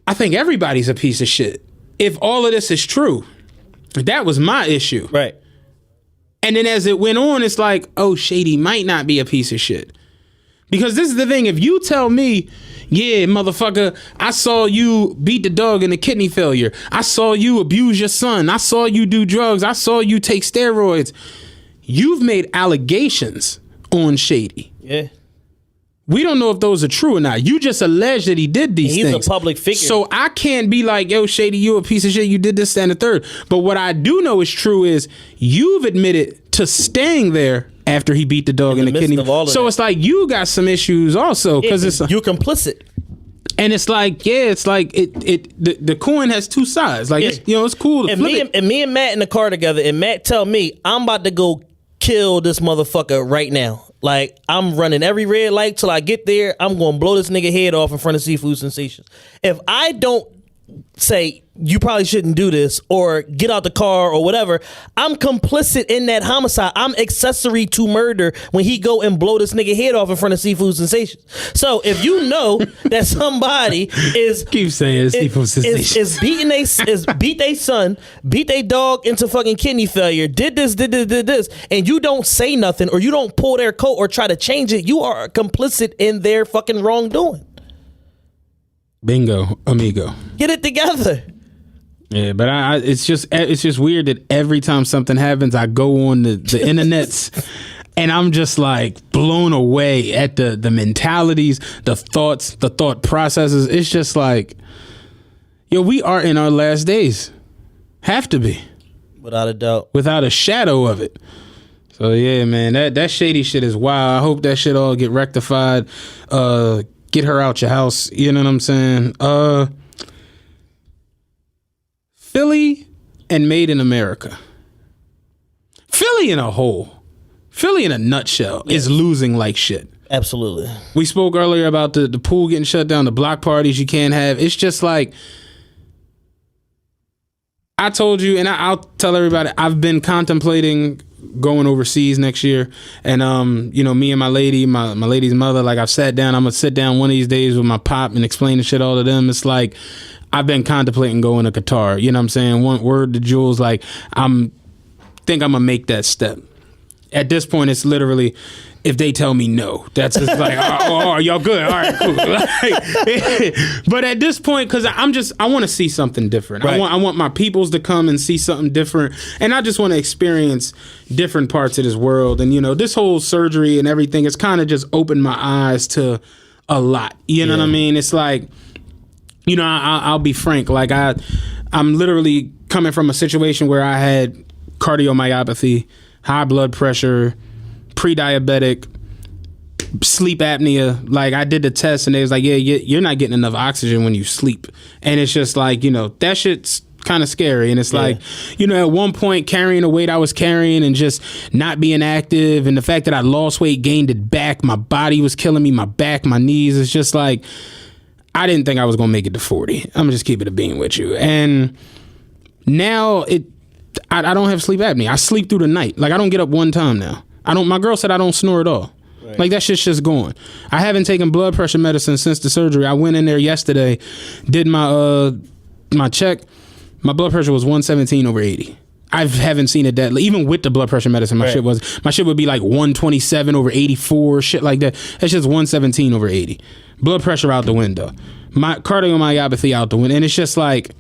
I think everybody's a piece of shit. If all of this is true, that was my issue. Right. And then as it went on, it's like, oh, Shady might not be a piece of shit. Because this is the thing. If you tell me, yeah, motherfucker, I saw you beat the dog in a kidney failure. I saw you abuse your son. I saw you do drugs. I saw you take steroids. You've made allegations on Shady. Yeah. We don't know if those are true or not. You just allege that he did these things. He's a public figure. So I can't be like, yo, Shady, you a piece of shit. You did this, that, and the third. But what I do know is true is you've admitted to staying there after he beat the dog in the kidney. So it's like you got some issues also because you're complicit. And it's like, yeah, it's like the coin has two sides. Like, it's, you know, it's cool to flip it. And me and Matt in the car together, and Matt tell me, I'm about to go kill this motherfucker right now. Like, I'm running every red light till I get there. I'm going to blow this nigga head off in front of Seafood Sensations. If I don't say, you probably shouldn't do this, or get out the car or whatever, I'm complicit in that homicide. I'm accessory to murder when he go and blow this nigga head off in front of Seafood Sensations. So if you know that somebody is keep saying Seafood Sensations is beat they son, beat they dog into fucking kidney failure, did this, and you don't say nothing, or you don't pull their coat or try to change it, you are complicit in their fucking wrongdoing. Bingo, amigo. Get it together. Yeah, but it's just weird that every time something happens, I go on the internets and I'm just like blown away at the mentalities, the thoughts, the thought processes. It's just like, yo, we are in our last days. Have to be. Without a doubt. Without a shadow of it. So yeah, man, that shady shit is wild. I hope that shit all get rectified. Get her out your house. You know what I'm saying? Philly and Made in America. Philly in a whole. Philly in a nutshell is losing like shit. Absolutely. We spoke earlier about the pool getting shut down, the block parties you can't have. It's just like, I told you, and I'll tell everybody, I've been contemplating going overseas next year, and you know, me and my lady, my lady's mother, like, I've sat down. I'm gonna sit down one of these days with my pop and explain the shit all to them. It's like, I've been contemplating going to Qatar. You know what I'm saying? One word to Jules, like, I'm gonna make that step. At this point, it's literally, if they tell me no, that's just like, oh, y'all good? All right, cool. Like, but at this point, because I want to see something different. Right. I want my peoples to come and see something different, and I just want to experience different parts of this world. And you know, this whole surgery and everything has kind of just opened my eyes to a lot. You know what I mean? It's like, you know, I'll be frank. Like, I'm literally coming from a situation where I had cardiomyopathy, high blood pressure, pre-diabetic, sleep apnea. Like, I did the test and they was like, yeah, you're not getting enough oxygen when you sleep. And it's just like, you know, that shit's kind of scary. And it's like, you know, at one point carrying the weight I was carrying and just not being active, and the fact that I lost weight, gained it back, my body was killing me, my back, my knees. It's just like, I didn't think I was going to make it to 40. I'm just keep it a bean with you. And now I don't have sleep apnea. I sleep through the night. Like, I don't get up one time now. My girl said I don't snore at all. Right. Like, that shit's just going. I haven't taken blood pressure medicine since the surgery. I went in there yesterday, did my check. My blood pressure was 117 over 80. I haven't seen it that, even with the blood pressure medicine, my shit would be like 127 over 84, shit like that. That's just 117 over 80. Blood pressure out the window. My cardiomyopathy out the window. And it's just like,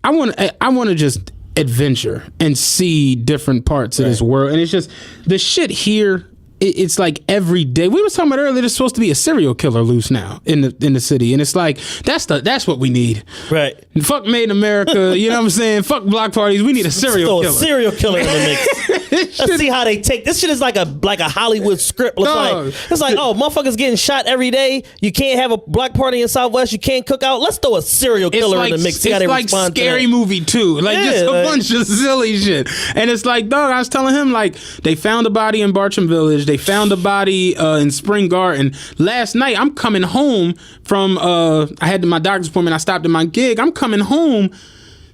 I want to just adventure and see different parts of this world. And it's just, the shit here, it's like every day. We was talking about earlier, there's supposed to be a serial killer loose now in the city, and it's like, that's what we need. Right. And fuck Made in America. You know what I'm saying? Fuck block parties. We need a serial killer. Serial killer in the mix. Let's see how they take this shit. Is like a Hollywood script. It's like, oh, motherfuckers getting shot every day. You can't have a block party in Southwest. You can't cook out. Let's throw a serial killer in the mix. See how they respond to that. Scary Movie 2. Like, just a bunch of silly shit. And it's like, dog, I was telling him, like, they found a body in Bartram Village. They found a body in Spring Garden. Last night, I'm coming home from, I had my doctor's appointment. I stopped at my gig. I'm coming home.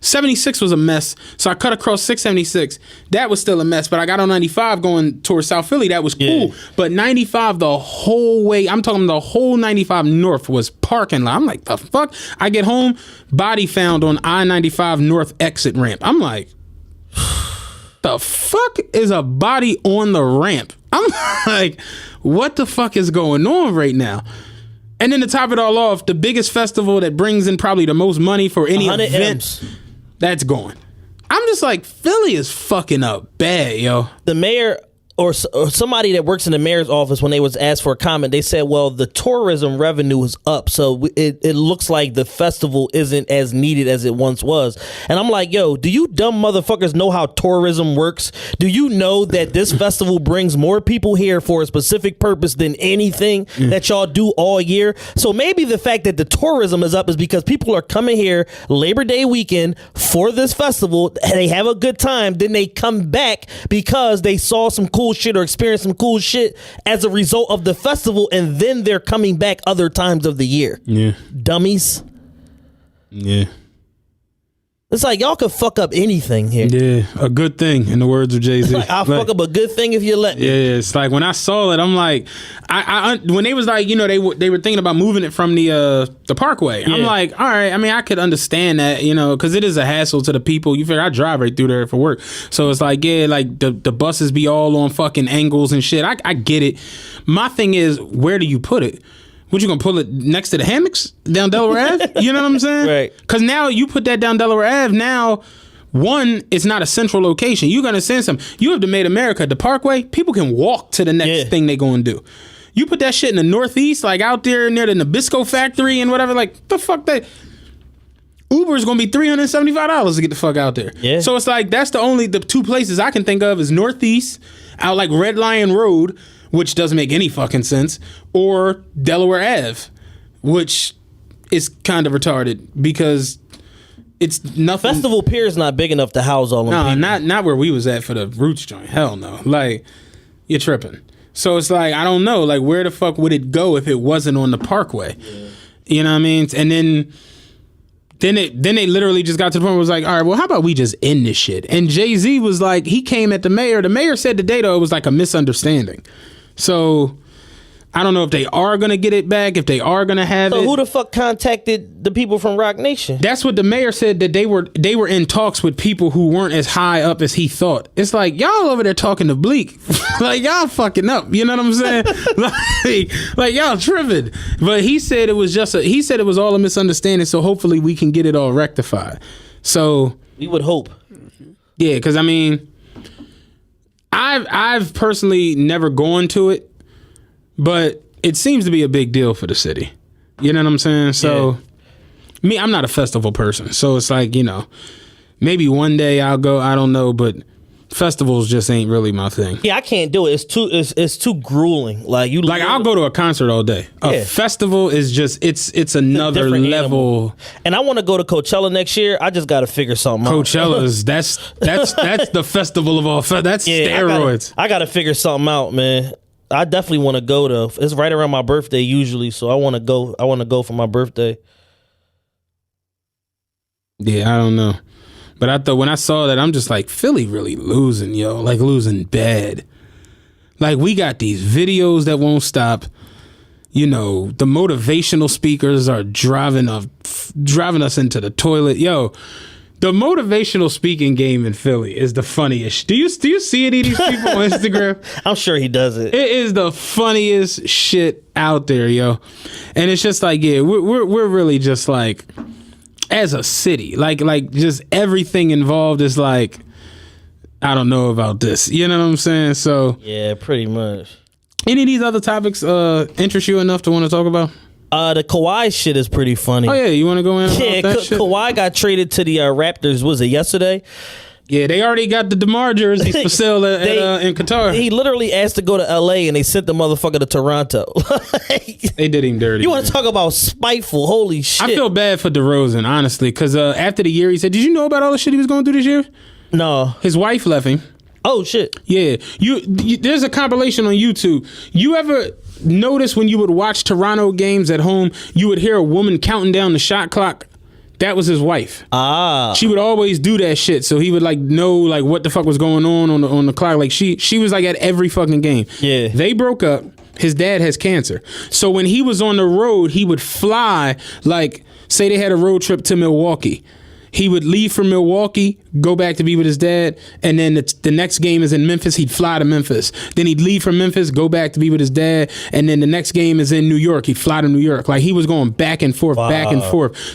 76 was a mess, so I cut across 676. That was still a mess, but I got on 95 going towards South Philly. That was cool. But 95 the whole way, I'm talking the whole 95 north was parking lot. I'm like, the fuck? I get home, body found on I-95 north exit ramp. I'm like, the fuck is a body on the ramp? I'm like, what the fuck is going on right now? And then to top it all off, the biggest festival that brings in probably the most money for any 100 event, M's. that's gone. I'm just like, Philly is fucking up bad, yo. The mayor or somebody that works in the mayor's office, when they was asked for a comment, they said, well, the tourism revenue is up, so it looks like the festival isn't as needed as it once was. And I'm like, yo, do you dumb motherfuckers know how tourism works? Do you know that this festival brings more people here for a specific purpose than anything that y'all do all year? So maybe the fact that the tourism is up is because people are coming here Labor Day weekend for this festival, they have a good time, then they come back because they saw some cool shit or experienced some cool shit as a result of the festival, and then they're coming back other times of the year. Yeah. Dummies. Yeah. It's like y'all could fuck up anything here. Yeah. A good thing, in the words of Jay-Z. Like, I'll fuck up a good thing if you let me. Yeah, it's like when I saw it, I'm like, I when they was like, you know, they were thinking about moving it from the Parkway. I'm like, all right. I mean, I could understand that, you know, because it is a hassle to the people. You figure I drive right through there for work, so it's like, yeah, like the buses be all on fucking angles and shit. I get it. My thing is, where do you put it? What, you gonna pull it next to the hammocks down Delaware Ave? You know what I'm saying? Right. Because now you put that down Delaware Ave. Now, one, it's not a central location. You're gonna send some. You have to Made America, the Parkway. People can walk to the next thing they gonna do. You put that shit in the Northeast, like out there near the Nabisco factory and whatever. Like the fuck that. Uber is gonna be $375 to get the fuck out there. Yeah. So it's like that's the two places I can think of is Northeast, out like Red Lion Road, which doesn't make any fucking sense, or Delaware Ave, which is kind of retarded because it's nothing. Festival Pier is not big enough to house all of them. No, not where we was at for the Roots joint. Hell no. Like, you're tripping. So it's like, I don't know, like where the fuck would it go if it wasn't on the Parkway? Yeah. You know what I mean? And then they literally just got to the point where it was like, all right, well, how about we just end this shit? And Jay-Z was like, he came at the mayor. The mayor said today, though, it was like a misunderstanding. So I don't know if they are going to get it back, if they are going to have it. So who the fuck contacted the people from Rock Nation? That's what the mayor said, that they were in talks with people who weren't as high up as he thought. It's like, y'all over there talking to Bleak. Like, y'all fucking up. You know what I'm saying? like y'all tripping. But he said it was it was all a misunderstanding, so hopefully we can get it all rectified. So we would hope. Yeah, because I mean, I've personally never gone to it, but it seems to be a big deal for the city. You know what I'm saying? So, me, I'm not a festival person. So it's like, you know, maybe one day I'll go. I don't know, but festivals just ain't really my thing. Yeah, I can't do it. It's too grueling. Like I'll go to a concert all day. A festival is just it's another level. Animal. And I want to go to Coachella next year. I just got to figure something out. Coachella's that's the festival of all. That's steroids. I got to figure something out, man. I definitely want to go to. It's right around my birthday usually, so I want to go. I want to go for my birthday. Yeah, I don't know. But I thought when I saw that, I'm just like, Philly really losing, yo. Like, losing bad. Like, we got these videos that won't stop. You know, the motivational speakers are driving us into the toilet. Yo, the motivational speaking game in Philly is the funniest. Do you see any of these people on Instagram? I'm sure he does it. It is the funniest shit out there, yo. And it's just like, yeah, we're really just like, as a city, like just everything involved is like, I don't know about this. You know what I'm saying? So yeah, pretty much. Any of these other topics interest you enough to want to talk about? The Kawhi shit is pretty funny. Oh yeah, you want to go in? Yeah, that shit? Kawhi got traded to the Raptors. Was it yesterday? Yeah, they already got the DeMar jerseys for sale in Qatar. He literally asked to go to LA and they sent the motherfucker to Toronto. They did him dirty. You want to talk about spiteful? Holy shit. I feel bad for DeRozan, honestly, because after the year, he said, did you know about all the shit he was going through this year? No. His wife left him. Oh, shit. Yeah. There's a compilation on YouTube. You ever notice when you would watch Toronto games at home, you would hear a woman counting down the shot clock? That was his wife. She would always do that shit, so he would like know like what the fuck was going on the clock. Like she was like at every fucking game. Yeah. They broke up. His dad has cancer, so when he was on the road, he would fly. Like, say they had a road trip to Milwaukee, he would leave from Milwaukee, go back to be with his dad, and then the next game is in Memphis, he'd fly to Memphis. Then he'd leave from Memphis, go back to be with his dad, and then the next game is in New York, he'd fly to New York. Like, he was going back and forth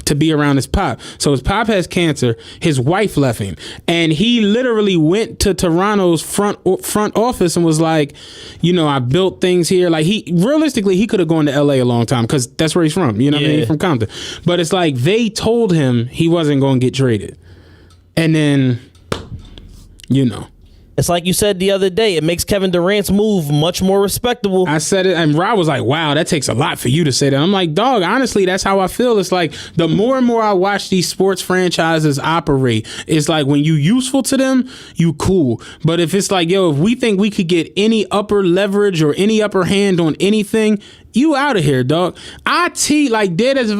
to be around his pop. So his pop has cancer, his wife left him, and he literally went to Toronto's front office and was like, you know, I built things here. Like, he could have gone to LA a long time, because that's where he's from, you know what I mean? He's from Compton. But it's like, they told him he wasn't going to get traded. And then, you know. It's like you said the other day. It makes Kevin Durant's move much more respectable. I said it, and Rob was like, wow, that takes a lot for you to say that. I'm like, dog, honestly, that's how I feel. It's like, the more and more I watch these sports franchises operate, it's like, when you useful to them, you cool. But if it's like, yo, if we think we could get any upper leverage or any upper hand on anything, you out of here, dog. IT, like, dead as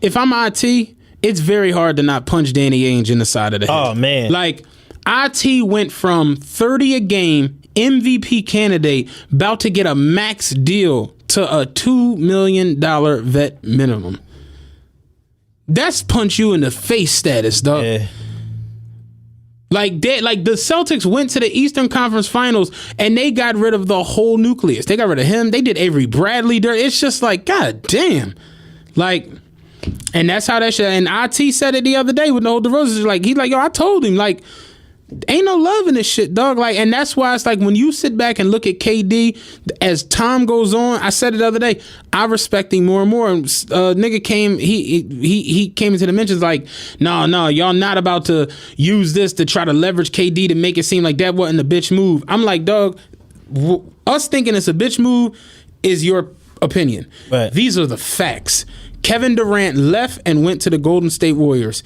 if I'm IT, it's very hard to not punch Danny Ainge in the side of the head. Oh, man. Like, IT went from 30 a game, MVP candidate, about to get a max deal, to a $2 million vet minimum. That's punch you in the face status, dog. Yeah. Like the Celtics went to the Eastern Conference Finals and they got rid of the whole nucleus. They got rid of him. They did Avery Bradley dirt. It's just like, God damn. Like, and that's how that shit. And IT said it the other day with the whole DeRozan. Like, he's like, yo, I told him, like, ain't no love in this shit, dog. Like, and that's why it's like, when you sit back and look at KD as time goes on, I said it the other day, I respect him more and more. And nigga came, he came into the mentions like, no, y'all not about to use this to try to leverage KD to make it seem like that wasn't a bitch move. I'm like, dog, us thinking it's a bitch move is your opinion. Right. These are the facts. Kevin Durant left and went to the Golden State Warriors.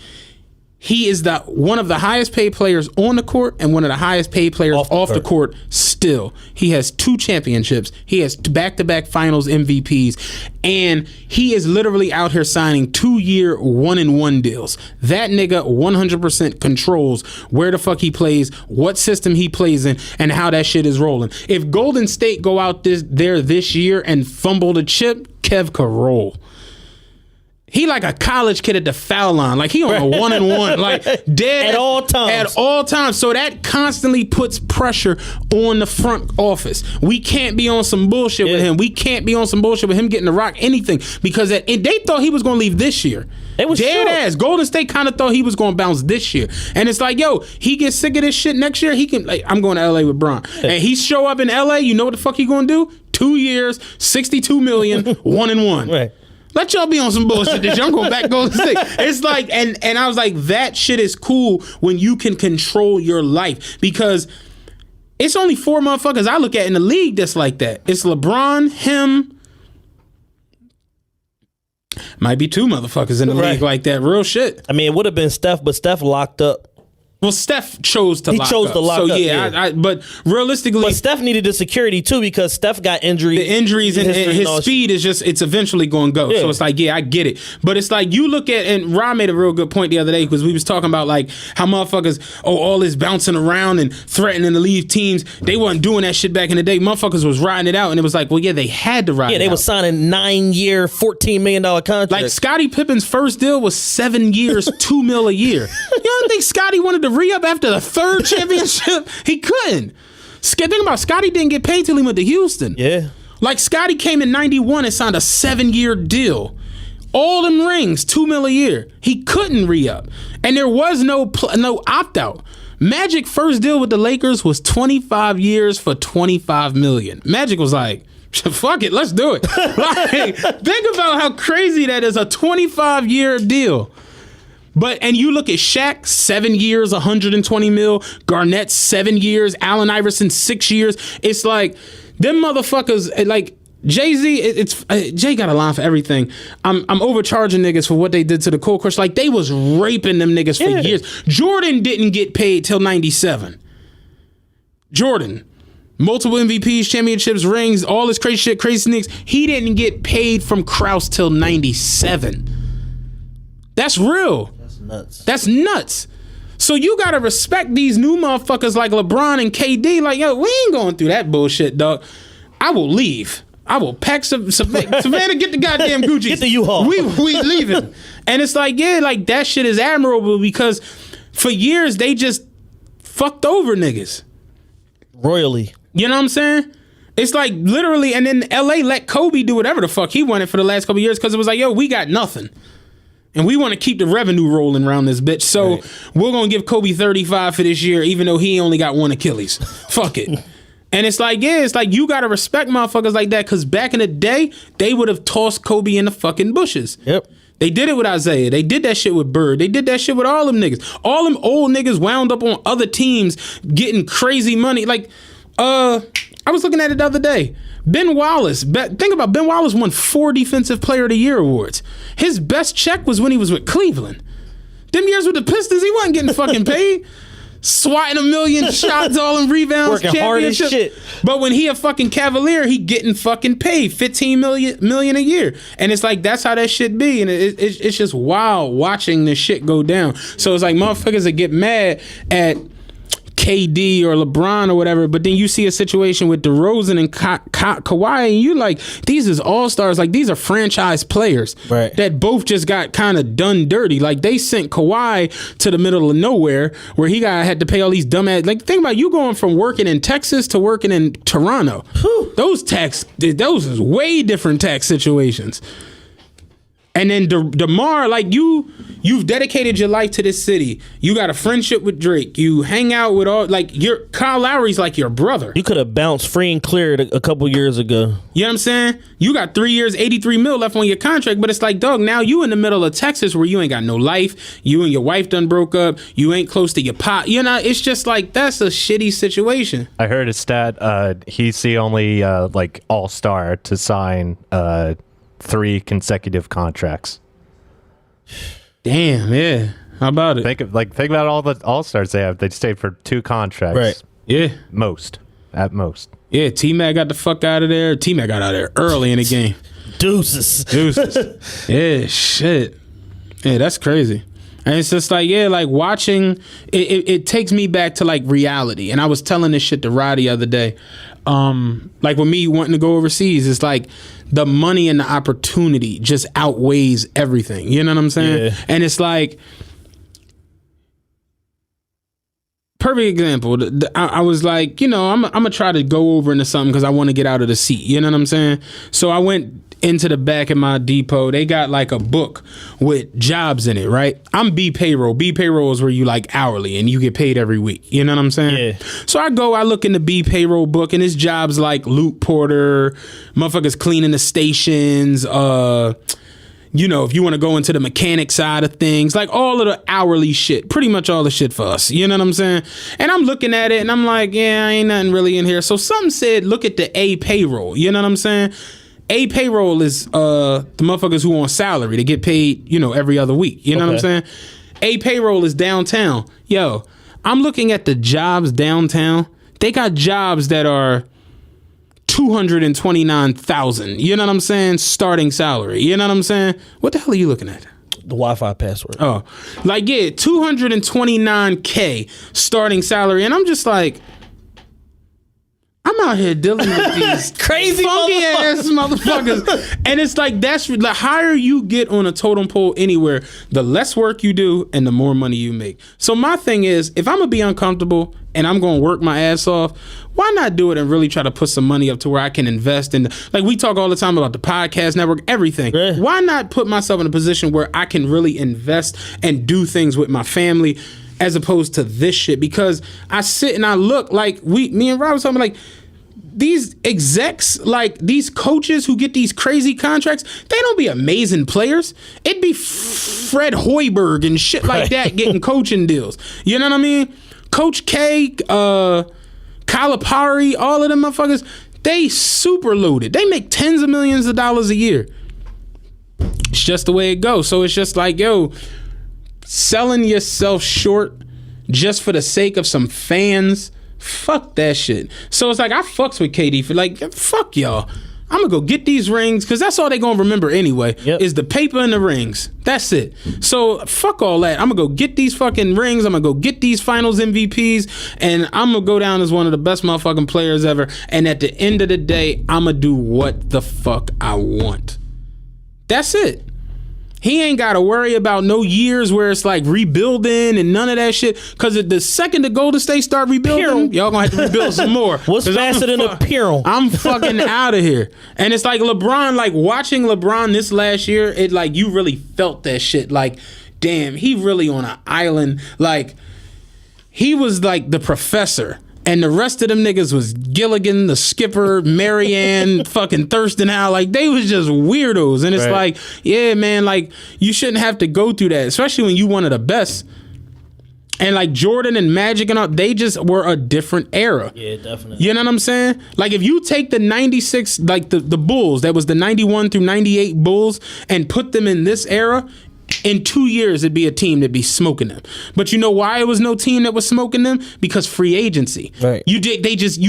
He is one of the highest paid players on the court and one of the highest paid players off the court still. He has 2 championships. He has back-to-back finals MVPs. And he is literally out here signing 2-year 1-and-1 deals. That nigga 100% controls where the fuck he plays, what system he plays in, and how that shit is rolling. If Golden State go out there this year and fumble the chip, Kev could roll. He like a college kid at the foul line. Like, he on a 1-and-1. Like, dead At all times. At all times. So that constantly puts pressure on the front office. We can't be on some bullshit with him. We can't be on some bullshit with him getting to rock anything. Because they thought he was going to leave this year. It was dead sure. ass. Golden State kind of thought he was going to bounce this year. And it's like, yo, he gets sick of this shit next year. He can, like, I'm going to LA with Bron. And he show up in LA, you know what the fuck he going to do? 2 years, $62 million, 1-and-1. Right. Let y'all be on some bullshit this year. I'm going back to Golden State. It's like, and I was like, that shit is cool when you can control your life, because it's only 4 motherfuckers I look at in the league that's like that. It's LeBron, him, might be 2 motherfuckers in the league like that. Real shit. I mean, it would have been Steph, but Steph locked up. Well, Steph chose to lock up. So, yeah. But realistically... But Steph needed the security, too, because Steph got injuries. The injuries and his speed is just... It's eventually going to go. Yeah. So it's like, yeah, I get it. But it's like, you look at... And Rob made a real good point the other day, because we was talking about, like, how motherfuckers... all this bouncing around and threatening to leave teams. They wasn't doing that shit back in the day. Motherfuckers was riding it out. And it was like, well, yeah, they had to ride it out. Yeah, they was signing 9-year, $14 million contracts. Like, Scottie Pippen's first deal was 7 years, $2 million a year. You don't think Scottie wanted to re-up after the 3rd championship? He couldn't. Think about, Scottie didn't get paid till he went to Houston. Yeah. Like, Scottie came in 91 and signed a 7-year deal. All them rings, $2 million a year. He couldn't re-up. And there was no opt-out. Magic first deal with the Lakers was 25 years for $25 million. Magic was like, fuck it, let's do it. Like, think about how crazy that is, a 25-year deal. And you look at Shaq, 7 years, $120 million. Garnett, 7 years. Allen Iverson, 6 years. It's like, them motherfuckers, like, Jay-Z, Jay got a line for everything. I'm overcharging niggas for what they did to the Cold Crush. Like, they was raping them niggas for years. Jordan didn't get paid till 97. Jordan. Multiple MVPs, championships, rings, all this crazy shit, crazy sneaks. He didn't get paid from Krause till 97. That's real. That's nuts. So you gotta respect these new motherfuckers like LeBron and KD. Like, yo, we ain't going through that bullshit, dog. I will leave. I will pack some Savannah, get the goddamn Gucci. Get the U-Haul. We leaving. And it's like, yeah, like that shit is admirable because for years they just fucked over niggas. Royally. You know what I'm saying? It's like literally, and then LA let Kobe do whatever the fuck he wanted for the last couple of years because it was like, yo, we got nothing. And we want to keep the revenue rolling around this bitch. So we're going to give Kobe 35 for this year, even though he only got one Achilles. Fuck it. And it's like, yeah, it's like you got to respect motherfuckers like that because back in the day, they would have tossed Kobe in the fucking bushes. Yep. They did it with Isaiah. They did that shit with Bird. They did that shit with all them niggas. All them old niggas wound up on other teams getting crazy money. Like, I was looking at it the other day. Ben Wallace, think about Ben Wallace won 4 Defensive Player of the Year awards. His best check was when he was with Cleveland. Them years with the Pistons, he wasn't getting fucking paid. Swatting 1 million shots, all in rebounds, working hard as shit. But when he a fucking Cavalier, he getting fucking paid $15 million a year. And it's like, that's how that shit be. And it's just wild watching this shit go down. So it's like motherfuckers that get mad at KD or LeBron or whatever, but then you see a situation with DeRozan and Kawhi, and you like, these is all-stars, like these are franchise players that both just got kind of done dirty. Like they sent Kawhi to the middle of nowhere where he had to pay all these dumbass, like think about you going from working in Texas to working in Toronto. Whew. Those is way different tax situations. And then DeMar, like you've dedicated your life to this city. You got a friendship with Drake. You hang out with Kyle Lowry's like your brother. You could have bounced free and cleared a couple years ago. You know what I'm saying? You got 3 years, 83 mil left on your contract, but it's like, dog, now you in the middle of Texas where you ain't got no life. You and your wife done broke up. You ain't close to your pot. You know, it's just like, that's a shitty situation. I heard a stat. He's the only like all-star to sign 3 consecutive contracts. Damn, yeah. How about it? Think about all the all-stars they have. They stayed for 2 contracts. Right. Yeah. At most. Yeah, T-Mac got the fuck out of there. T-Mac got out of there early in the game. Deuces. Yeah, shit. Yeah, that's crazy. And it's just like, yeah, like watching, it takes me back to like reality. And I was telling this shit to Rod the other day. Like with me wanting to go overseas, it's like the money and the opportunity just outweighs everything. You know what I'm saying? Yeah. And it's like, perfect example. I was like, you know, I'm gonna try to go over into something because I want to get out of the seat. You know what I'm saying? So I went into the back of my depot. They got like a book with jobs in it, right? I'm B payroll. B payroll is where you like hourly and you get paid every week. You know what I'm saying? Yeah. So I look in the B payroll book and it's jobs like loot porter, motherfuckers cleaning the stations, you know, if you want to go into the mechanic side of things, like all of the hourly shit, pretty much all the shit for us. You know what I'm saying? And I'm looking at it and I'm like, yeah, ain't nothing really in here. So something said, look at the A payroll. You know what I'm saying? A payroll is the motherfuckers who on salary. They get paid, you know, every other week. You know what I'm saying? A payroll is downtown. Yo, I'm looking at the jobs downtown. They got jobs that are $229,000. You know what I'm saying? Starting salary. You know what I'm saying? What the hell are you looking at? The Wi-Fi password. Oh, like, yeah, $229K starting salary. And I'm just like, I'm out here dealing with these crazy funky ass motherfuckers. And it's like, that's the higher you get on a totem pole anywhere, the less work you do and the more money you make. So my thing is, if I'm gonna be uncomfortable and I'm gonna work my ass off, why not do it and really try to put some money up to where I can invest in, like we talk all the time about the podcast network, everything. Yeah. Why not put myself in a position where I can really invest and do things with my family as opposed to this shit? Because I sit and I look, like me and Rob was talking, like, these execs, like these coaches who get these crazy contracts, they don't be amazing players. It'd be Fred Hoiberg and shit like that getting coaching deals. You know what I mean? Coach K, Calipari, all of them motherfuckers, they super loaded. They make tens of millions of dollars a year. It's just the way it goes. So it's just like, yo, selling yourself short just for the sake of some fans, fuck that shit. So it's like, I fucks with KD for like, fuck y'all. I'm gonna go get these rings because that's all they gonna remember anyway. Yep. Is the paper and the rings. That's it. So fuck all that. I'm gonna go get these fucking rings. I'm gonna go get these finals MVPs, and I'm gonna go down as one of the best motherfucking players ever. And at the end of the day, I'm gonna do what the fuck I want. That's it. He ain't got to worry about no years where it's like rebuilding and none of that shit. Because the second the Golden State start rebuilding, y'all gonna have to rebuild some more. What's faster than a Piron? I'm fucking out of here. And it's like LeBron, like watching LeBron this last year, it like you really felt that shit. Like, damn, he really on an island. Like, he was like the professor. And the rest of them niggas was Gilligan, the skipper, Marianne, fucking Thurston Howe. Like, they was just weirdos. And it's like, yeah, man, like, you shouldn't have to go through that, especially when you one of the best. And like Jordan and Magic and all, they just were a different era. Yeah, definitely. You know what I'm saying? Like, if you take the 96, like the Bulls, that was the 91 through 98 Bulls, and put them in this era, in 2 years, it'd be a team that'd be smoking them. But you know why it was no team that was smoking them? Because free agency. Right. You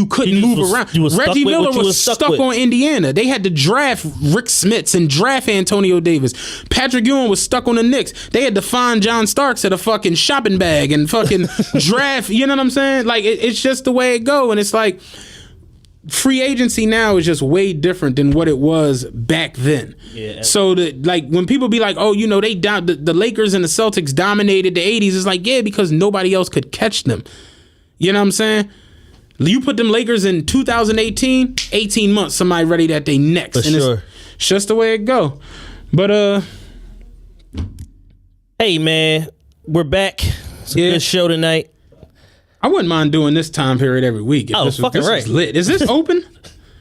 couldn't move around. Reggie Miller was stuck on Indiana. They had to draft Rick Smits and draft Antonio Davis. Patrick Ewing was stuck on the Knicks. They had to find John Starks at a fucking shopping bag and fucking draft. You know what I'm saying? Like, it's just the way it go. And it's like, free agency now is just way different than what it was back then. Yeah. So like when people be like, oh, you know, the Lakers and the Celtics dominated the 80s, it's like, yeah, because nobody else could catch them. You know what I'm saying? You put them Lakers in 2018, 18 months, somebody ready that they next. For sure. It's just the way it go. But hey man, we're back. It's a good show tonight. I wouldn't mind doing this time period every week. Oh, fucking right. Is lit. Is this open?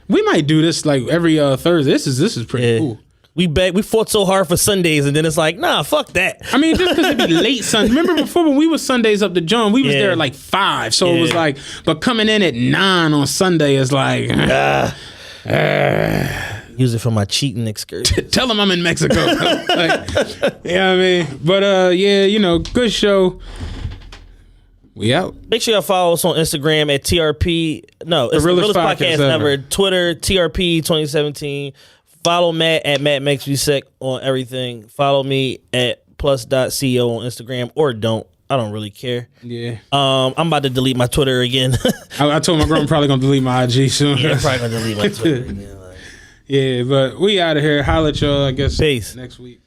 We might do this like every Thursday. This is pretty cool. We fought so hard for Sundays, and then it's like, nah, fuck that. I mean, just because it'd be late Sunday. Remember before when we was Sundays up to John, we was there at like 5. So it was like, but coming in at 9 on Sunday is like, use it for my cheating excursion. Tell them I'm in Mexico. Like, yeah, I mean, but yeah, you know, good show. We out. Make sure y'all follow us on Instagram at TRP. No, it's the realest podcast ever. Twitter, TRP 2017. Follow Matt at Matt Makes Me Sick on everything. Follow me at plus.co on Instagram, or don't. I don't really care. Yeah. I'm about to delete my Twitter again. I told my girl I'm probably gonna delete my IG soon. Yeah, I'm probably gonna delete my Twitter again. Yeah, but we out of here. Holla at y'all, I guess. Peace. Next week.